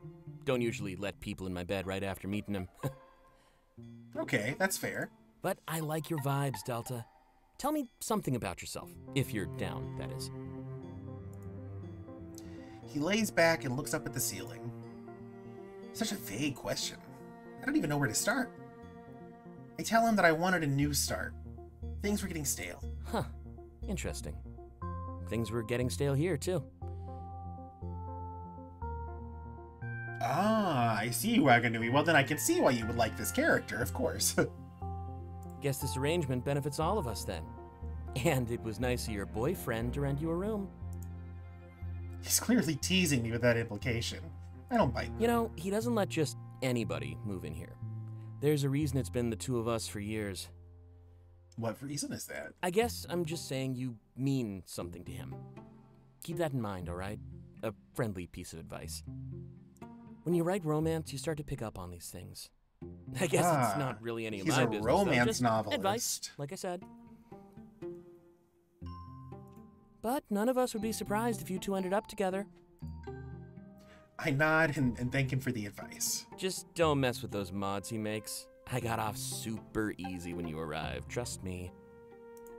Don't usually let people in my bed right after meeting them. Okay, that's fair. But I like your vibes, Delta. Tell me something about yourself, if you're down, that is. He lays back and looks up at the ceiling. Such a vague question. I don't even know where to start. I tell him that I wanted a new start. Things were getting stale. Huh. Interesting. Things were getting stale here, too. Ah, I see, Waganui. Well, then I can see why you would like this character, of course. Guess this arrangement benefits all of us, then. And it was nice of your boyfriend to rent you a room. He's clearly teasing me with that implication. I don't bite. You know, he doesn't let just anybody move in here. There's a reason it's been the two of us for years. What reason is that? I guess I'm just saying you mean something to him. Keep that in mind, all right? A friendly piece of advice. When you write romance, you start to pick up on these things. I guess it's not really any of my business. He's a romance just novelist. Advice, like I said. But none of us would be surprised if you two ended up together. I nod and thank him for the advice. Just don't mess with those mods he makes. I got off super easy when you arrived, trust me.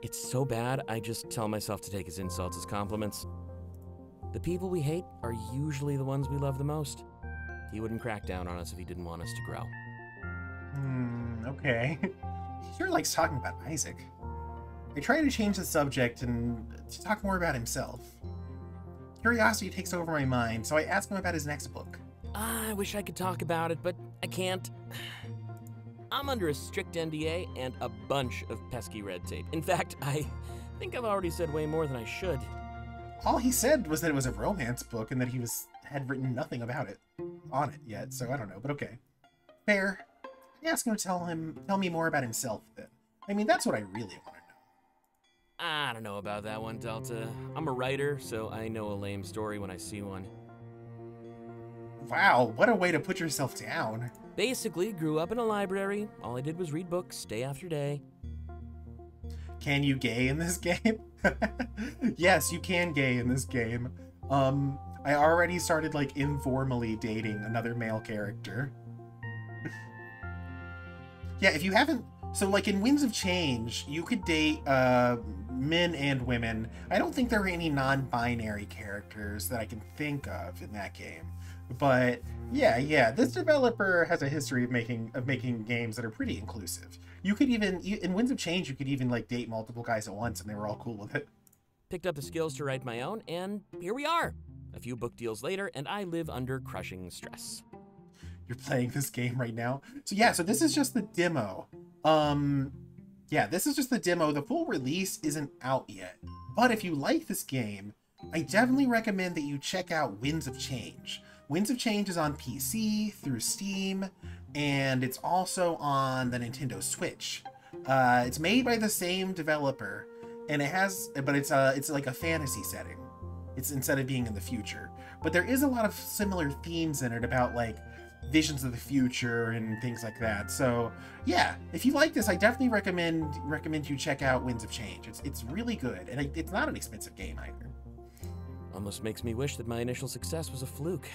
It's so bad, I just tell myself to take his insults as compliments. The people we hate are usually the ones we love the most. He wouldn't crack down on us if he didn't want us to grow. Okay. He sure likes talking about Isaac. I try to change the subject and to talk more about himself. Curiosity takes over my mind, so I ask him about his next book. I wish I could talk about it, but I can't. I'm under a strict NDA and a bunch of pesky red tape. In fact, I think I've already said way more than I should. All he said was that it was a romance book and that he had written nothing about it on it yet, so I don't know, but okay. Fair. I ask him to tell me more about himself then. I mean, that's what I really want to know. I don't know about that one, Delta. I'm a writer, so I know a lame story when I see one. Wow, what a way to put yourself down. Basically, grew up in a library. All I did was read books day after day. Can you gay in this game? Yes, you can gay in this game. I already started, like, informally dating another male character. Yeah, if you haven't... So, like, in Winds of Change, you could date men and women. I don't think there are any non-binary characters that I can think of in that game. But, yeah, this developer has a history of making games that are pretty inclusive. You could even... In Winds of Change, you could even, like, date multiple guys at once, and they were all cool with it. Picked up the skills to write my own, and here we are. A few book deals later, and I live under crushing stress. You're playing this game right now? So yeah, so this is just the demo. Yeah, this is just the demo. The full release isn't out yet. But if you like this game, I definitely recommend that you check out Winds of Change. Winds of Change is on PC, through Steam, and it's also on the Nintendo Switch. It's made by the same developer, and it's like a fantasy setting. It's instead of being in the future. But there is a lot of similar themes in it about, like, visions of the future and things like that. So yeah, if you like this, I definitely recommend you check out Winds of Change. It's really good, and it's not an expensive game either. Almost makes me wish that my initial success was a fluke.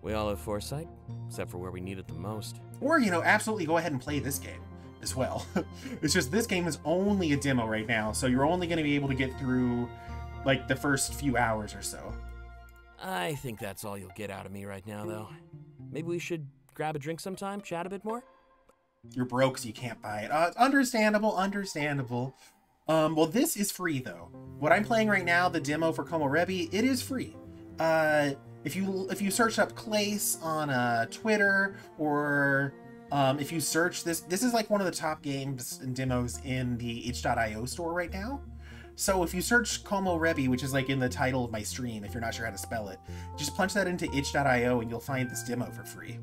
We all have foresight, except for where we need it the most. Or, you know, absolutely go ahead and play this game as well. It's just this game is only a demo right now, so you're only going to be able to get through, like, the first few hours or so. I think that's all you'll get out of me right now, though. Maybe we should grab a drink sometime, chat a bit more? You're broke, so you can't buy it. Understandable. Well, this is free though. What I'm playing right now, the demo for Komorebi, it is free. If you search up Clace on Twitter, or if you search this is like one of the top games and demos in the itch.io store right now. So if you search Komorebi, which is like in the title of my stream, if you're not sure how to spell it, just punch that into itch.io and you'll find this demo for free.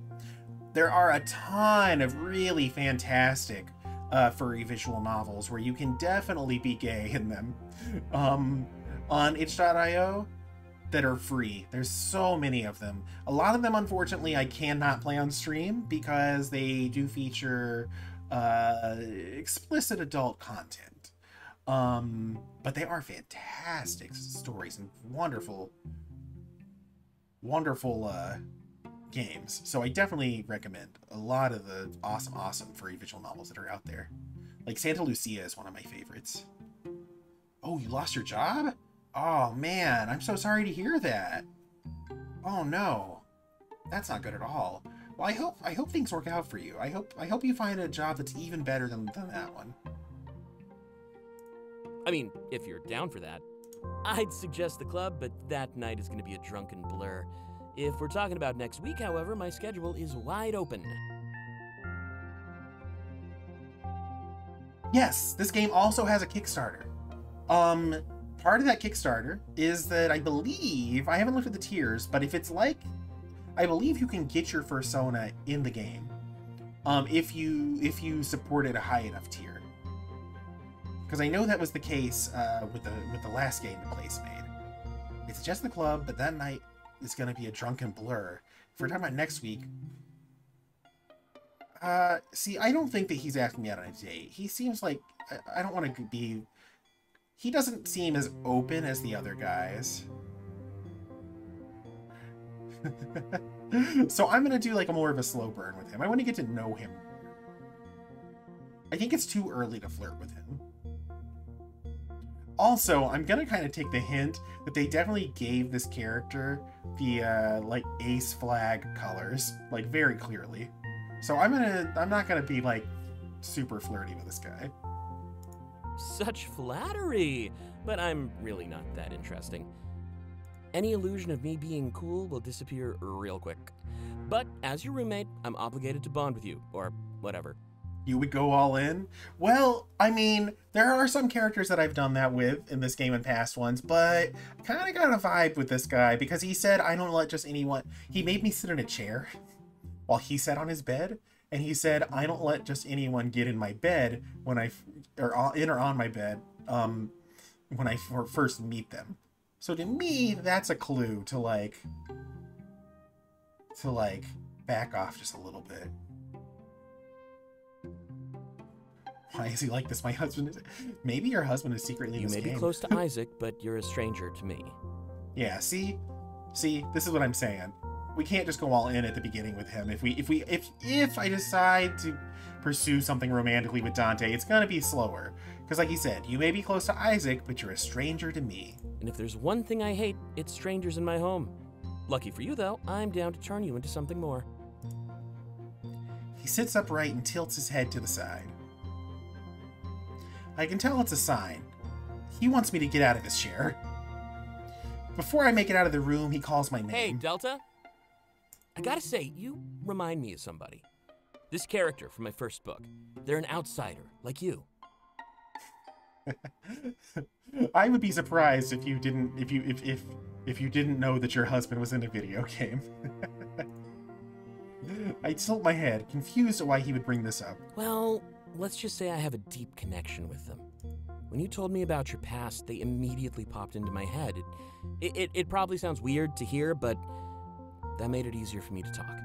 There are a ton of really fantastic furry visual novels where you can definitely be gay in them on itch.io that are free. There's so many of them. A lot of them, unfortunately, I cannot play on stream because they do feature explicit adult content. But they are fantastic stories and wonderful games. So I definitely recommend a lot of the awesome furry visual novels that are out there. Like Santa Lucia is one of my favorites. Oh, you lost your job? Oh man, I'm so sorry to hear that. Oh no, that's not good at all. Well, I hope things work out for you. I hope you find a job that's even better than that one. I mean, if you're down for that, I'd suggest the club, but that night is going to be a drunken blur. If we're talking about next week, however, my schedule is wide open. Yes, this game also has a Kickstarter. Part of that Kickstarter is that I believe, I haven't looked at the tiers, but if it's like, I believe you can get your fursona in the game, if you supported a high enough tier. Because I know that was the case with the last game that Clace made. It's just the club, but that night is going to be a drunken blur. If we're talking about next week, see, I don't think that he's asking me out on a date. He seems like, I don't want to be, he doesn't seem as open as the other guys. So I'm going to do like a more of a slow burn with him. I want to get to know him. I think it's too early to flirt with him. Also, I'm going to kind of take the hint that they definitely gave this character the, like, ace flag colors, like, very clearly. So I'm not going to be, like, super flirty with this guy. Such flattery, but I'm really not that interesting. Any illusion of me being cool will disappear real quick. But as your roommate, I'm obligated to bond with you, or whatever. You would go all in? Well, I mean, there are some characters that I've done that with in this game and past ones, but I kind of got a vibe with this guy because he said, I don't let just anyone... He made me sit in a chair while he sat on his bed, and he said, I don't let just anyone get in my bed when or on my bed when I first meet them. So to me, that's a clue to like back off just a little bit. Why is he like this? My husband is... Maybe your husband is secretly in this game. You may be close to Isaac, but you're a stranger to me. Yeah, see, this is what I'm saying. We can't just go all in at the beginning with him. If I decide to pursue something romantically with Dante, it's gonna be slower. Because like he said, you may be close to Isaac, but you're a stranger to me. And if there's one thing I hate, it's strangers in my home. Lucky for you, though, I'm down to turn you into something more. He sits upright and tilts his head to the side. I can tell it's a sign. He wants me to get out of this chair. Before I make it out of the room, he calls my name. Hey, Delta. I gotta say, you remind me of somebody. This character from my first book. They're an outsider, like you. I would be surprised if you didn't if you didn't know that your husband was in a video game. I tilt my head, confused at why he would bring this up. Well, let's just say I have a deep connection with them. When you told me about your past, they immediately popped into my head. It probably sounds weird to hear, but that made it easier for me to talk.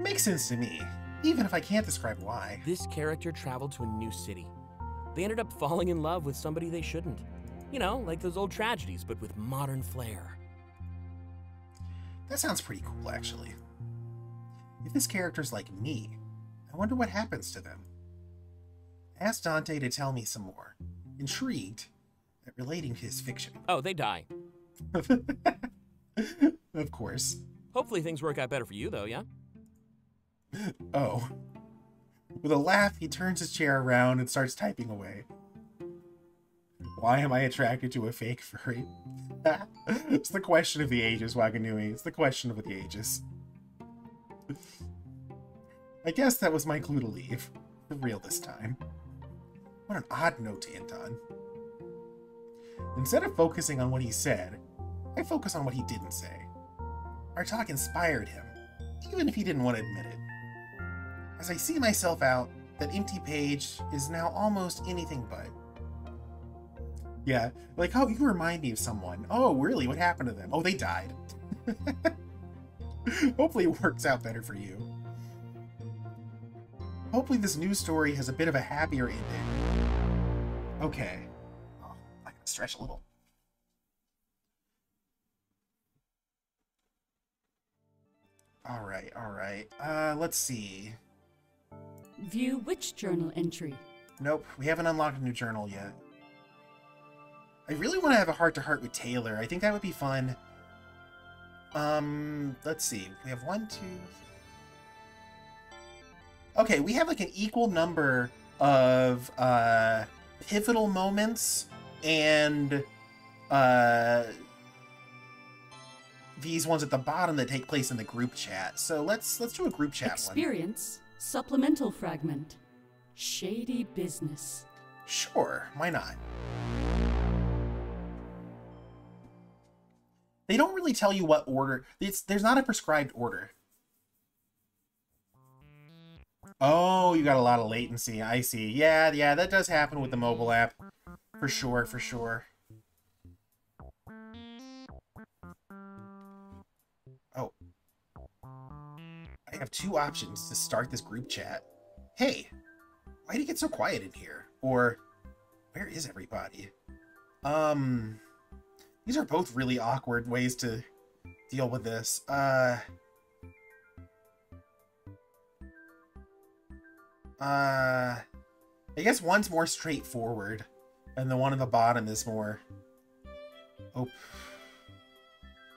Makes sense to me, even if I can't describe why. This character traveled to a new city. They ended up falling in love with somebody they shouldn't. You know, like those old tragedies, but with modern flair. That sounds pretty cool, actually. If this character's like me, I wonder what happens to them. Ask Dante to tell me some more, intrigued at relating to his fiction. Oh, they die. Of course. Hopefully things work out better for you, though, yeah? Oh. With a laugh, he turns his chair around and starts typing away. Why am I attracted to a fake furry? It's the question of the ages, Waganui. It's the question of the ages. I guess that was my clue to leave. For real this time. What an odd note to end on. Instead of focusing on what he said, I focus on what he didn't say. Our talk inspired him, even if he didn't want to admit it. As I see myself out, that empty page is now almost anything but. Yeah, like how you remind me of someone. Oh, really? What happened to them? Oh, they died. Hopefully it works out better for you. Hopefully this news story has a bit of a happier ending. Okay. Oh, I gotta stretch a little. Alright, alright. Let's see. View which journal entry? Nope, we haven't unlocked a new journal yet. I really want to have a heart-to-heart with Taylor. I think that would be fun. Let's see. We have 1, 2... Okay, we have like an equal number of pivotal moments and these ones at the bottom that take place in the group chat. So let's do a group chat Experience supplemental fragment. Shady business. Sure, why not? They don't really tell you what order. There's not a prescribed order. Oh, you got a lot of latency. I see. Yeah, that does happen with the mobile app. For sure, for sure. Oh. I have 2 options to start this group chat. Hey, why did it get so quiet in here? Or, where is everybody? These are both really awkward ways to deal with this. I guess one's more straightforward, and the one at the bottom is more... Oh.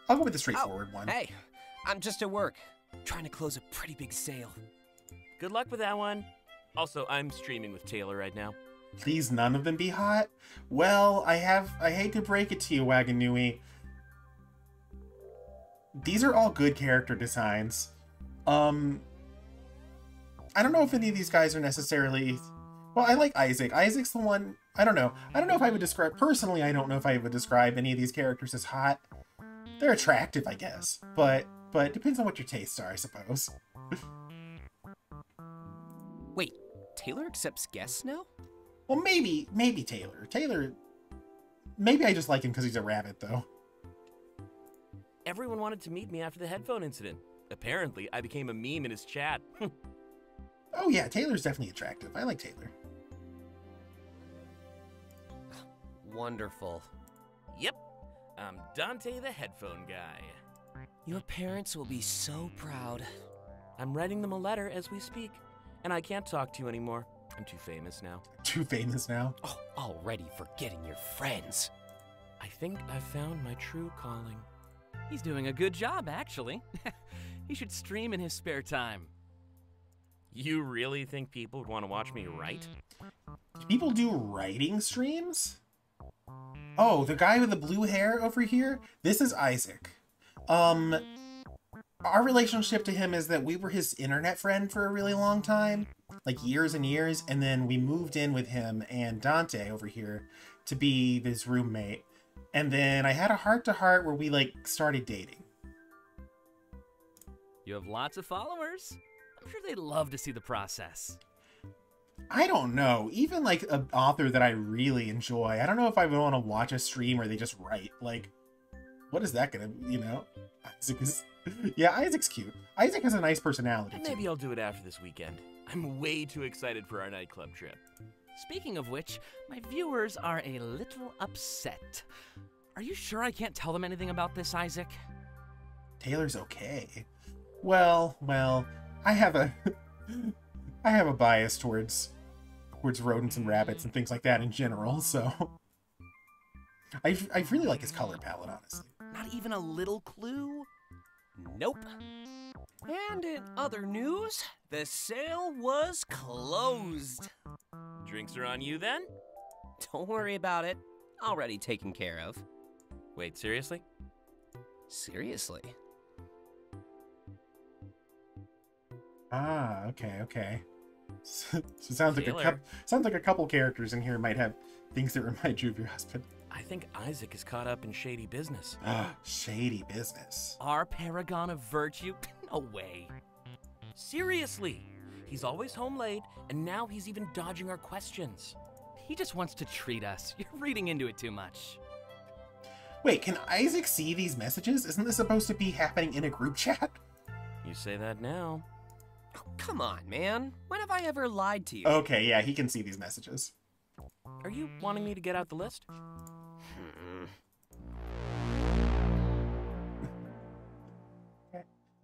I'll go with the straightforward one. Hey, I'm just at work, trying to close a pretty big sale. Good luck with that one. Also, I'm streaming with Taylor right now. Please none of them be hot? Well, I hate to break it to you, Waganui. These are all good character designs. I don't know if any of these guys are necessarily... Well, I like Isaac. Isaac's the one... I don't know. I don't know if I would describe... Personally, I don't know if I would describe any of these characters as hot. They're attractive, I guess. But it depends on what your tastes are, I suppose. Wait, Taylor accepts guests now? Well, maybe Taylor. Taylor... Maybe I just like him because he's a rabbit, though. Everyone wanted to meet me after the headphone incident. Apparently, I became a meme in his chat. Oh yeah, Taylor's definitely attractive. I like Taylor. Wonderful. Yep, I'm Dante the headphone guy. Your parents will be so proud. I'm writing them a letter as we speak, and I can't talk to you anymore. I'm too famous now. Too famous now? Oh, already forgetting your friends. I think I've found my true calling. He's doing a good job, actually. He should stream in his spare time. You really think people would want to watch me write? People do writing streams? Oh, the guy with the blue hair over here? This is Isaac. Our relationship to him is that we were his internet friend for a really long time. Like years and years. And then we moved in with him and Dante over here to be his roommate. And then I had a heart-to-heart where we, like, started dating. You have lots of followers. I'm sure they'd love to see the process. I don't know. Even, like, an author that I really enjoy, I don't know if I would want to watch a stream where they just write. Like, what is that gonna, you know? Isaac is... Yeah, Isaac's cute. Isaac has a nice personality, too. Maybe I'll do it after this weekend. I'm way too excited for our nightclub trip. Speaking of which, my viewers are a little upset. Are you sure I can't tell them anything about this, Isaac? Taylor's okay. Well, I have a bias towards rodents and rabbits and things like that in general, so I really like his color palette, honestly. Not even a little clue? Nope. And in other news, the sale was closed. Drinks are on you then? Don't worry about it. Already taken care of. Wait, seriously? Seriously? Ah, okay. So sounds like Taylor. sounds like a couple characters in here might have things that remind you of your husband. I think Isaac is caught up in shady business. Shady business. Our paragon of virtue? No way. Seriously! He's always home late, and now he's even dodging our questions. He just wants to treat us. You're reading into it too much. Wait, can Isaac see these messages? Isn't this supposed to be happening in a group chat? You say that now. Oh, come on, man. When have I ever lied to you? Okay, yeah, he can see these messages. Are you wanting me to get out the list?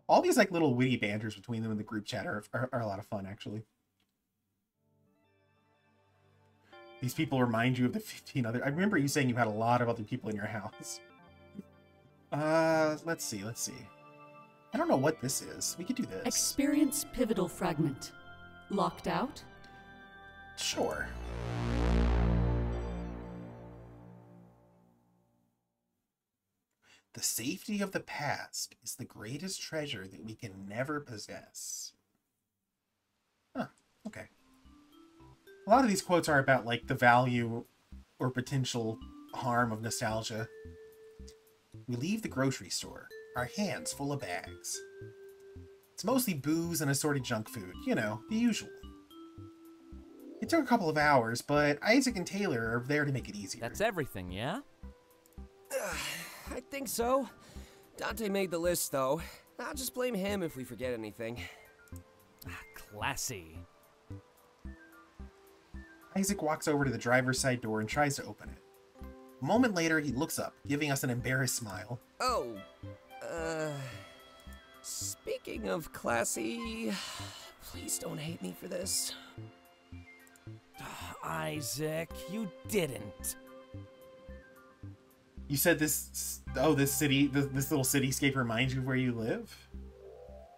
All these like little witty banters between them in the group chat are a lot of fun, actually. These people remind you of the 15 other... I remember you saying you had a lot of other people in your house. Let's see. I don't know what this is. We could do this. Experience pivotal fragment. Locked out? Sure. The safety of the past is the greatest treasure that we can never possess. Huh, okay. A lot of these quotes are about, like, the value or potential harm of nostalgia. We leave the grocery store, our hands full of bags. It's mostly booze and assorted junk food, you know, the usual. It took a couple of hours, but Isaac and Taylor are there to make it easier. That's everything, yeah? I think so. Dante made the list, though. I'll just blame him if we forget anything. Classy. Isaac walks over to the driver's side door and tries to open it. A moment later, he looks up, giving us an embarrassed smile. Oh, speaking of classy, please don't hate me for this. Isaac, you didn't. You said this little cityscape reminds you of where you live?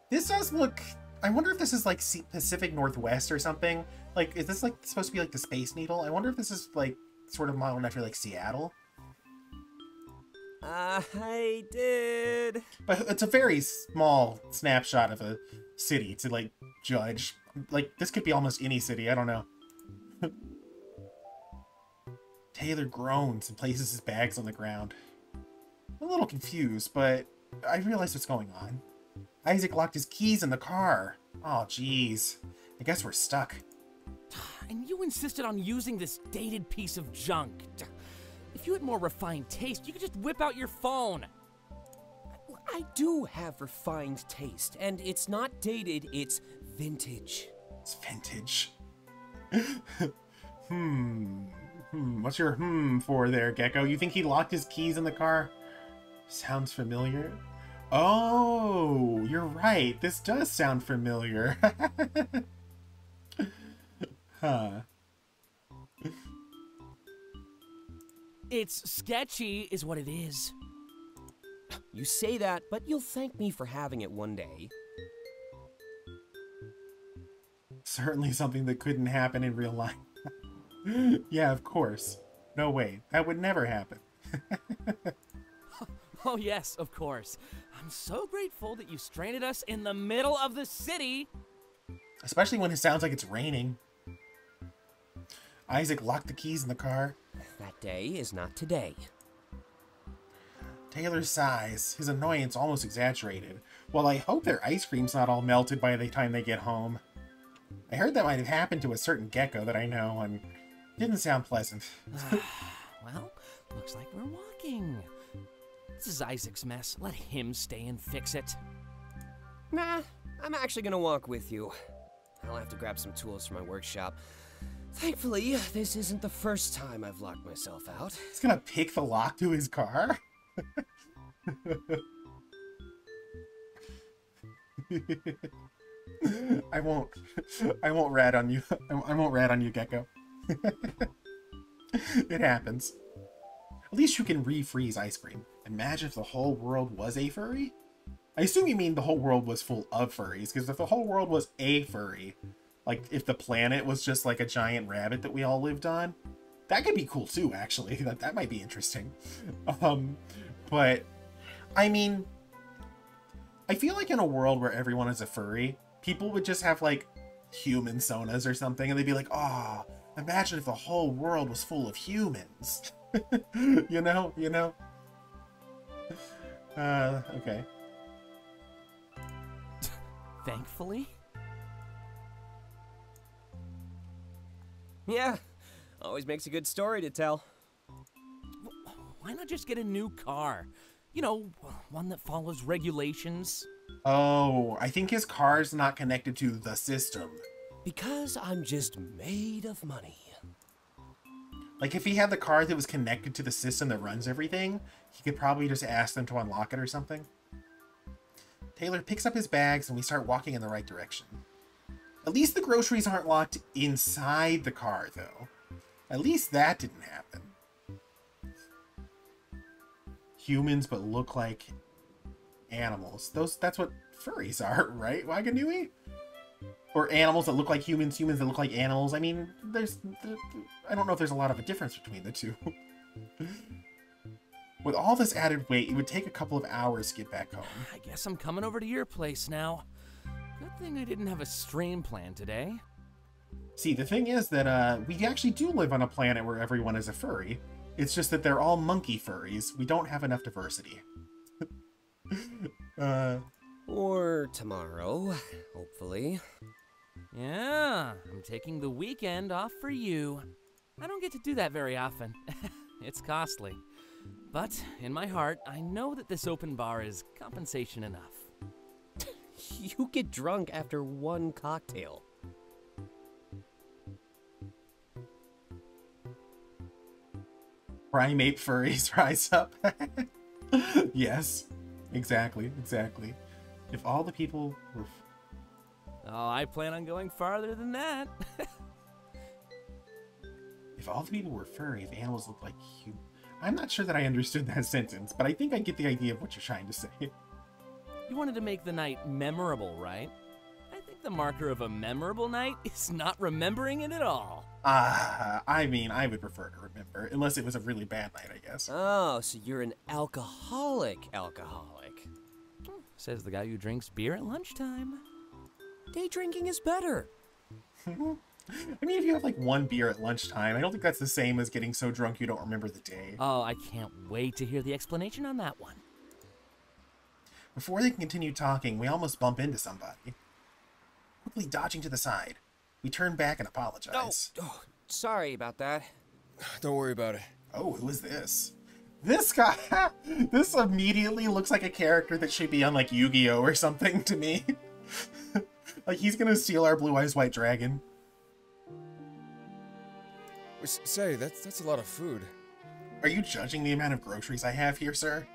This does look... I wonder if this is like Pacific Northwest or something. Like, is this like supposed to be like the Space Needle? I wonder if this is like sort of modeled after like Seattle. I did. But it's a very small snapshot of a city to like judge. Like, this could be almost any city, I don't know. Taylor groans and places his bags on the ground. I'm a little confused, but I realize what's going on. Isaac locked his keys in the car. Oh, jeez. I guess we're stuck. And you insisted on using this dated piece of junk. If you had more refined taste, you could just whip out your phone. I do have refined taste, and it's not dated, it's vintage. It's vintage. What's your for there, Gecko? You think he locked his keys in the car? Sounds familiar. Oh, you're right. This does sound familiar. Huh. It's sketchy, is what it is. You say that, but you'll thank me for having it one day. Certainly something that couldn't happen in real life. Yeah, of course. No way. That would never happen. Oh yes, of course. I'm so grateful that you stranded us in the middle of the city. Especially when it sounds like it's raining. Isaac locked the keys in the car. That day is not today. Taylor sighs, his annoyance almost exaggerated. Well, I hope their ice cream's not all melted by the time they get home. I heard that might have happened to a certain gecko that I know, and it didn't sound pleasant. Well, looks like we're walking. This is Isaac's mess. Let him stay and fix it. Nah, I'm actually gonna walk with you. I'll have to grab some tools for my workshop. Thankfully, this isn't the first time I've locked myself out. He's gonna pick the lock to his car? I won't rat on you. I won't rat on you, Gecko. It happens. At least you can refreeze ice cream. Imagine if the whole world was a furry? I assume you mean the whole world was full of furries, because if the whole world was a furry, like if the planet was just like a giant rabbit that we all lived on, That could be cool too, actually. That might be interesting. But I mean, I feel like in a world where everyone is a furry, people would just have like human sonas or something, and they'd be like, "Oh, imagine if the whole world was full of humans." You know? Okay. Thankfully? Yeah, always makes a good story to tell. Why not just get a new car? You know, one that follows regulations. Oh, I think his car's not connected to the system. Because I'm just made of money. Like, if he had the car that was connected to the system that runs everything, he could probably just ask them to unlock it or something. Taylor picks up his bags and we start walking in the right direction. At least the groceries aren't locked inside the car, though. At least that didn't happen. Humans but look like animals. That's what furries are, right, Waganui? Or animals that look like humans, humans that look like animals. I mean, I don't know if there's a lot of a difference between the two. With all this added weight, it would take a couple of hours to get back home. I guess I'm coming over to your place now. Good thing I didn't have a stream plan today. See, the thing is that we actually do live on a planet where everyone is a furry. It's just that they're all monkey furries. We don't have enough diversity. Or tomorrow, hopefully. Yeah, I'm taking the weekend off for you. I don't get to do that very often. It's costly. But in my heart, I know that this open bar is compensation enough. You get drunk after one cocktail. Primate furries rise up. Yes, exactly. If all the people were... Oh, I plan on going farther than that. If all the people were furry, if animals looked like humans... I'm not sure that I understood that sentence, but I think I get the idea of what you're trying to say. You wanted to make the night memorable, right? I think the marker of a memorable night is not remembering it at all. I mean, I would prefer to remember, unless it was a really bad night, I guess. Oh, so you're an alcoholic. Says the guy who drinks beer at lunchtime. Day drinking is better. I mean, if you have like one beer at lunchtime, I don't think that's the same as getting so drunk you don't remember the day. Oh, I can't wait to hear the explanation on that one. Before they can continue talking, we almost bump into somebody. Quickly dodging to the side, we turn back and apologize. Oh, sorry about that. Don't worry about it. Oh, who is this? This guy, this immediately looks like a character that should be on like Yu-Gi-Oh or something to me. Like he's gonna steal our Blue Eyes White Dragon. Say, that's a lot of food. Are you judging the amount of groceries I have here, sir?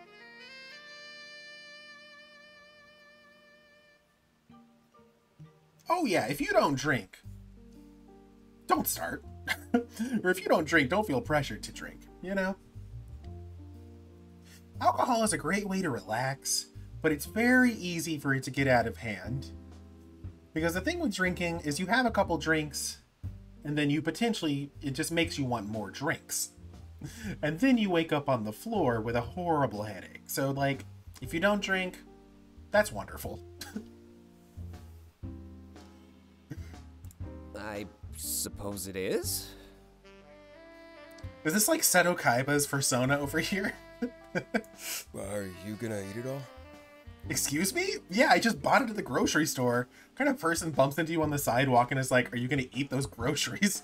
Oh yeah, if you don't drink, don't start. Or if you don't drink, don't feel pressured to drink, you know? Alcohol is a great way to relax, but it's very easy for it to get out of hand. Because the thing with drinking is you have a couple drinks, and then you potentially, it just makes you want more drinks. And then you wake up on the floor with a horrible headache. So, like, if you don't drink, that's wonderful. I suppose it is. Is this like Seto Kaiba's persona over here? Well, are you gonna eat it all? Excuse me? Yeah, I just bought it at the grocery store. What kind of person bumps into you on the sidewalk and is like, are you gonna eat those groceries?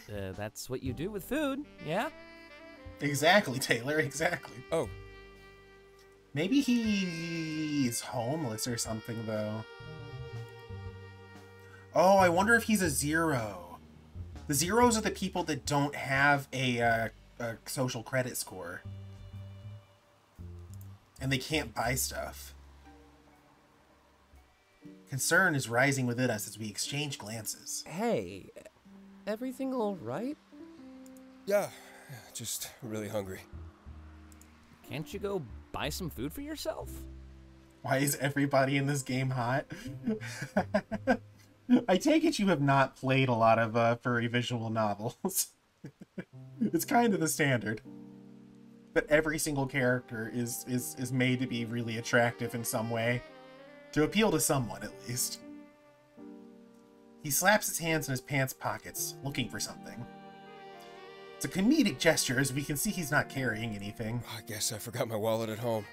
That's what you do with food, yeah? Exactly, Taylor, exactly. Oh. Maybe he's homeless or something, though. Oh, I wonder if he's a zero. The zeros are the people that don't have a social credit score. And they can't buy stuff. Concern is rising within us as we exchange glances. Hey, everything all right? Yeah, just really hungry. Can't you go buy some food for yourself? Why is everybody in this game hot? I take it you have not played a lot of furry visual novels. It's kind of the standard. But every single character is made to be really attractive in some way. To appeal to someone, at least. He slaps his hands in his pants pockets, looking for something. It's a comedic gesture, as we can see he's not carrying anything. I guess I forgot my wallet at home.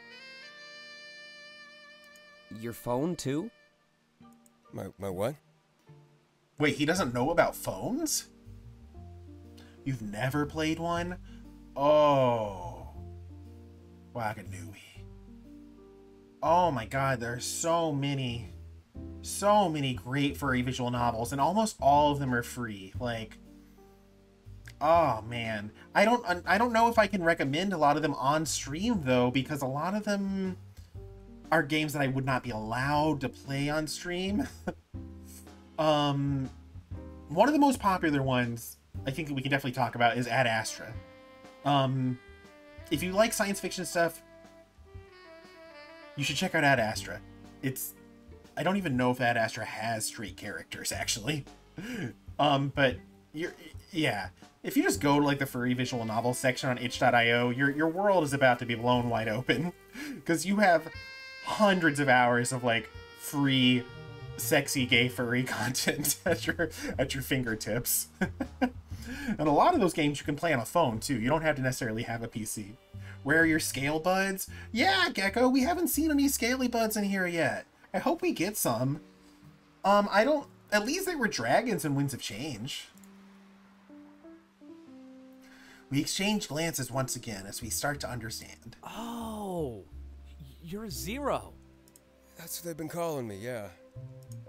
Your phone, too? My what? Wait, he doesn't know about phones? You've never played one? Oh. Waganui. Oh my god, there are so many great furry visual novels, and almost all of them are free. Like, oh man. I don't know if I can recommend a lot of them on stream, though, because a lot of them are games that I would not be allowed to play on stream. One of the most popular ones I think that we can definitely talk about is Ad Astra. If you like science fiction stuff, you should check out Ad Astra. I don't even know if Ad Astra has straight characters, actually. But yeah. If you just go to like the furry visual novel section on itch.io, your world is about to be blown wide open. Because you have hundreds of hours of like free sexy gay furry content at your fingertips. And a lot of those games you can play on a phone too. You don't have to necessarily have a PC. Where are your scale buds? Yeah, Gecko, we haven't seen any scaly buds in here yet. I hope we get some. At least they were dragons in Winds of Change. We exchange glances once again as we start to understand. Oh, you're a Zero. That's what they've been calling me, yeah.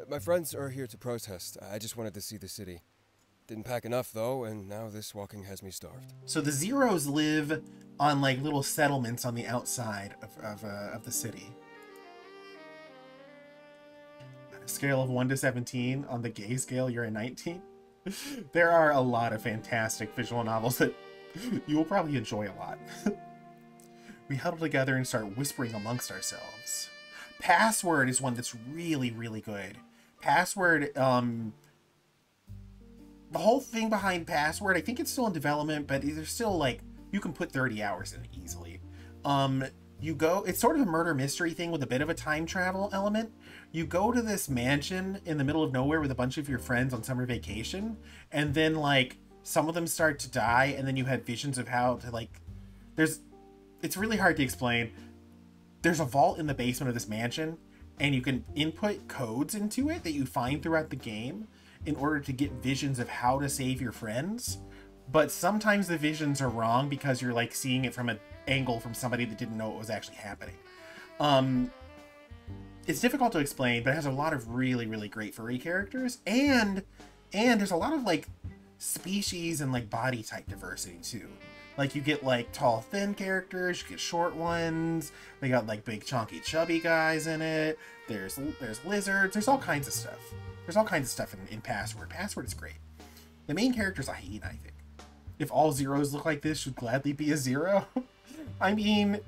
My friends are here to protest. I just wanted to see the city. Didn't pack enough, though, and now this walking has me starved. So the Zeros live on, like, little settlements on the outside of the city. On a scale of 1 to 17, on the gay scale, you're a 19. There are a lot of fantastic visual novels that you will probably enjoy a lot. We huddle together and start whispering amongst ourselves. Password is one that's really, really good. Password, the whole thing behind Password, I think it's still in development, but there's still, like, you can put 30 hours in it easily. It's sort of a murder mystery thing with a bit of a time travel element. You go to this mansion in the middle of nowhere with a bunch of your friends on summer vacation, and then, like, some of them start to die, and then you have visions of how to, like, it's really hard to explain. There's a vault in the basement of this mansion, and you can input codes into it that you find throughout the game in order to get visions of how to save your friends. But sometimes the visions are wrong because you're like seeing it from an angle from somebody that didn't know what was actually happening. It's difficult to explain, but it has a lot of really, really great furry characters, and there's a lot of like species and like body type diversity too. Like, you get, like, tall, thin characters, you get short ones, they got, like, big, chunky, chubby guys in it, there's lizards, there's all kinds of stuff. There's all kinds of stuff in Password. Password is great. The main character's a hyena, I think. If all Zeros look like this, should gladly be a Zero. I mean,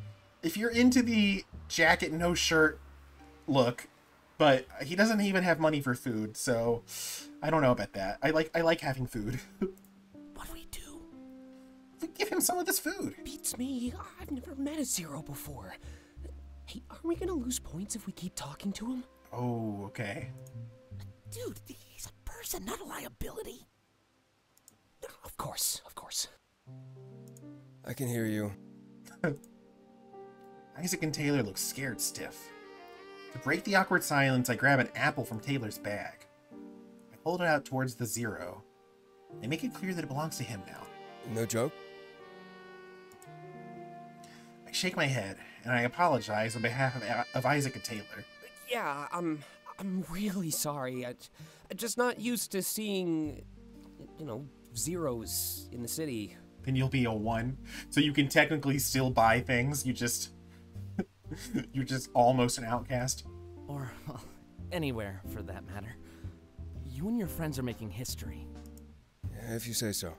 if you're into the jacket, no shirt look, but he doesn't even have money for food, so I don't know about that. I like having food. What do we do? We give him some of this food. Beats me. I've never met a Zero before. Hey, aren't we gonna lose points if we keep talking to him? Oh, okay. Dude, he's a person, not a liability. Of course. I can hear you. Isaac and Taylor look scared stiff. To break the awkward silence, I grab an apple from Taylor's bag. I hold it out towards the Zero. They make it clear that it belongs to him now. No joke? I shake my head, and I apologize on behalf of Isaac and Taylor. Yeah, I'm really sorry. I'm just not used to seeing, Zeros in the city. Then you'll be a 1, so you can technically still buy things. You're just almost an outcast. Or, well, anywhere, for that matter. You and your friends are making history. If you say so.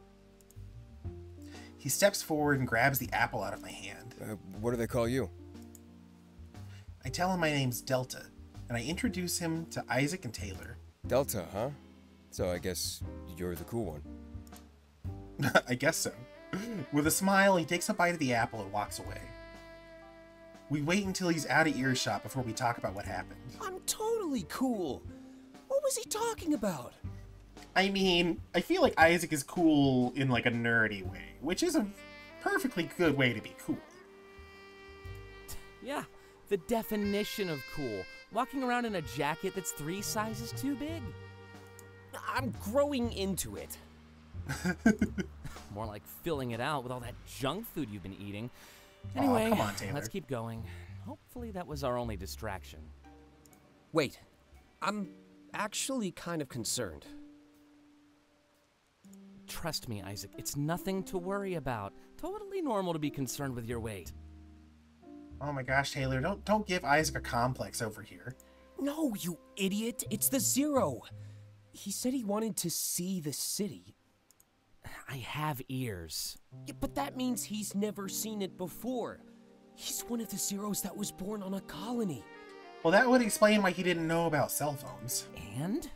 He steps forward and grabs the apple out of my hand. What do they call you? I tell him my name's Delta, and I introduce him to Isaac and Taylor. Delta, huh? So I guess you're the cool one. I guess so. With a smile, he takes a bite of the apple and walks away. We wait until he's out of earshot before we talk about what happened. I'm totally cool. What was he talking about? I mean, I feel like Isaac is cool in like a nerdy way, which is a perfectly good way to be cool. Yeah, the definition of cool. Walking around in a jacket that's 3 sizes too big. I'm growing into it. More like filling it out with all that junk food you've been eating. Anyway, come on, Taylor. let's keep going. Hopefully that was our only distraction. Wait, I'm actually kind of concerned. Trust me, Isaac, it's nothing to worry about. Totally normal to be concerned with your weight. Oh my gosh, Taylor, don't give Isaac a complex over here. No, you idiot. It's the Zero. He said he wanted to see the city. I have ears. Yeah, but that means he's never seen it before. He's one of the Zeros that was born on a colony. Well, that would explain why he didn't know about cell phones. And?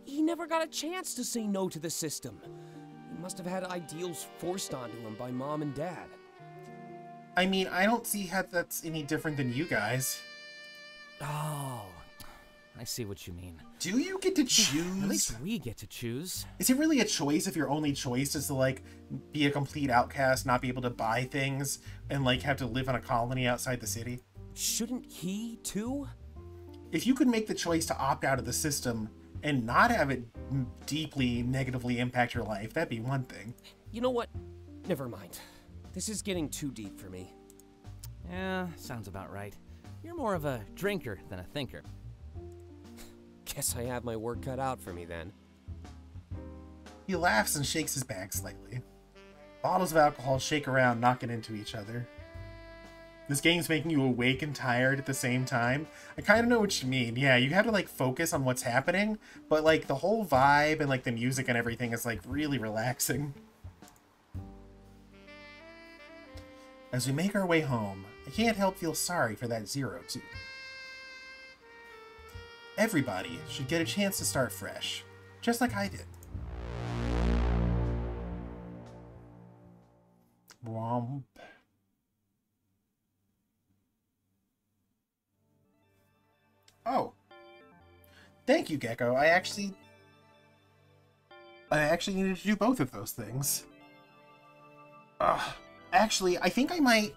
He never got a chance to say no to the system. He must have had ideals forced onto him by Mom and Dad. I mean, I don't see how that's any different than you guys. Oh, I see what you mean. Do you get to choose? At least we get to choose. Is it really a choice if your only choice is to, like, be a complete outcast, not be able to buy things, and, like, have to live in a colony outside the city? Shouldn't he, too? If you could make the choice to opt out of the system and not have it deeply negatively impact your life, that'd be one thing. You know what? Never mind. This is getting too deep for me. Yeah, sounds about right. You're more of a drinker than a thinker. Guess I have my work cut out for me then. He laughs and shakes his bag slightly. Bottles of alcohol shake around, knocking into each other. This game's making you awake and tired at the same time. I kind of know what you mean. Yeah, you have to, like, focus on what's happening, but, like, the whole vibe and, like, the music and everything is, like, really relaxing. As we make our way home, I can't help feel sorry for that Zero, too. Everybody should get a chance to start fresh, just like I did. Womp. Oh. Thank you, Gecko. I actually needed to do both of those things. Actually, I think I'm going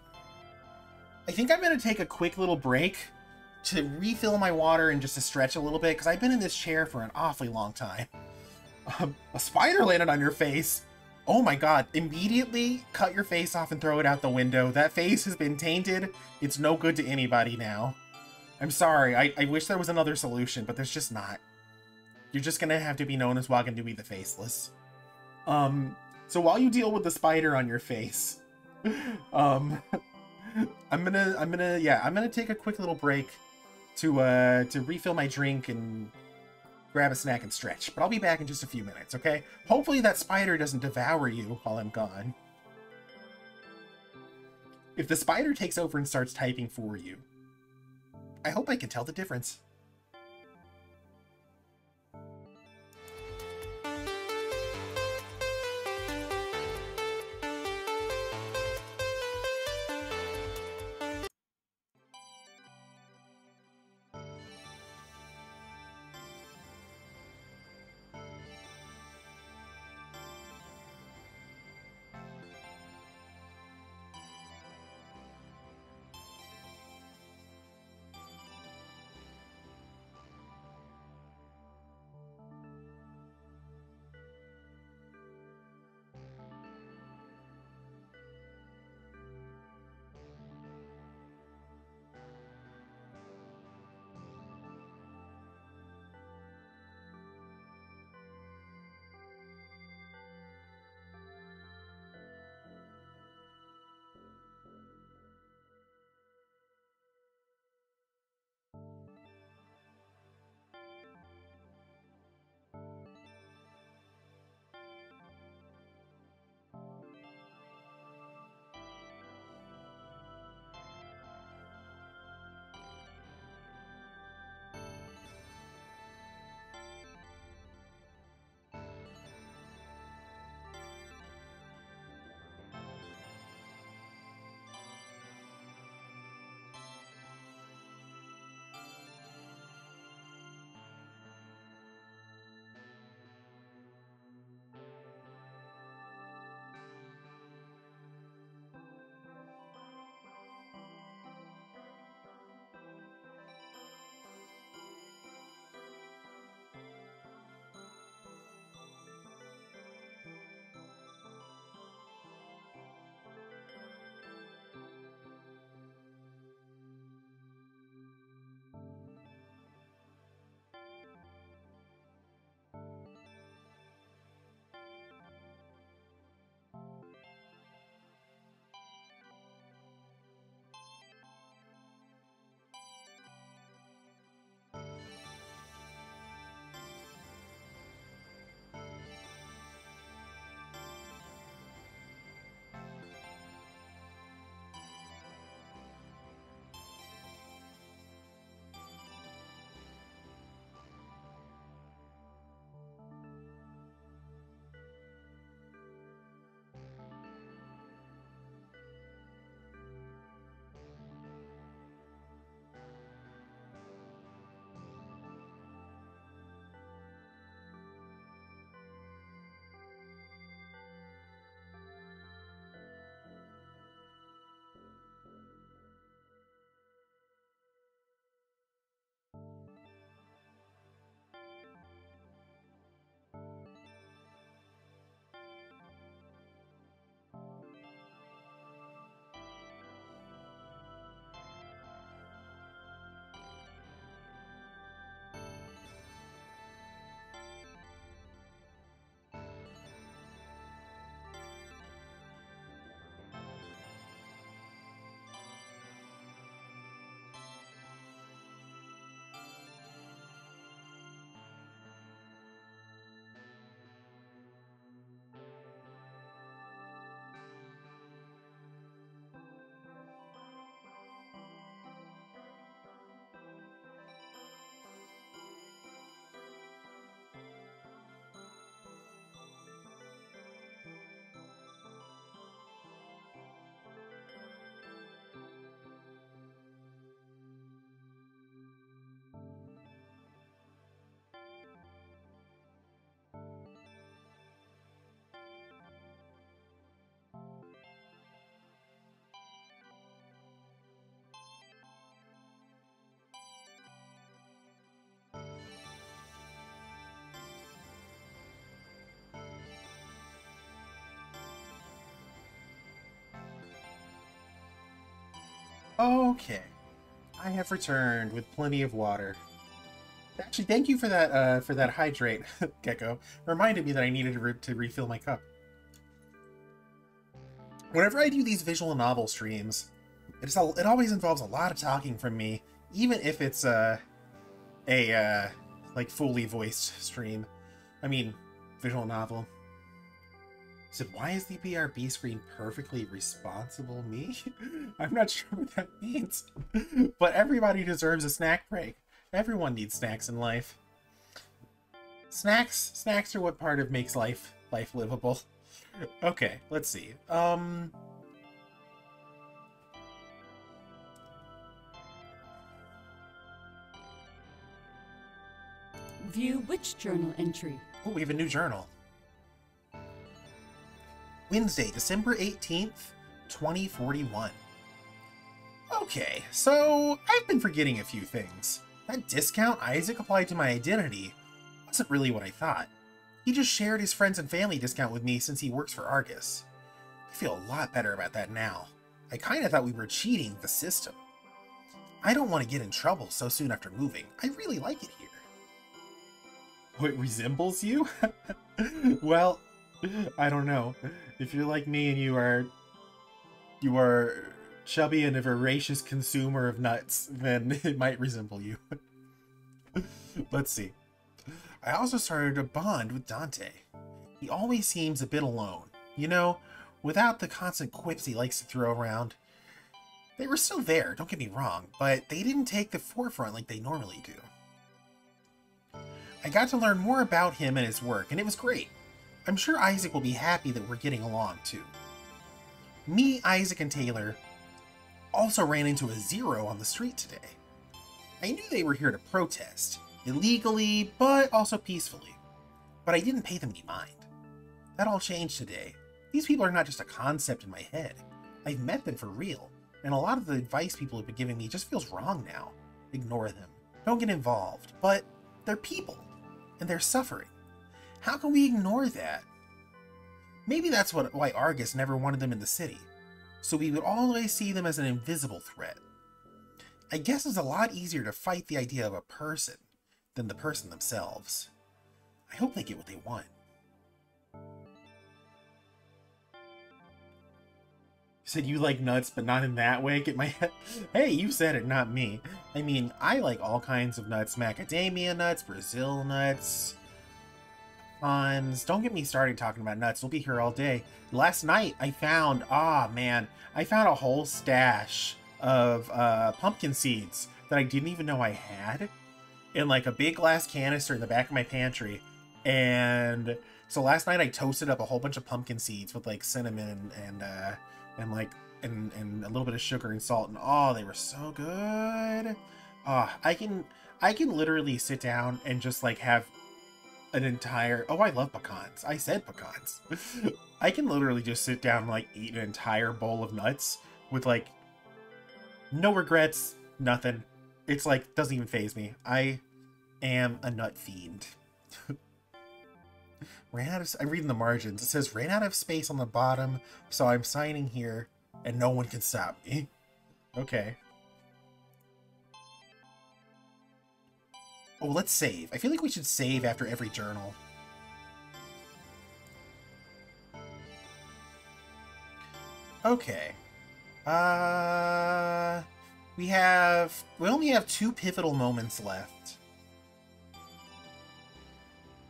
to take a quick little break to refill my water and just to stretch a little bit, because I've been in this chair for an awfully long time. A spider landed on your face. Oh my god. Immediately cut your face off and throw it out the window. That face has been tainted. It's no good to anybody now. I'm sorry. I wish there was another solution, but there's just not. You're just gonna have to be known as Waganui the Faceless. So while you deal with the spider on your face, I'm gonna take a quick little break to refill my drink and grab a snack and stretch. But I'll be back in just a few minutes, okay? Hopefully that spider doesn't devour you while I'm gone. If the spider takes over and starts typing for you, I hope I can tell the difference. Okay. I have returned with plenty of water. Actually, thank you for that hydrate, Gecko. Reminded me that I needed to refill my cup. Whenever I do these visual novel streams, it always involves a lot of talking from me, even if it's like fully voiced stream. I mean, visual novel. So why is the BRB screen perfectly responsible me? I'm not sure what that means. But everybody deserves a snack break. Everyone needs snacks in life. Snacks are what part of makes life livable. Okay, let's see. View which journal entry? Oh, we have a new journal. Wednesday, December 18th, 2041. Okay, so I've been forgetting a few things. That discount Isaac applied to my identity wasn't really what I thought. He just shared his friends and family discount with me since he works for Argus. I feel a lot better about that now. I kinda thought we were cheating the system. I don't want to get in trouble so soon after moving. I really like it here. Oh, it resembles you? Well, I don't know. If you're like me and you are chubby and a voracious consumer of nuts, then it might resemble you. Let's see. I also started a bond with Dante. He always seems a bit alone. You know, without the constant quips he likes to throw around. They were still there, don't get me wrong, but they didn't take the forefront like they normally do. I got to learn more about him and his work, and it was great. I'm sure Isaac will be happy that we're getting along, too. Me, Isaac, and Taylor also ran into a Zero on the street today. I knew they were here to protest, illegally, but also peacefully. But I didn't pay them any mind. That all changed today. These people are not just a concept in my head. I've met them for real, and a lot of the advice people have been giving me just feels wrong now. Ignore them. Don't get involved. But they're people, and they're suffering. How can we ignore that? Maybe that's why Argus never wanted them in the city, so we would always see them as an invisible threat. I guess it's a lot easier to fight the idea of a person than the person themselves. I hope they get what they want. You said you like nuts, but not in that way? Get my head. Hey, you said it, not me. I mean, I like all kinds of nuts. Macadamia nuts, Brazil nuts, pecans. Don't get me started talking about nuts. We'll be here all day. Last night, I found, I found a whole stash of pumpkin seeds that I didn't even know I had in like a big glass canister in the back of my pantry. And so last night I toasted up a whole bunch of pumpkin seeds with like cinnamon and a little bit of sugar and salt, and oh, they were so good. I can literally sit down and just like have an entire, I love pecans. I said pecans. I can literally just sit down and like eat an entire bowl of nuts with like no regrets, nothing. It's like, doesn't even faze me. I am a nut fiend. I read in the margins. It says, ran out of space on the bottom, so I'm signing here, and no one can stop me. Okay. Oh, let's save. I feel like we should save after every journal. Okay. We only have 2 pivotal moments left.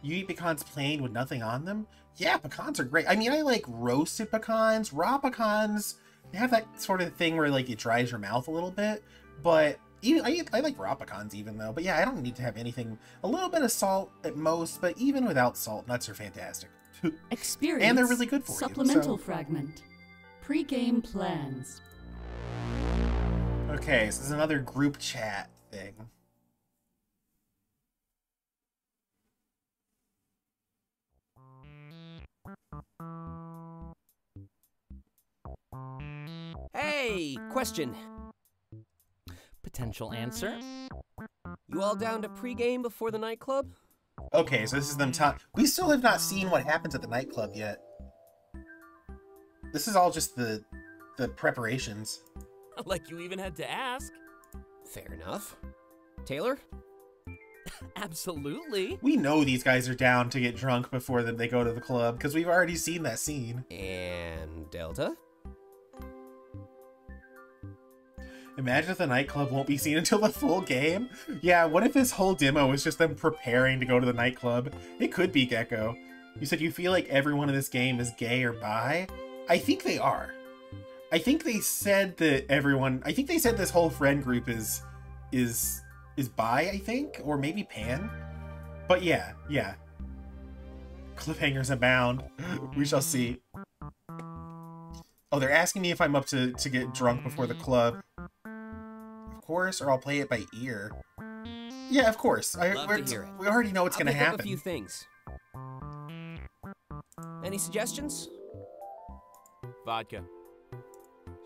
You eat pecans plain with nothing on them? Yeah, pecans are great. I mean, I like roasted pecans. Raw pecans, they have that sort of thing where like it dries your mouth a little bit. But even I like raw pecans even though. But yeah, I don't need to have anything. A little bit of salt at most, but even without salt, nuts are fantastic. Experience and they're really good for supplemental you. So. Fragment. Pre-game plans. Okay, so this is another group chat thing. Hey, question. Potential answer? You all down to pregame before the nightclub? Okay, so this is them talking. We still have not seen what happens at the nightclub yet. This is all just the preparations. Like you even had to ask. Fair enough. Taylor? Absolutely. We know these guys are down to get drunk before they go to the club, because we've already seen that scene. And Delta? Imagine if the nightclub won't be seen until the full game. Yeah, what if this whole demo is just them preparing to go to the nightclub? It could be Gecko. You said you feel like everyone in this game is gay or bi? I think they are. I think they said that everyone... I think they said this whole friend group is bi, I think? Or maybe pan? But yeah. Cliffhangers abound. We shall see. Oh, they're asking me if I'm up to get drunk before the club. Of course, or I'll play it by ear. Yeah, of course. Love to hear it. We already know what's going to happen. I'll pick up a few things. Any suggestions? Vodka.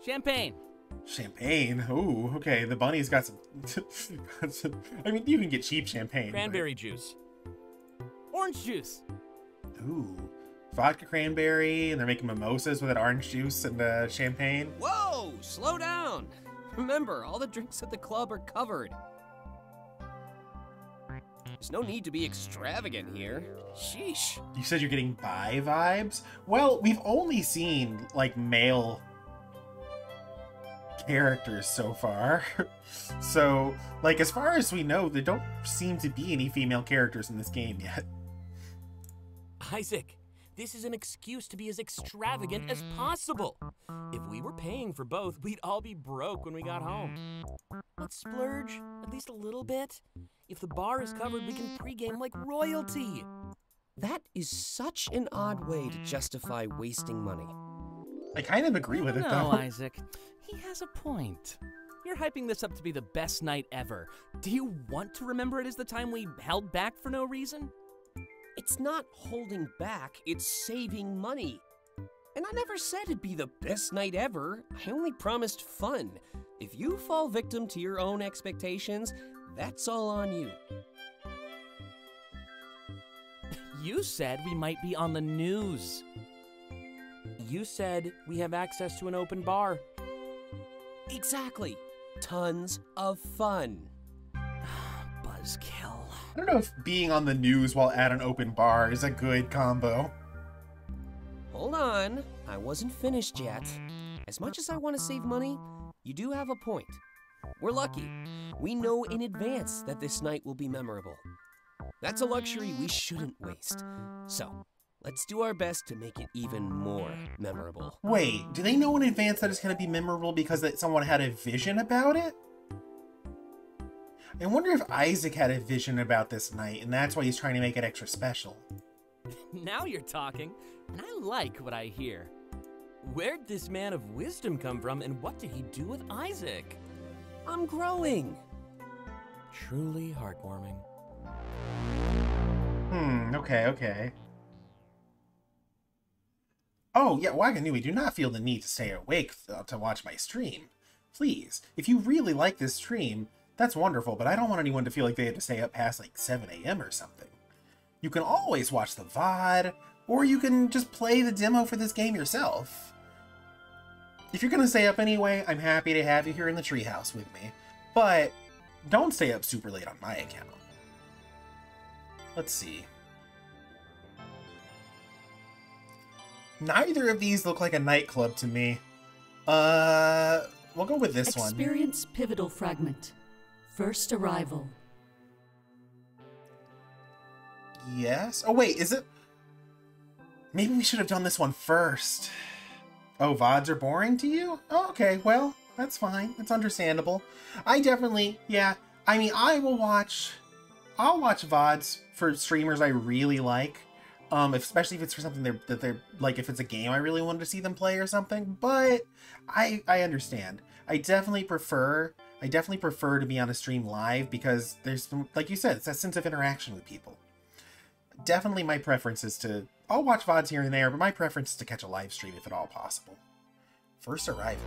Champagne. Champagne? Ooh, okay. The bunny's got some... I mean, you can get cheap champagne. Cranberry juice. Orange juice. Ooh. Vodka cranberry, and they're making mimosas with that orange juice and champagne. Whoa! Slow down! Remember, all the drinks at the club are covered. There's no need to be extravagant here. Sheesh. You said you're getting bi vibes? Well, we've only seen, like, male characters so far. So, like, as far as we know, there don't seem to be any female characters in this game yet. Isaac, this is an excuse to be as extravagant as possible. If we were paying for both, we'd all be broke when we got home. Let's splurge, at least a little bit. If the bar is covered, we can pregame like royalty. That is such an odd way to justify wasting money. I kind of agree with it, No, though. Isaac. He has a point. You're hyping this up to be the best night ever. Do you want to remember it as the time we held back for no reason? It's not holding back, it's saving money. And I never said it'd be the best night ever. I only promised fun. If you fall victim to your own expectations, that's all on you. You said we might be on the news. You said we have access to an open bar. Exactly. Tons of fun. Buzzkill. I don't know if being on the news while at an open bar is a good combo. Hold on, I wasn't finished yet. As much as I want to save money, you do have a point. We're lucky. We know in advance that this night will be memorable. That's a luxury we shouldn't waste. So, let's do our best to make it even more memorable. Wait, do they know in advance that it's going to be memorable because that someone had a vision about it? I wonder if Isaac had a vision about this night, and that's why he's trying to make it extra special. Now you're talking, and I like what I hear. Where'd this man of wisdom come from, and what did he do with Isaac? I'm growing. Truly heartwarming. Okay. Oh, yeah, Waganui, do not feel the need to stay awake to watch my stream. Please, if you really like this stream, that's wonderful, but I don't want anyone to feel like they have to stay up past like 7 a.m. or something. You can always watch the VOD, or you can just play the demo for this game yourself. If you're gonna stay up anyway, I'm happy to have you here in the treehouse with me, but don't stay up super late on my account. Let's see. Neither of these look like a nightclub to me. We'll go with this one. Experience pivotal fragment. First arrival. Yes? Oh, wait, is it? Maybe we should have done this one first. Oh, VODs are boring to you? Oh, okay, well, that's fine. It's understandable. I definitely, yeah. I mean, I'll watch VODs for streamers I really like. Especially if it's for something that they're like, if it's a game I really wanted to see them play or something. But I understand. I definitely prefer to be on a stream live because there's, like you said, it's that sense of interaction with people. Definitely my preference is to, I'll watch VODs here and there, but my preference is to catch a live stream if at all possible. First arrival.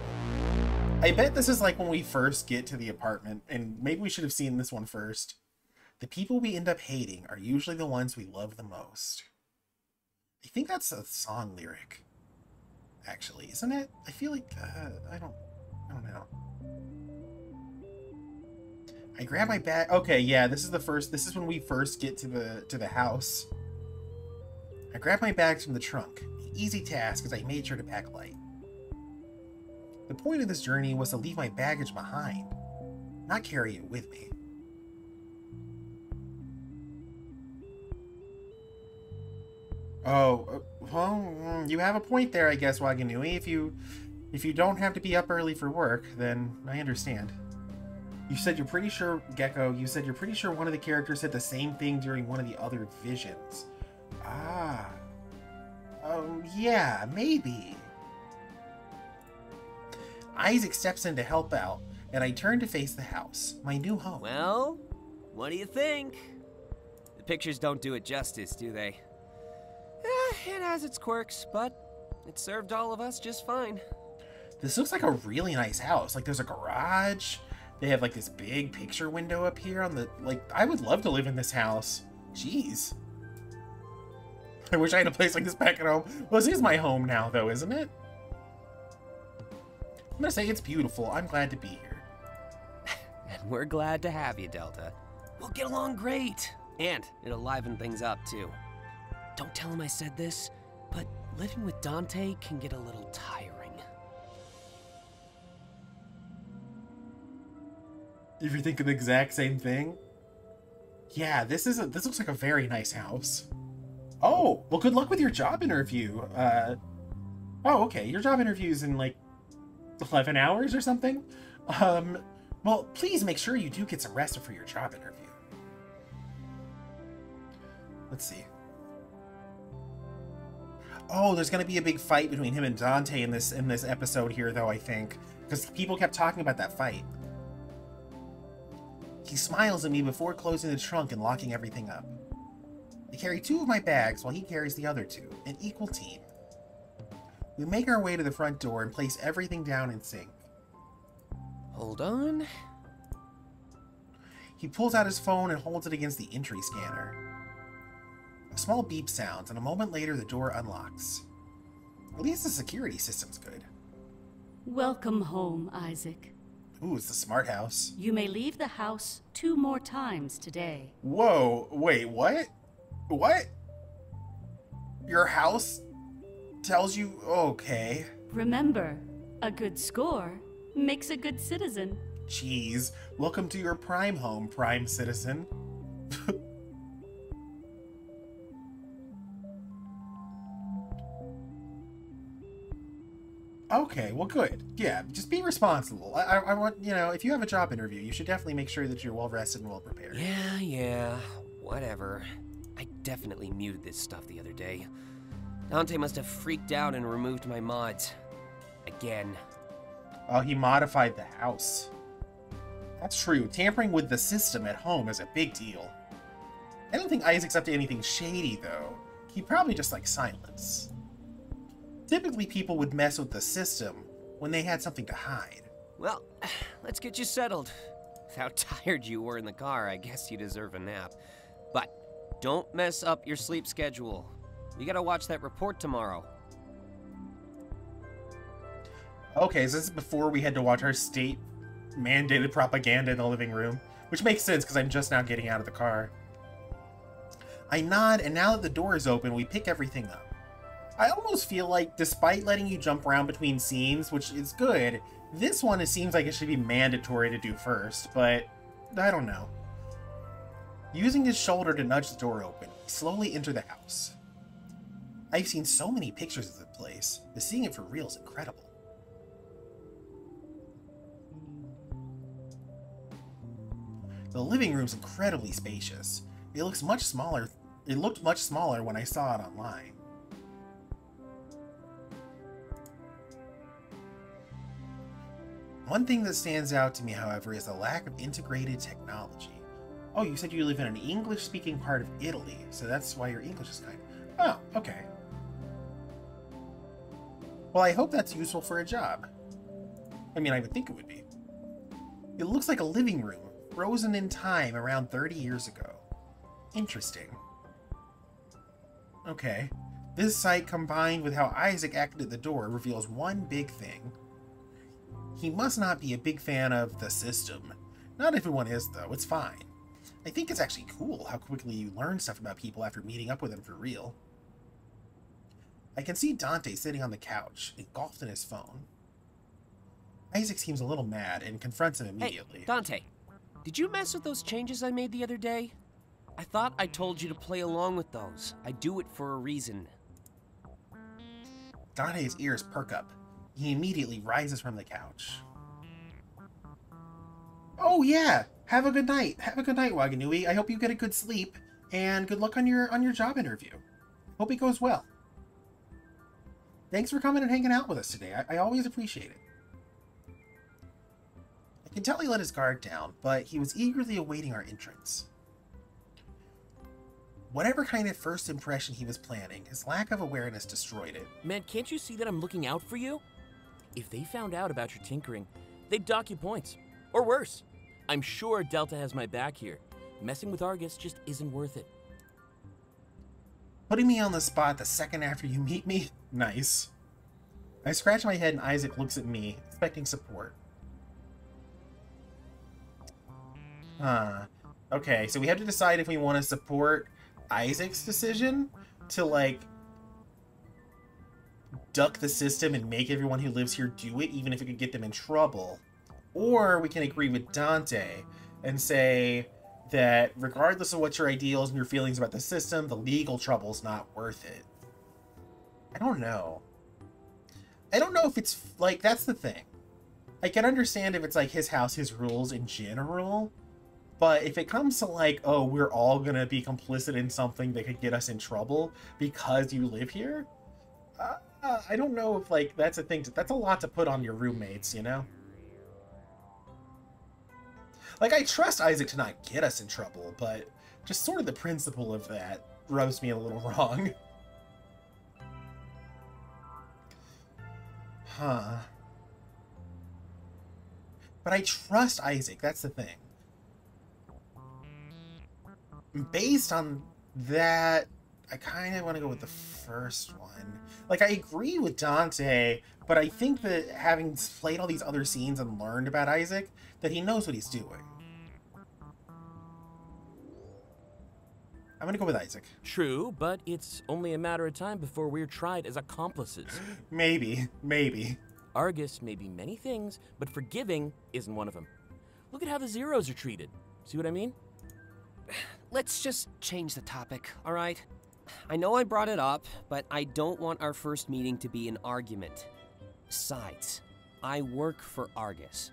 I bet this is like when we first get to the apartment, and maybe we should have seen this one first. The people we end up hating are usually the ones we love the most. I think that's a song lyric, actually, isn't it? I feel like, I don't know. I grab my bag. Okay, yeah, this is when we first get to the house. I grab my bags from the trunk. An easy task, as I made sure to pack light. The point of this journey was to leave my baggage behind, not carry it with me. Oh, well, you have a point there, I guess, Waganui. If you don't have to be up early for work, then I understand. You said you're pretty sure, Gecko, you said you're pretty sure one of the characters said the same thing during one of the other visions. Ah. Yeah, maybe. Isaac steps in to help out, and I turn to face the house, my new home. Well, what do you think? The pictures don't do it justice, do they? It has its quirks, but it served all of us just fine. This looks like a really nice house. Like, there's a garage. They have, like, this big picture window up here on the... Like, I would love to live in this house. Jeez. I wish I had a place like this back at home. Well, this is my home now, though, isn't it? I'm gonna say it's beautiful. I'm glad to be here. And we're glad to have you, Delta. We'll get along great. And it'll liven things up, too. Don't tell him I said this, but living with Dante can get a little tiring. If you're thinking the exact same thing. Yeah, this looks like a very nice house. Oh, well, good luck with your job interview. Oh, okay, your job interview's in, like, 11 hours or something? Well, please make sure you do get some rest for your job interview. Let's see. Oh, there's gonna be a big fight between him and Dante in this episode here, though, I think. Because people kept talking about that fight. He smiles at me before closing the trunk and locking everything up. I carry 2 of my bags while he carries the other 2, an equal team. We make our way to the front door and place everything down in sync. Hold on. He pulls out his phone and holds it against the entry scanner. A small beep sounds, and a moment later the door unlocks. At least the security system's good. Welcome home, Isaac. Ooh, it's the smart house. You may leave the house 2 more times today. Whoa, wait, what? What? Your house tells you? Okay. Remember, a good score makes a good citizen. Jeez, welcome to your prime home, prime citizen. Okay, well, good. Yeah, just be responsible. I want, you know, if you have a job interview, you should definitely make sure that you're well rested and well prepared. Yeah, whatever. I definitely muted this stuff the other day. Dante must have freaked out and removed my mods. Again. Oh, he modified the house. That's true. Tampering with the system at home is a big deal. I don't think Isaac's up to anything shady, though. He probably just likes silence. Typically, people would mess with the system when they had something to hide. Well, let's get you settled. With how tired you were in the car, I guess you deserve a nap. But don't mess up your sleep schedule. You gotta watch that report tomorrow. Okay, so this is before we had to watch our state-mandated propaganda in the living room. Which makes sense, because I'm just now getting out of the car. I nod, and now that the door is open, we pick everything up. I almost feel like, despite letting you jump around between scenes, which is good, this one, it seems like it should be mandatory to do first, but I don't know. Using his shoulder to nudge the door open, we slowly enter the house. I've seen so many pictures of the place, but seeing it for real is incredible. The living room's incredibly spacious. It looked much smaller when I saw it online. One thing that stands out to me, however, is the lack of integrated technology. Oh, you said you live in an English-speaking part of Italy, so that's why your English is kind of... Oh, okay. Well, I hope that's useful for a job. I mean, I would think it would be. It looks like a living room, frozen in time around 30 years ago. Interesting. Okay. This sight, combined with how Isaac acted at the door, reveals one big thing. He must not be a big fan of the system. Not everyone is, though. It's fine. I think it's actually cool how quickly you learn stuff about people after meeting up with them for real. I can see Dante sitting on the couch, engulfed in his phone. Isaac seems a little mad and confronts him immediately. Hey, Dante, did you mess with those changes I made the other day? I thought I told you to play along with those. I do it for a reason. Dante's ears perk up. He immediately rises from the couch. Oh yeah! Have a good night. Have a good night, Waganui. I hope you get a good sleep, and good luck on your job interview. Hope it goes well. Thanks for coming and hanging out with us today. I always appreciate it. I can tell he let his guard down, but he was eagerly awaiting our entrance. Whatever kind of first impression he was planning, his lack of awareness destroyed it. Man, can't you see that I'm looking out for you? If they found out about your tinkering, they'd dock you points. Or worse. I'm sure Delta has my back here. Messing with Argus just isn't worth it. Putting me on the spot the second after you meet me? Nice. I scratch my head and Isaac looks at me, expecting support. Okay, so we have to decide if we want to support Isaac's decision to, like, duck the system and make everyone who lives here do it, even if it could get them in trouble. Or we can agree with Dante and say that regardless of what your ideals and your feelings about the system, the legal trouble's not worth it. I don't know. I don't know if it's, like, that's the thing. I can understand if it's, like, his house, his rules in general, but if it comes to, like, oh, we're all gonna be complicit in something that could get us in trouble because you live here, I don't know if, like, that's a thing. That's a lot to put on your roommates, you know? Like, I trust Isaac to not get us in trouble, but just sort of the principle of that rubs me a little wrong. Huh. But I trust Isaac, that's the thing. Based on that, I kind of want to go with the first one. Like, I agree with Dante, but I think that having played all these other scenes and learned about Isaac, that he knows what he's doing. I'm gonna go with Isaac. True, but it's only a matter of time before we're tried as accomplices. Maybe. Argus may be many things, but forgiving isn't one of them. Look at how the Zeros are treated. See what I mean? Let's just change the topic, all right? I know I brought it up, but I don't want our first meeting to be an argument. Besides, I work for Argus.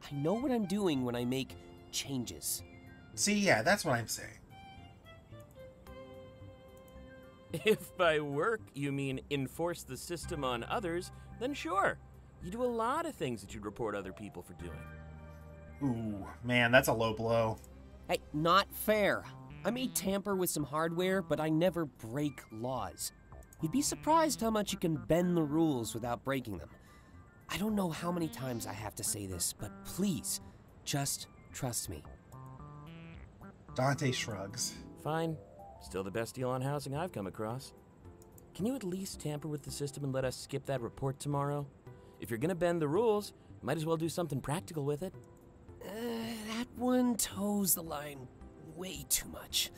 I know what I'm doing when I make changes. See, yeah, that's what I'm saying. If by work you mean enforce the system on others, then sure. You do a lot of things that you'd report other people for doing. Ooh, man, that's a low blow. Hey, not fair. I may tamper with some hardware, but I never break laws. You'd be surprised how much you can bend the rules without breaking them. I don't know how many times I have to say this, but please, just trust me. Dante shrugs. Fine. Still the best deal on housing I've come across. Can you at least tamper with the system and let us skip that report tomorrow? If you're gonna bend the rules, might as well do something practical with it. That one toes the line way too much.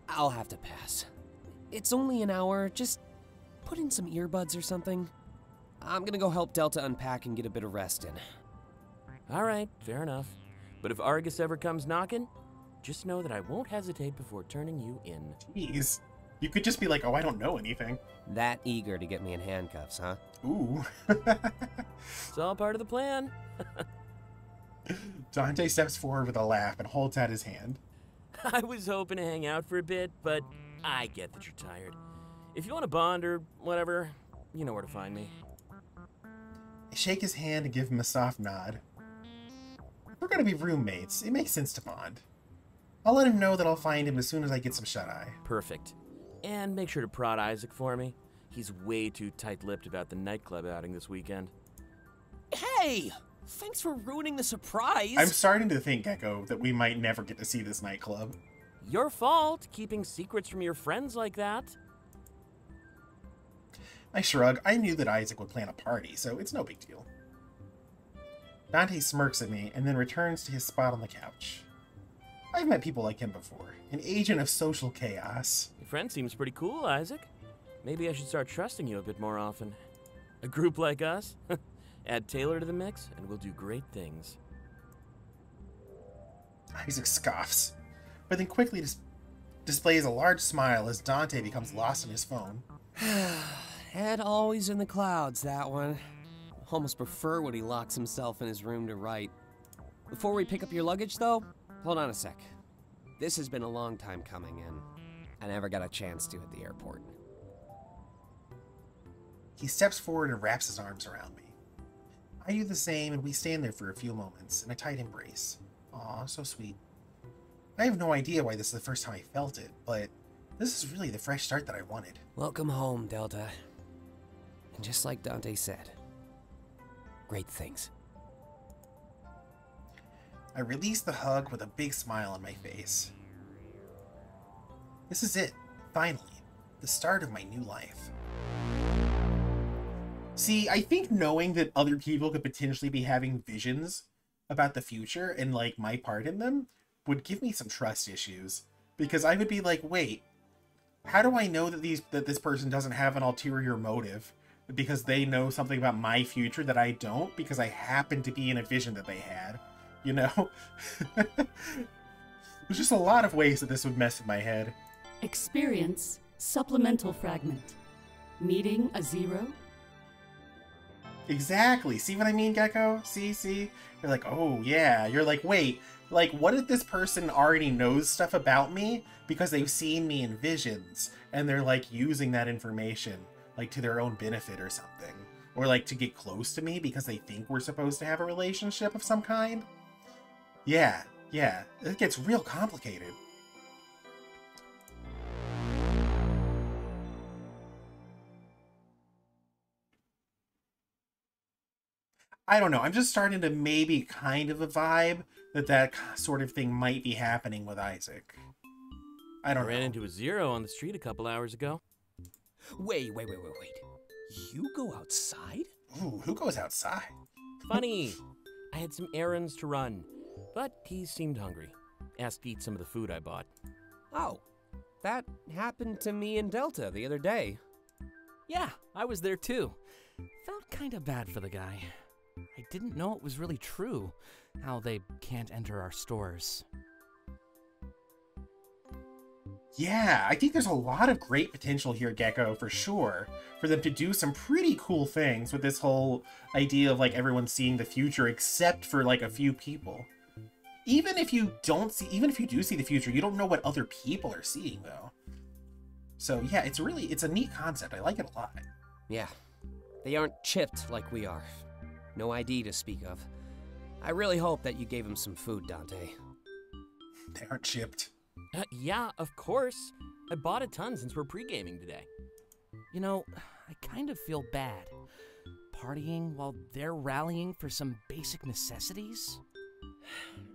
I'll have to pass. It's only an hour, just put in some earbuds or something. I'm gonna go help Delta unpack and get a bit of rest in. Alright, fair enough. But if Argus ever comes knocking, just know that I won't hesitate before turning you in. Jeez. You could just be like, oh, I don't know anything. That eager to get me in handcuffs, huh? Ooh. It's all part of the plan. Dante steps forward with a laugh and holds out his hand. I was hoping to hang out for a bit, but I get that you're tired. If you want to bond or whatever, you know where to find me. I shake his hand and give him a soft nod. We're gonna be roommates. It makes sense to bond. I'll let him know that I'll find him as soon as I get some shut-eye. Perfect. And make sure to prod Isaac for me. He's way too tight-lipped about the nightclub outing this weekend. Hey! Thanks for ruining the surprise! I'm starting to think, Gecko, that we might never get to see this nightclub. Your fault, keeping secrets from your friends like that. I shrug. I knew that Isaac would plan a party, so it's no big deal. Dante smirks at me and then returns to his spot on the couch. I've met people like him before, an agent of social chaos. Your friend seems pretty cool, Isaac. Maybe I should start trusting you a bit more often. A group like us? Add Taylor to the mix, and we'll do great things. Isaac scoffs, but then quickly displays a large smile as Dante becomes lost in his phone. Ed always in the clouds, that one. Almost prefer when he locks himself in his room to write. Before we pick up your luggage, though, hold on a sec. This has been a long time coming, and I never got a chance to at the airport. He steps forward and wraps his arms around me. I do the same, and we stand there for a few moments in a tight embrace. Aw, so sweet. I have no idea why this is the first time I felt it, but this is really the fresh start that I wanted. Welcome home, Delta. And just like Dante said, great things. I release the hug with a big smile on my face. This is it, finally, the start of my new life. See, I think knowing that other people could potentially be having visions about the future and, like, my part in them would give me some trust issues. Because I would be like, wait, how do I know that this person doesn't have an ulterior motive? Because they know something about my future that I don't, because I happen to be in a vision that they had. You know? There's just a lot of ways that this would mess with my head. Experience supplemental fragment. Meeting a zero? Exactly. See what I mean, Gecko? See? You're like, oh, yeah. You're like, wait. Like, what if this person already knows stuff about me because they've seen me in visions and they're, like, using that information, like, to their own benefit or something? Or, like, to get close to me because they think we're supposed to have a relationship of some kind? Yeah. It gets real complicated. I don't know. I'm just starting to maybe kind of a vibe that sort of thing might be happening with Isaac. I don't know. Ran into a zero on the street a couple hours ago. Wait. You go outside? Ooh, who goes outside? Funny. I had some errands to run, but he seemed hungry. Asked to eat some of the food I bought. Oh, that happened to me in Delta the other day. Yeah, I was there too. Felt kinda bad for the guy. I didn't know it was really true, how they can't enter our stores. Yeah, I think there's a lot of great potential here, Gecko, for sure. For them to do some pretty cool things with this whole idea of, like, everyone seeing the future except for, like, a few people. Even if you do see the future, you don't know what other people are seeing, though. So, yeah, it's a neat concept. I like it a lot. Yeah, they aren't chipped like we are. No ID to speak of. I really hope that you gave him some food, Dante. They aren't chipped. Yeah, of course. I bought a ton since we're pre-gaming today. You know, I kind of feel bad. Partying while they're rallying for some basic necessities?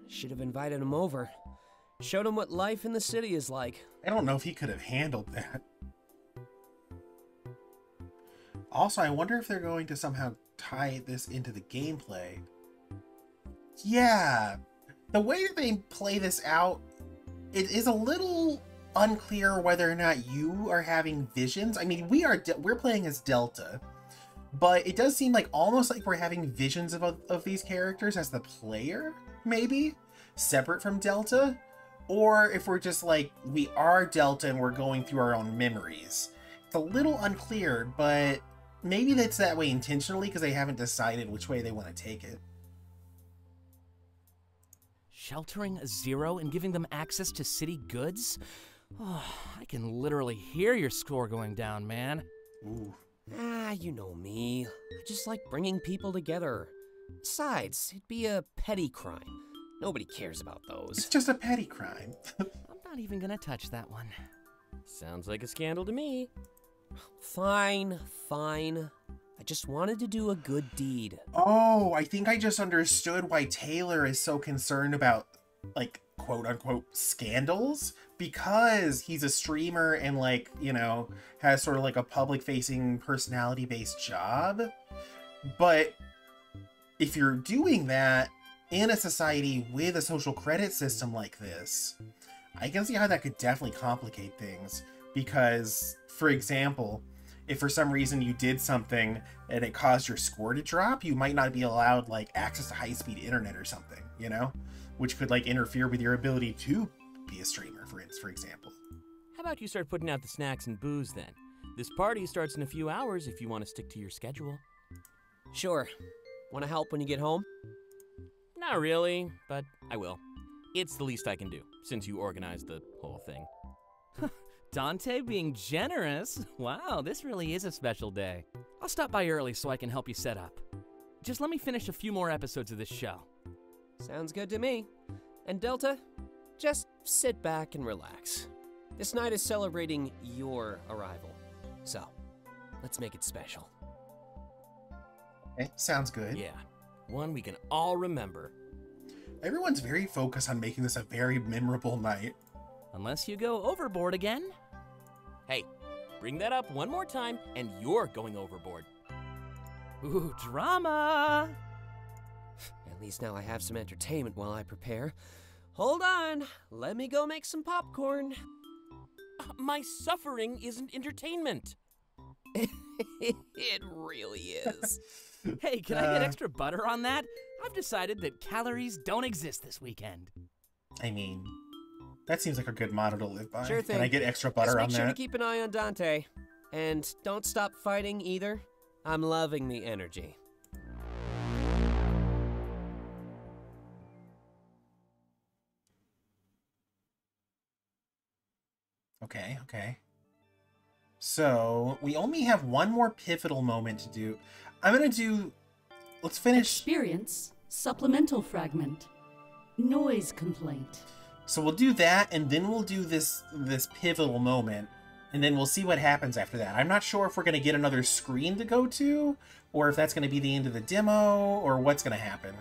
Should have invited him over. Showed him what life in the city is like. I don't know if he could have handled that. Also, I wonder if they're going to somehow tie this into the gameplay. Yeah, the way that they play this out, it is a little unclear whether or not you are having visions. I mean, we're playing as Delta, but it does seem like almost like we're having visions of these characters as the player, maybe, separate from Delta, or if we're just like, we are Delta and we're going through our own memories. It's a little unclear, but maybe that's that way intentionally because they haven't decided which way they want to take it. Sheltering a zero and giving them access to city goods? Oh, I can literally hear your score going down, man. Ooh. You know me. I just like bringing people together. Besides, it'd be a petty crime. Nobody cares about those. It's just a petty crime. I'm not even gonna touch that one. Sounds like a scandal to me. Fine. I just wanted to do a good deed. Oh, I think I just understood why Taylor is so concerned about, like, quote-unquote scandals, because he's a streamer and, like, you know, has sort of like a public-facing personality-based job. But if you're doing that in a society with a social credit system like this, I can see how that could definitely complicate things. Because, for example, if for some reason you did something and it caused your score to drop, you might not be allowed like access to high-speed internet or something, you know, which could like interfere with your ability to be a streamer, for example. How about you start putting out the snacks and booze then? This party starts in a few hours if you want to stick to your schedule. Sure. Want to help when you get home? Not really, but I will. It's the least I can do, since you organized the whole thing. Dante being generous? Wow, this really is a special day. I'll stop by early so I can help you set up. Just let me finish a few more episodes of this show. Sounds good to me. And Delta, just sit back and relax. This night is celebrating your arrival. So, let's make it special. Okay, sounds good. Yeah, one we can all remember. Everyone's very focused on making this a very memorable night. Unless you go overboard again. Hey, bring that up one more time and you're going overboard. Ooh, drama! At least now I have some entertainment while I prepare. Hold on, let me go make some popcorn. My suffering isn't entertainment. It really is. Hey, can I get extra butter on that? I've decided that calories don't exist this weekend. I mean, that seems like a good motto to live by. Sure thing. Can I get extra butter Just on make sure that? to keep an eye on Dante. And don't stop fighting either. I'm loving the energy. Okay. So, we only have one more pivotal moment to do. I'm gonna do... Let's finish... Experience supplemental fragment. Noise complaint. So we'll do that, and then we'll do this pivotal moment, and then we'll see what happens after that. I'm not sure if we're gonna get another screen to go to, or if that's gonna be the end of the demo, or what's gonna happen.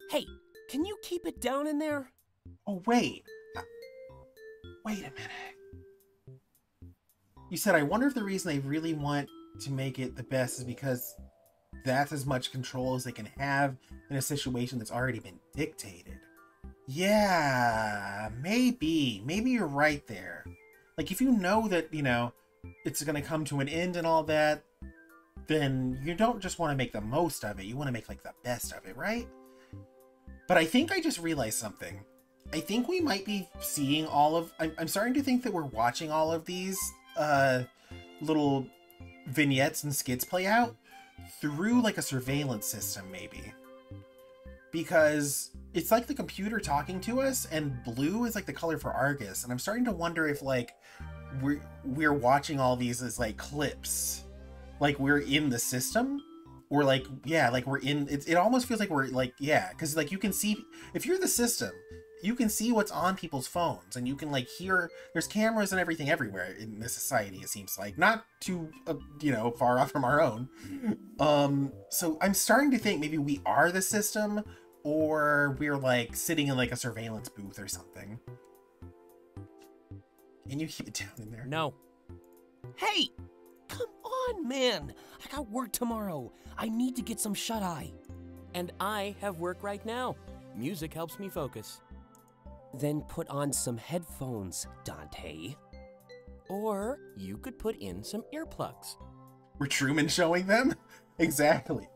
Hey, can you keep it down in there? Oh, wait. Wait a minute. You said, I wonder if the reason they really want to make it the best is because that's as much control as they can have in a situation that's already been dictated. Yeah, maybe. Maybe you're right there. Like, if you know that, you know, it's going to come to an end and all that, then you don't just want to make the most of it. You want to make, like, the best of it, right? But I think I just realized something. I think we might be seeing all of... I'm starting to think that we're watching all of these little vignettes and skits play out through, like, a surveillance system, maybe. Because it's like the computer talking to us, and blue is, like, the color for Argus. And I'm starting to wonder if, like, we're watching all these as, like, clips. Like, we're in the system. Or like, yeah, like we're in, it almost feels like we're like, yeah, because like you can see, if you're the system, you can see what's on people's phones, and you can like hear, there's cameras and everything everywhere in this society, it seems like. Not too, you know, far off from our own. So I'm starting to think maybe we are the system, or we're like sitting in like a surveillance booth or something. Can you keep it down in there? No. Hey! Come on, man! I got work tomorrow. I need to get some shut-eye. And I have work right now. Music helps me focus. Then put on some headphones, Dante. Or you could put in some earplugs. We're Truman showing them? Exactly.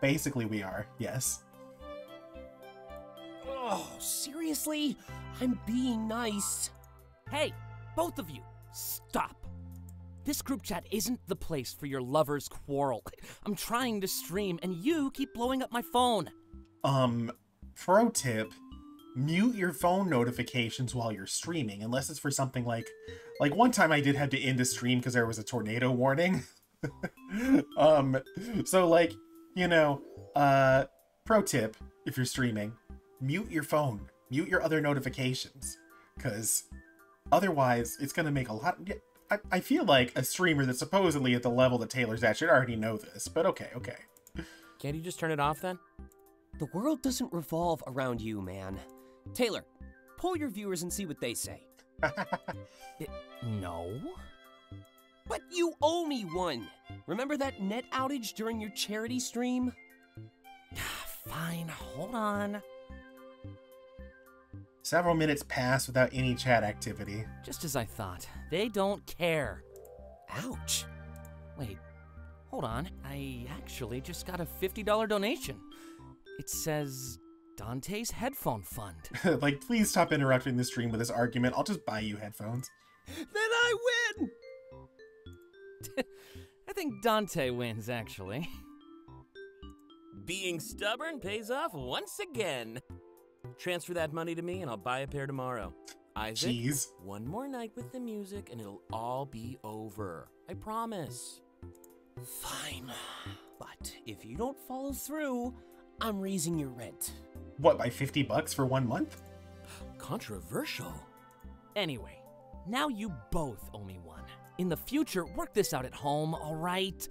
Basically we are, yes. Oh, seriously? I'm being nice. Hey, both of you, stop. This group chat isn't the place for your lovers' quarrel. I'm trying to stream, and you keep blowing up my phone. Pro tip, mute your phone notifications while you're streaming, unless it's for something like one time I did have to end a stream because there was a tornado warning. So like, you know, pro tip, if you're streaming, mute your phone, mute your other notifications, because otherwise it's going to make a lot... I feel like a streamer that's supposedly at the level that Taylor's at should already know this, but okay. Can't you just turn it off then? The world doesn't revolve around you, man. Taylor, poll your viewers and see what they say. No? But you owe me one. Remember that net outage during your charity stream? Fine, hold on. Several minutes pass without any chat activity. Just as I thought. They don't care. Ouch. Wait, hold on. I actually just got a $50 donation. It says Dante's Headphone Fund. Like, please stop interrupting the stream with this argument. I'll just buy you headphones. Then I win! I think Dante wins, actually. Being stubborn pays off once again. Transfer that money to me and I'll buy a pair tomorrow. Isaac, Jeez. one more night with the music and it'll all be over. I promise. Fine. But if you don't follow through, I'm raising your rent. What, by $50 for 1 month? Controversial. Anyway, now you both owe me one. In the future, work this out at home, all right?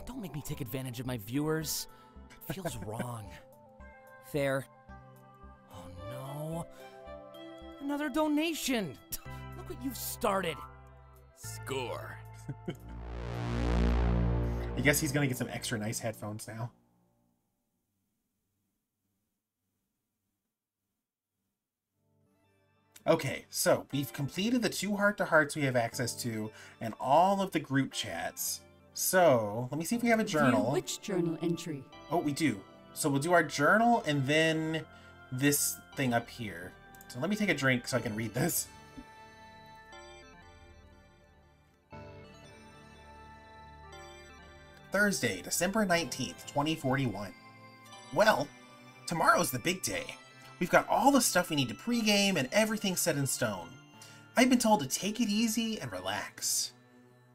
Don't make me take advantage of my viewers. Feels wrong. Fair. Oh no. Another donation. Look what you've started. Score. I guess he's gonna get some extra nice headphones now. Okay, so we've completed the 2 heart-to-hearts we have access to and all of the group chats. So, let me see if we have a journal. View which journal entry? Oh, we do. So we'll do our journal and then this thing up here. So let me take a drink so I can read this. Thursday, December 19th, 2041. Well, tomorrow's the big day. We've got all the stuff we need to pregame and everything set in stone. I've been told to take it easy and relax.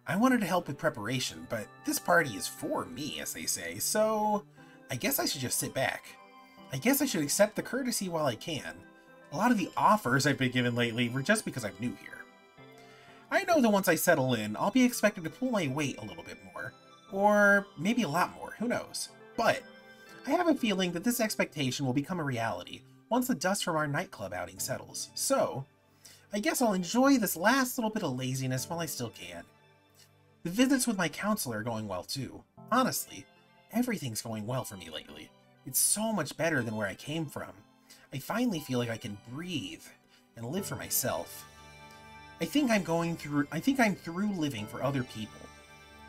I wanted to help with preparation, but this party is for me, as they say, so I guess I should just sit back. I guess I should accept the courtesy while I can. A lot of the offers I've been given lately were just because I'm new here. I know that once I settle in, I'll be expected to pull my weight a little bit more. Or maybe a lot more, who knows. But I have a feeling that this expectation will become a reality once the dust from our nightclub outing settles. So, I guess I'll enjoy this last little bit of laziness while I still can. The visits with my counselor are going well too. Honestly, everything's going well for me lately. It's so much better than where I came from. I finally feel like I can breathe and live for myself. I think I'm through living for other people.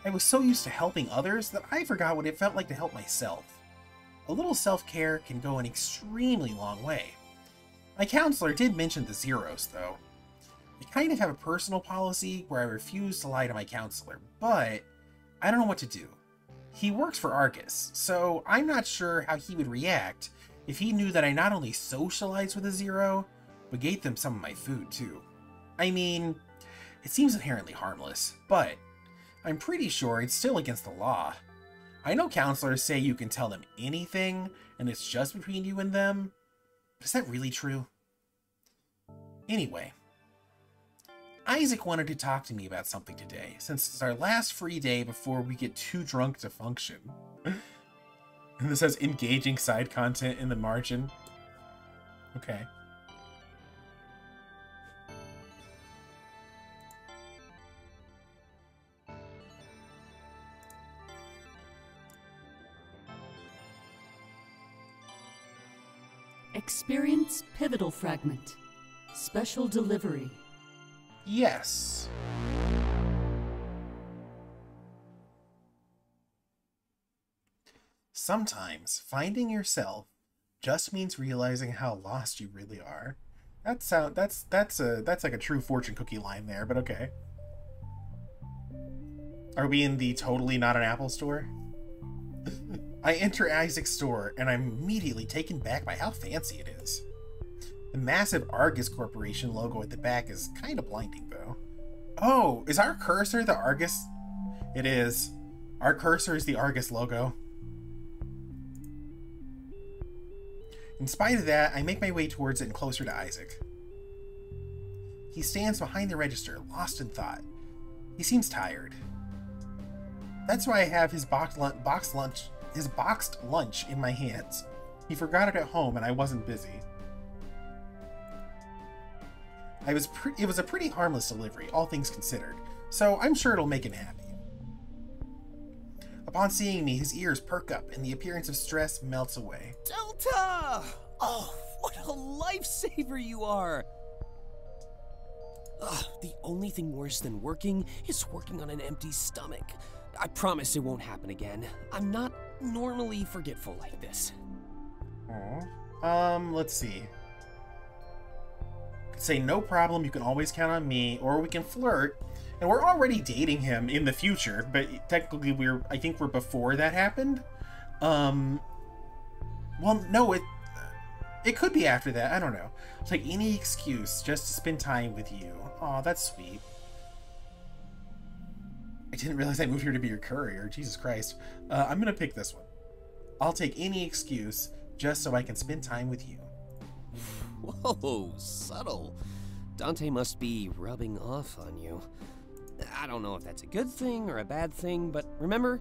I was so used to helping others that I forgot what it felt like to help myself. A little self-care can go an extremely long way. My counselor did mention the zeros, though. I kind of have a personal policy where I refuse to lie to my counselor, but I don't know what to do. He works for Argus, so I'm not sure how he would react if he knew that I not only socialized with a zero, but gave them some of my food, too. I mean, it seems inherently harmless, but I'm pretty sure it's still against the law. I know counselors say you can tell them anything, and it's just between you and them. But is that really true? Anyway, Isaac wanted to talk to me about something today, since it's our last free day before we get too drunk to function. And this has engaging side content in the margin. Okay. Experience Pivotal Fragment. Special Delivery. Yes. Sometimes finding yourself just means realizing how lost you really are. That's like a true fortune cookie line there, but okay. Are we in the totally not an Apple store? I enter Isaac's store, and I'm immediately taken back by how fancy it is. The massive Argus Corporation logo at the back is kind of blinding, though. Oh, is our cursor the Argus? It is. Our cursor is the Argus logo. In spite of that, I make my way towards it and closer to Isaac. He stands behind the register, lost in thought. He seems tired. That's why I have his boxed lunch in my hands. He forgot it at home and I wasn't busy. It was a pretty harmless delivery, all things considered, so I'm sure it'll make him happy. Upon seeing me, his ears perk up and the appearance of stress melts away. Delta! Oh, what a lifesaver you are! Ugh, the only thing worse than working is working on an empty stomach. I promise it won't happen again. I'm not normally forgetful like this. Let's see. Could say no problem, you can always count on me, or we can flirt. And we're already dating him in the future, but technically I think we're before that happened. Well, no, it could be after that. I don't know. I'll take any excuse just to spend time with you. Aw, that's sweet. I didn't realize I moved here to be your courier. Jesus Christ. I'm gonna pick this one. I'll take any excuse just so I can spend time with you. Whoa, subtle. Dante must be rubbing off on you. I don't know if that's a good thing or a bad thing, but remember,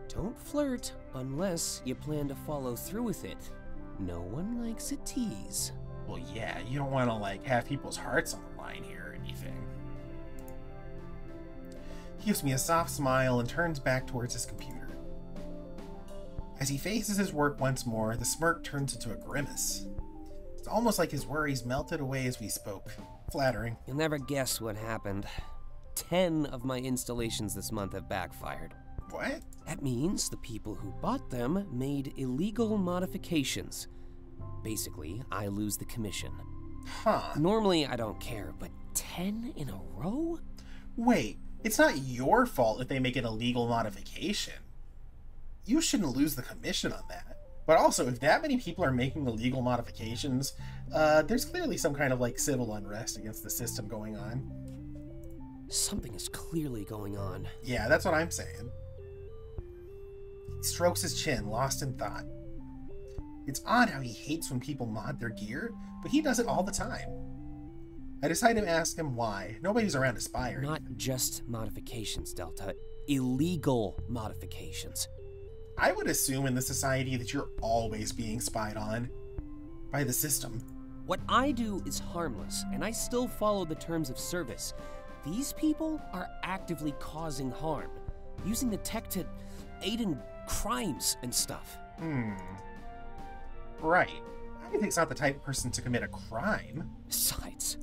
don't flirt unless you plan to follow through with it. No one likes a tease. Well, yeah, you don't want to, like, have people's hearts on the line here or anything. He gives me a soft smile and turns back towards his computer. As he faces his work once more, the smirk turns into a grimace. It's almost like his worries melted away as we spoke. Flattering. You'll never guess what happened. 10 of my installations this month have backfired. What? That means the people who bought them made illegal modifications. Basically, I lose the commission. Huh. Normally, I don't care, but 10 in a row? Wait, it's not your fault if they make an illegal modification. You shouldn't lose the commission on that. But also, if that many people are making illegal modifications, there's clearly some kind of, like, civil unrest against the system going on. Something is clearly going on. Yeah, that's what I'm saying. He strokes his chin, lost in thought. It's odd how he hates when people mod their gear, but he does it all the time. I decide to ask him why. Nobody's around to spy or Not anything. just modifications, Delta. Illegal modifications. I would assume in this society that you're always being spied on by the system. What I do is harmless, and I still follow the terms of service. These people are actively causing harm, using the tech to aid in crimes and stuff. Right. Agatha's not the type of person to commit a crime. Besides,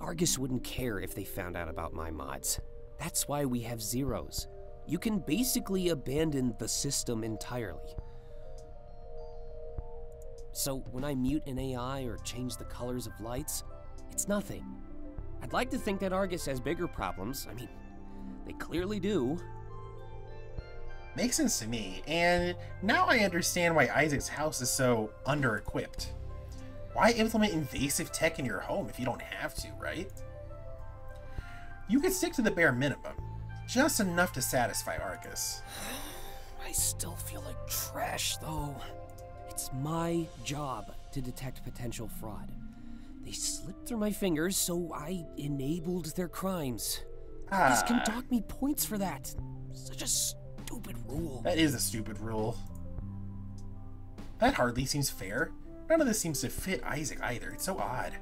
Argus wouldn't care if they found out about my mods. That's why we have zeros. You can basically abandon the system entirely. So when I mute an AI or change the colors of lights, it's nothing. I'd like to think that Argus has bigger problems. I mean, they clearly do. Makes sense to me, and now I understand why Isaac's house is so under-equipped. Why implement invasive tech in your home if you don't have to, right? You could stick to the bare minimum, just enough to satisfy Argus. I still feel like trash, though. It's my job to detect potential fraud. They slipped through my fingers, so I enabled their crimes. Argus can dock me points for that. Such a stupid rule. That is a stupid rule. That hardly seems fair. None of this seems to fit Isaac either. It's so odd.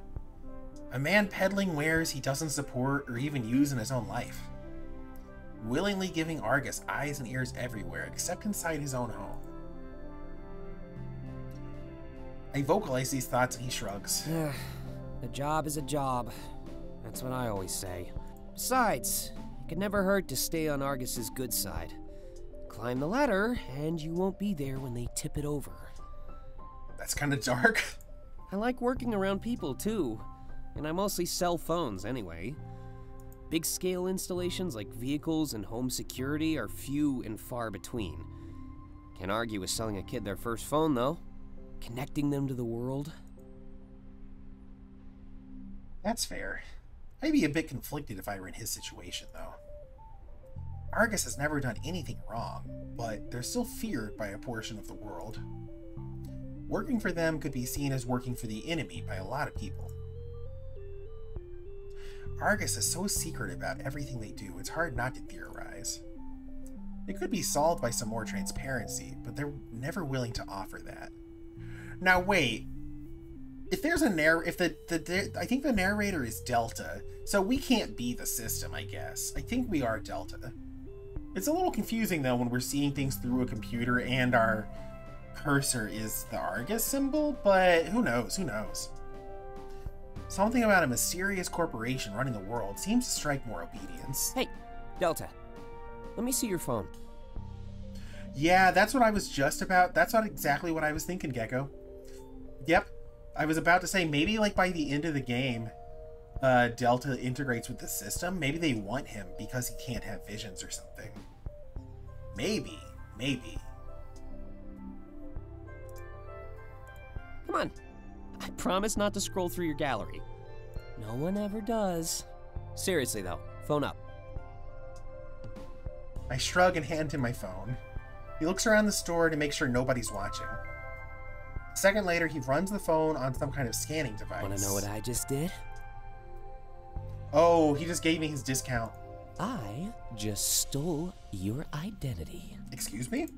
A man peddling wares he doesn't support or even use in his own life. Willingly giving Argus eyes and ears everywhere except inside his own home. I vocalize these thoughts and he shrugs. A job is a job. That's what I always say. Besides, it could never hurt to stay on Argus's good side. Climb the ladder, and you won't be there when they tip it over. That's kind of dark. I like working around people, too. And I mostly sell phones, anyway. Big-scale installations like vehicles and home security are few and far between. Can't argue with selling a kid their first phone, though. Connecting them to the world. That's fair. I'd be a bit conflicted if I were in his situation, though. Argus has never done anything wrong, but they're still feared by a portion of the world. Working for them could be seen as working for the enemy by a lot of people. Argus is so secret about everything they do, it's hard not to theorize. It could be solved by some more transparency, but they're never willing to offer that. Now wait. If there's a I think the narrator is Delta, so we can't be the system, I guess. I think we are Delta. It's a little confusing though when we're seeing things through a computer and our cursor is the Argus symbol, but who knows? Who knows? Something about a mysterious corporation running the world seems to strike more obedience. Hey, Delta, let me see your phone. Yeah, that's what I was just about. That's not exactly what I was thinking, Gecko. Yep. I was about to say, maybe like by the end of the game, Delta integrates with the system. Maybe they want him because he can't have visions or something. Maybe. Maybe. Come on. I promise not to scroll through your gallery. No one ever does. Seriously though, phone up. I shrug and hand him my phone. He looks around the store to make sure nobody's watching. A second later, he runs the phone on some kind of scanning device. Wanna know what I just did? Oh, he just gave me his discount. I just stole your identity. Excuse me?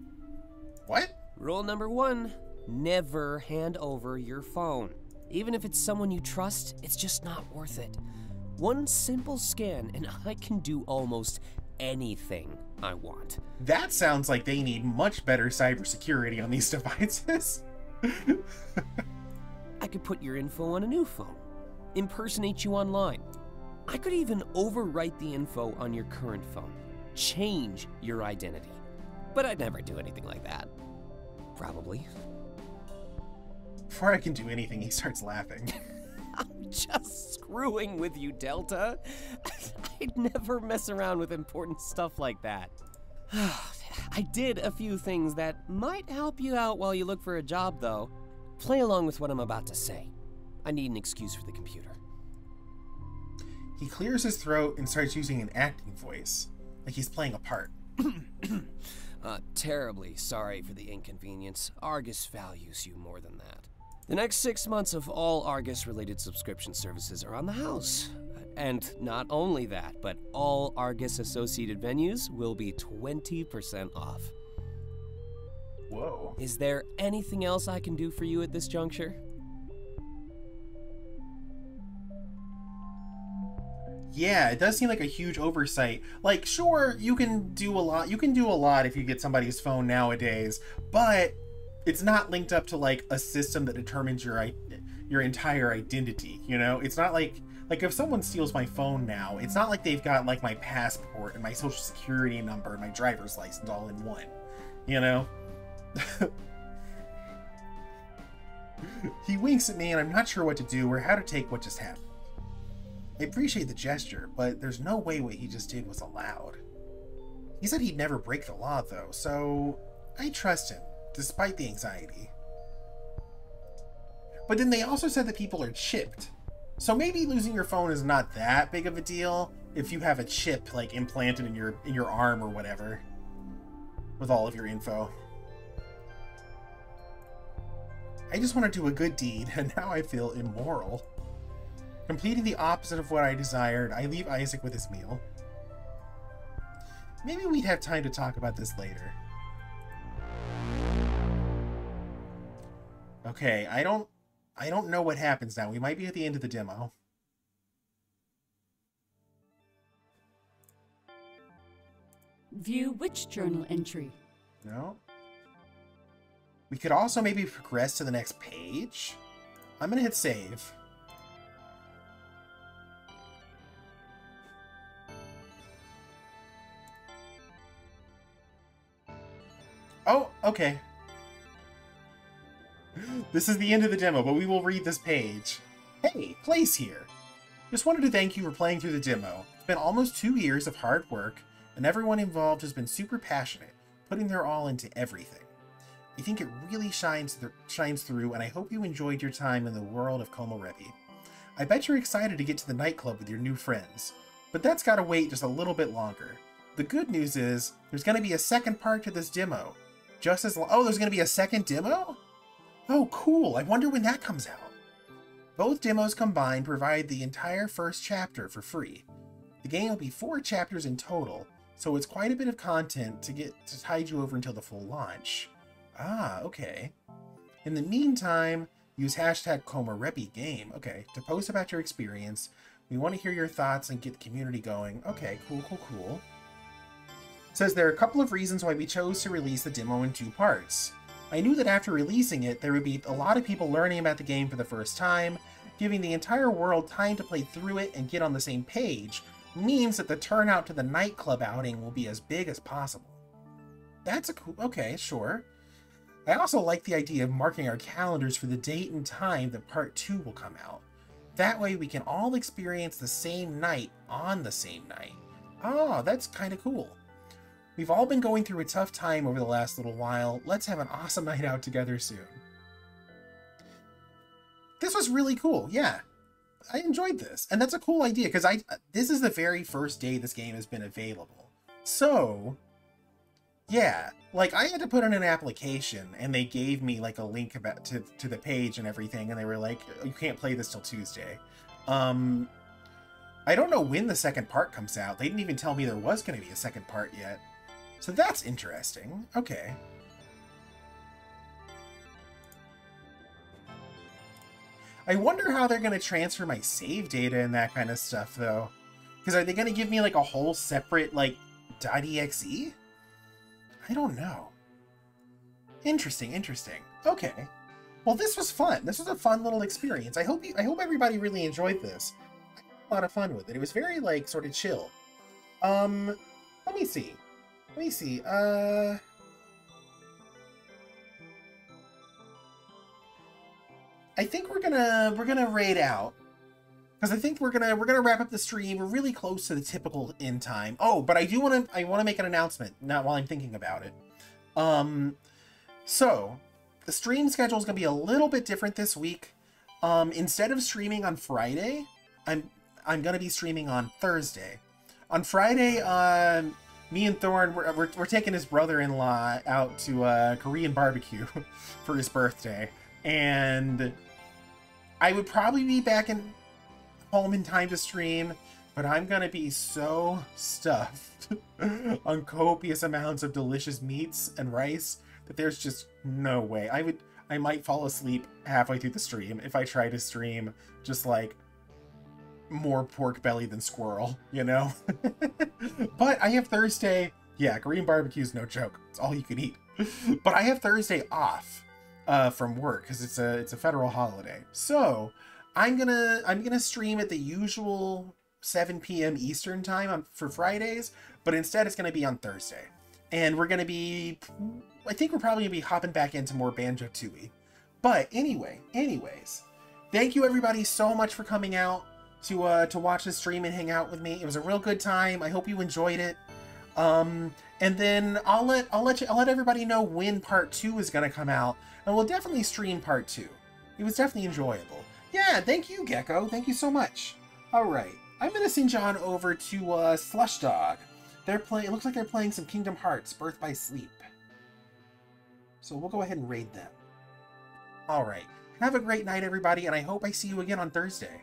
What? Rule number 1, never hand over your phone. Even if it's someone you trust, it's just not worth it. One simple scan and I can do almost anything I want. That sounds like they need much better cybersecurity on these devices. I could put your info on a new phone, impersonate you online. I could even overwrite the info on your current phone, change your identity. But I'd never do anything like that. Probably. Before I can do anything, he starts laughing. I'm just screwing with you, Delta. I'd never mess around with important stuff like that. I did a few things that might help you out while you look for a job, though. Play along with what I'm about to say. I need an excuse for the computer. He clears his throat and starts using an acting voice, like he's playing a part. Terribly sorry for the inconvenience. Argus values you more than that. The next 6 months of all Argus-related subscription services are on the house. And not only that, but all Argus-associated venues will be 20% off. Whoa. Is there anything else I can do for you at this juncture? Yeah, it does seem like a huge oversight. Like, sure, you can do a lot. You can do a lot if you get somebody's phone nowadays, but it's not linked up to like a system that determines your entire identity. You know, it's not like if someone steals my phone now, it's not like they've got like my passport and my social security number and my driver's license all in one. You know. He winks at me, and I'm not sure what to do or how to take what just happened. I appreciate the gesture, but there's no way what he just did was allowed. He said he'd never break the law, though, so I trust him, despite the anxiety. But then they also said that people are chipped. So maybe losing your phone is not that big of a deal if you have a chip, like, implanted in your arm or whatever, with all of your info. I just want to do a good deed, and now I feel immoral. Completing the opposite of what I desired, I leave Isaac with his meal. Maybe we'd have time to talk about this later. Okay, I don't know what happens now. We might be at the end of the demo. View which journal entry? No. We could also maybe progress to the next page. I'm gonna hit save. Oh, okay. This is the end of the demo, but we will read this page. Hey, Place here. Just wanted to thank you for playing through the demo. It's been almost 2 years of hard work, and everyone involved has been super passionate, putting their all into everything. I think it really shines through, and I hope you enjoyed your time in the world of Komorebi. I bet you're excited to get to the nightclub with your new friends, but that's gotta wait just a little bit longer. The good news is, there's gonna be a second part to this demo. Oh, there's gonna be a second demo? Oh, cool. I wonder when that comes out. Both demos combined provide the entire first chapter for free. The game will be 4 chapters in total, so it's quite a bit of content to tide you over until the full launch. Ah, okay. In the meantime, use hashtag Komorebi game, okay, to post about your experience. We want to hear your thoughts and get the community going. Okay, cool. It says there are a couple of reasons why we chose to release the demo in 2 parts. I knew that after releasing it, there would be a lot of people learning about the game for the first time. Giving the entire world time to play through it and get on the same page means that the turnout to the nightclub outing will be as big as possible. That's a cool... Okay, sure. I also like the idea of marking our calendars for the date and time that Part 2 will come out. That way we can all experience the same night on the same night. Oh, that's kind of cool. We've all been going through a tough time over the last little while. Let's have an awesome night out together soon. This was really cool, yeah. I enjoyed this. And that's a cool idea, because this is the very first day this game has been available. So, yeah. Like, I had to put in an application, and they gave me, like, a link about to the page and everything, and they were like, you can't play this till Tuesday. I don't know when the second part comes out. They didn't even tell me there was going to be a second part yet. So that's interesting. Okay. I wonder how they're going to transfer my save data and that kind of stuff, though. Because are they going to give me, like, a whole separate, like, .exe? I don't know. Interesting. Okay. Well, this was fun. This was a fun little experience. I hope everybody really enjoyed this. I had a lot of fun with it. It was very, like, sort of chill. Let me see. I think we're gonna raid out, because I think we're gonna wrap up the stream. We're really close to the typical end time. Oh, but I want to make an announcement now while I'm thinking about it. So the stream schedule is gonna be a little bit different this week. Instead of streaming on Friday, I'm gonna be streaming on Thursday. On Friday, me and Thorn, we're taking his brother-in-law out to Korean barbecue for his birthday, and I would probably be back home in time to stream, but I'm gonna be so stuffed on copious amounts of delicious meats and rice that there's just no way. I might fall asleep halfway through the stream if I try to stream just like more pork belly than squirrel, you know? But I have Thursday. Yeah, Korean barbecue's no joke. It's all you can eat. But I have Thursday off from work because it's a federal holiday. So I'm gonna stream at the usual 7 p.m. Eastern time for Fridays, but instead it's gonna be on Thursday. And we're gonna be, I think we're probably gonna be hopping back into more Banjo-Tooie. But anyways, thank you everybody so much for coming out to watch the stream and hang out with me. It was a real good time. I hope you enjoyed it. And then I'll let everybody know when part 2 is gonna come out, and we'll definitely stream part 2. It was definitely enjoyable. Yeah, thank you, Gecko. Thank you so much. All right, I'm gonna send you on over to Slush Dog. It looks like they're playing some Kingdom Hearts: Birth by Sleep. So we'll go ahead and raid them. All right, have a great night, everybody, and I hope I see you again on Thursday.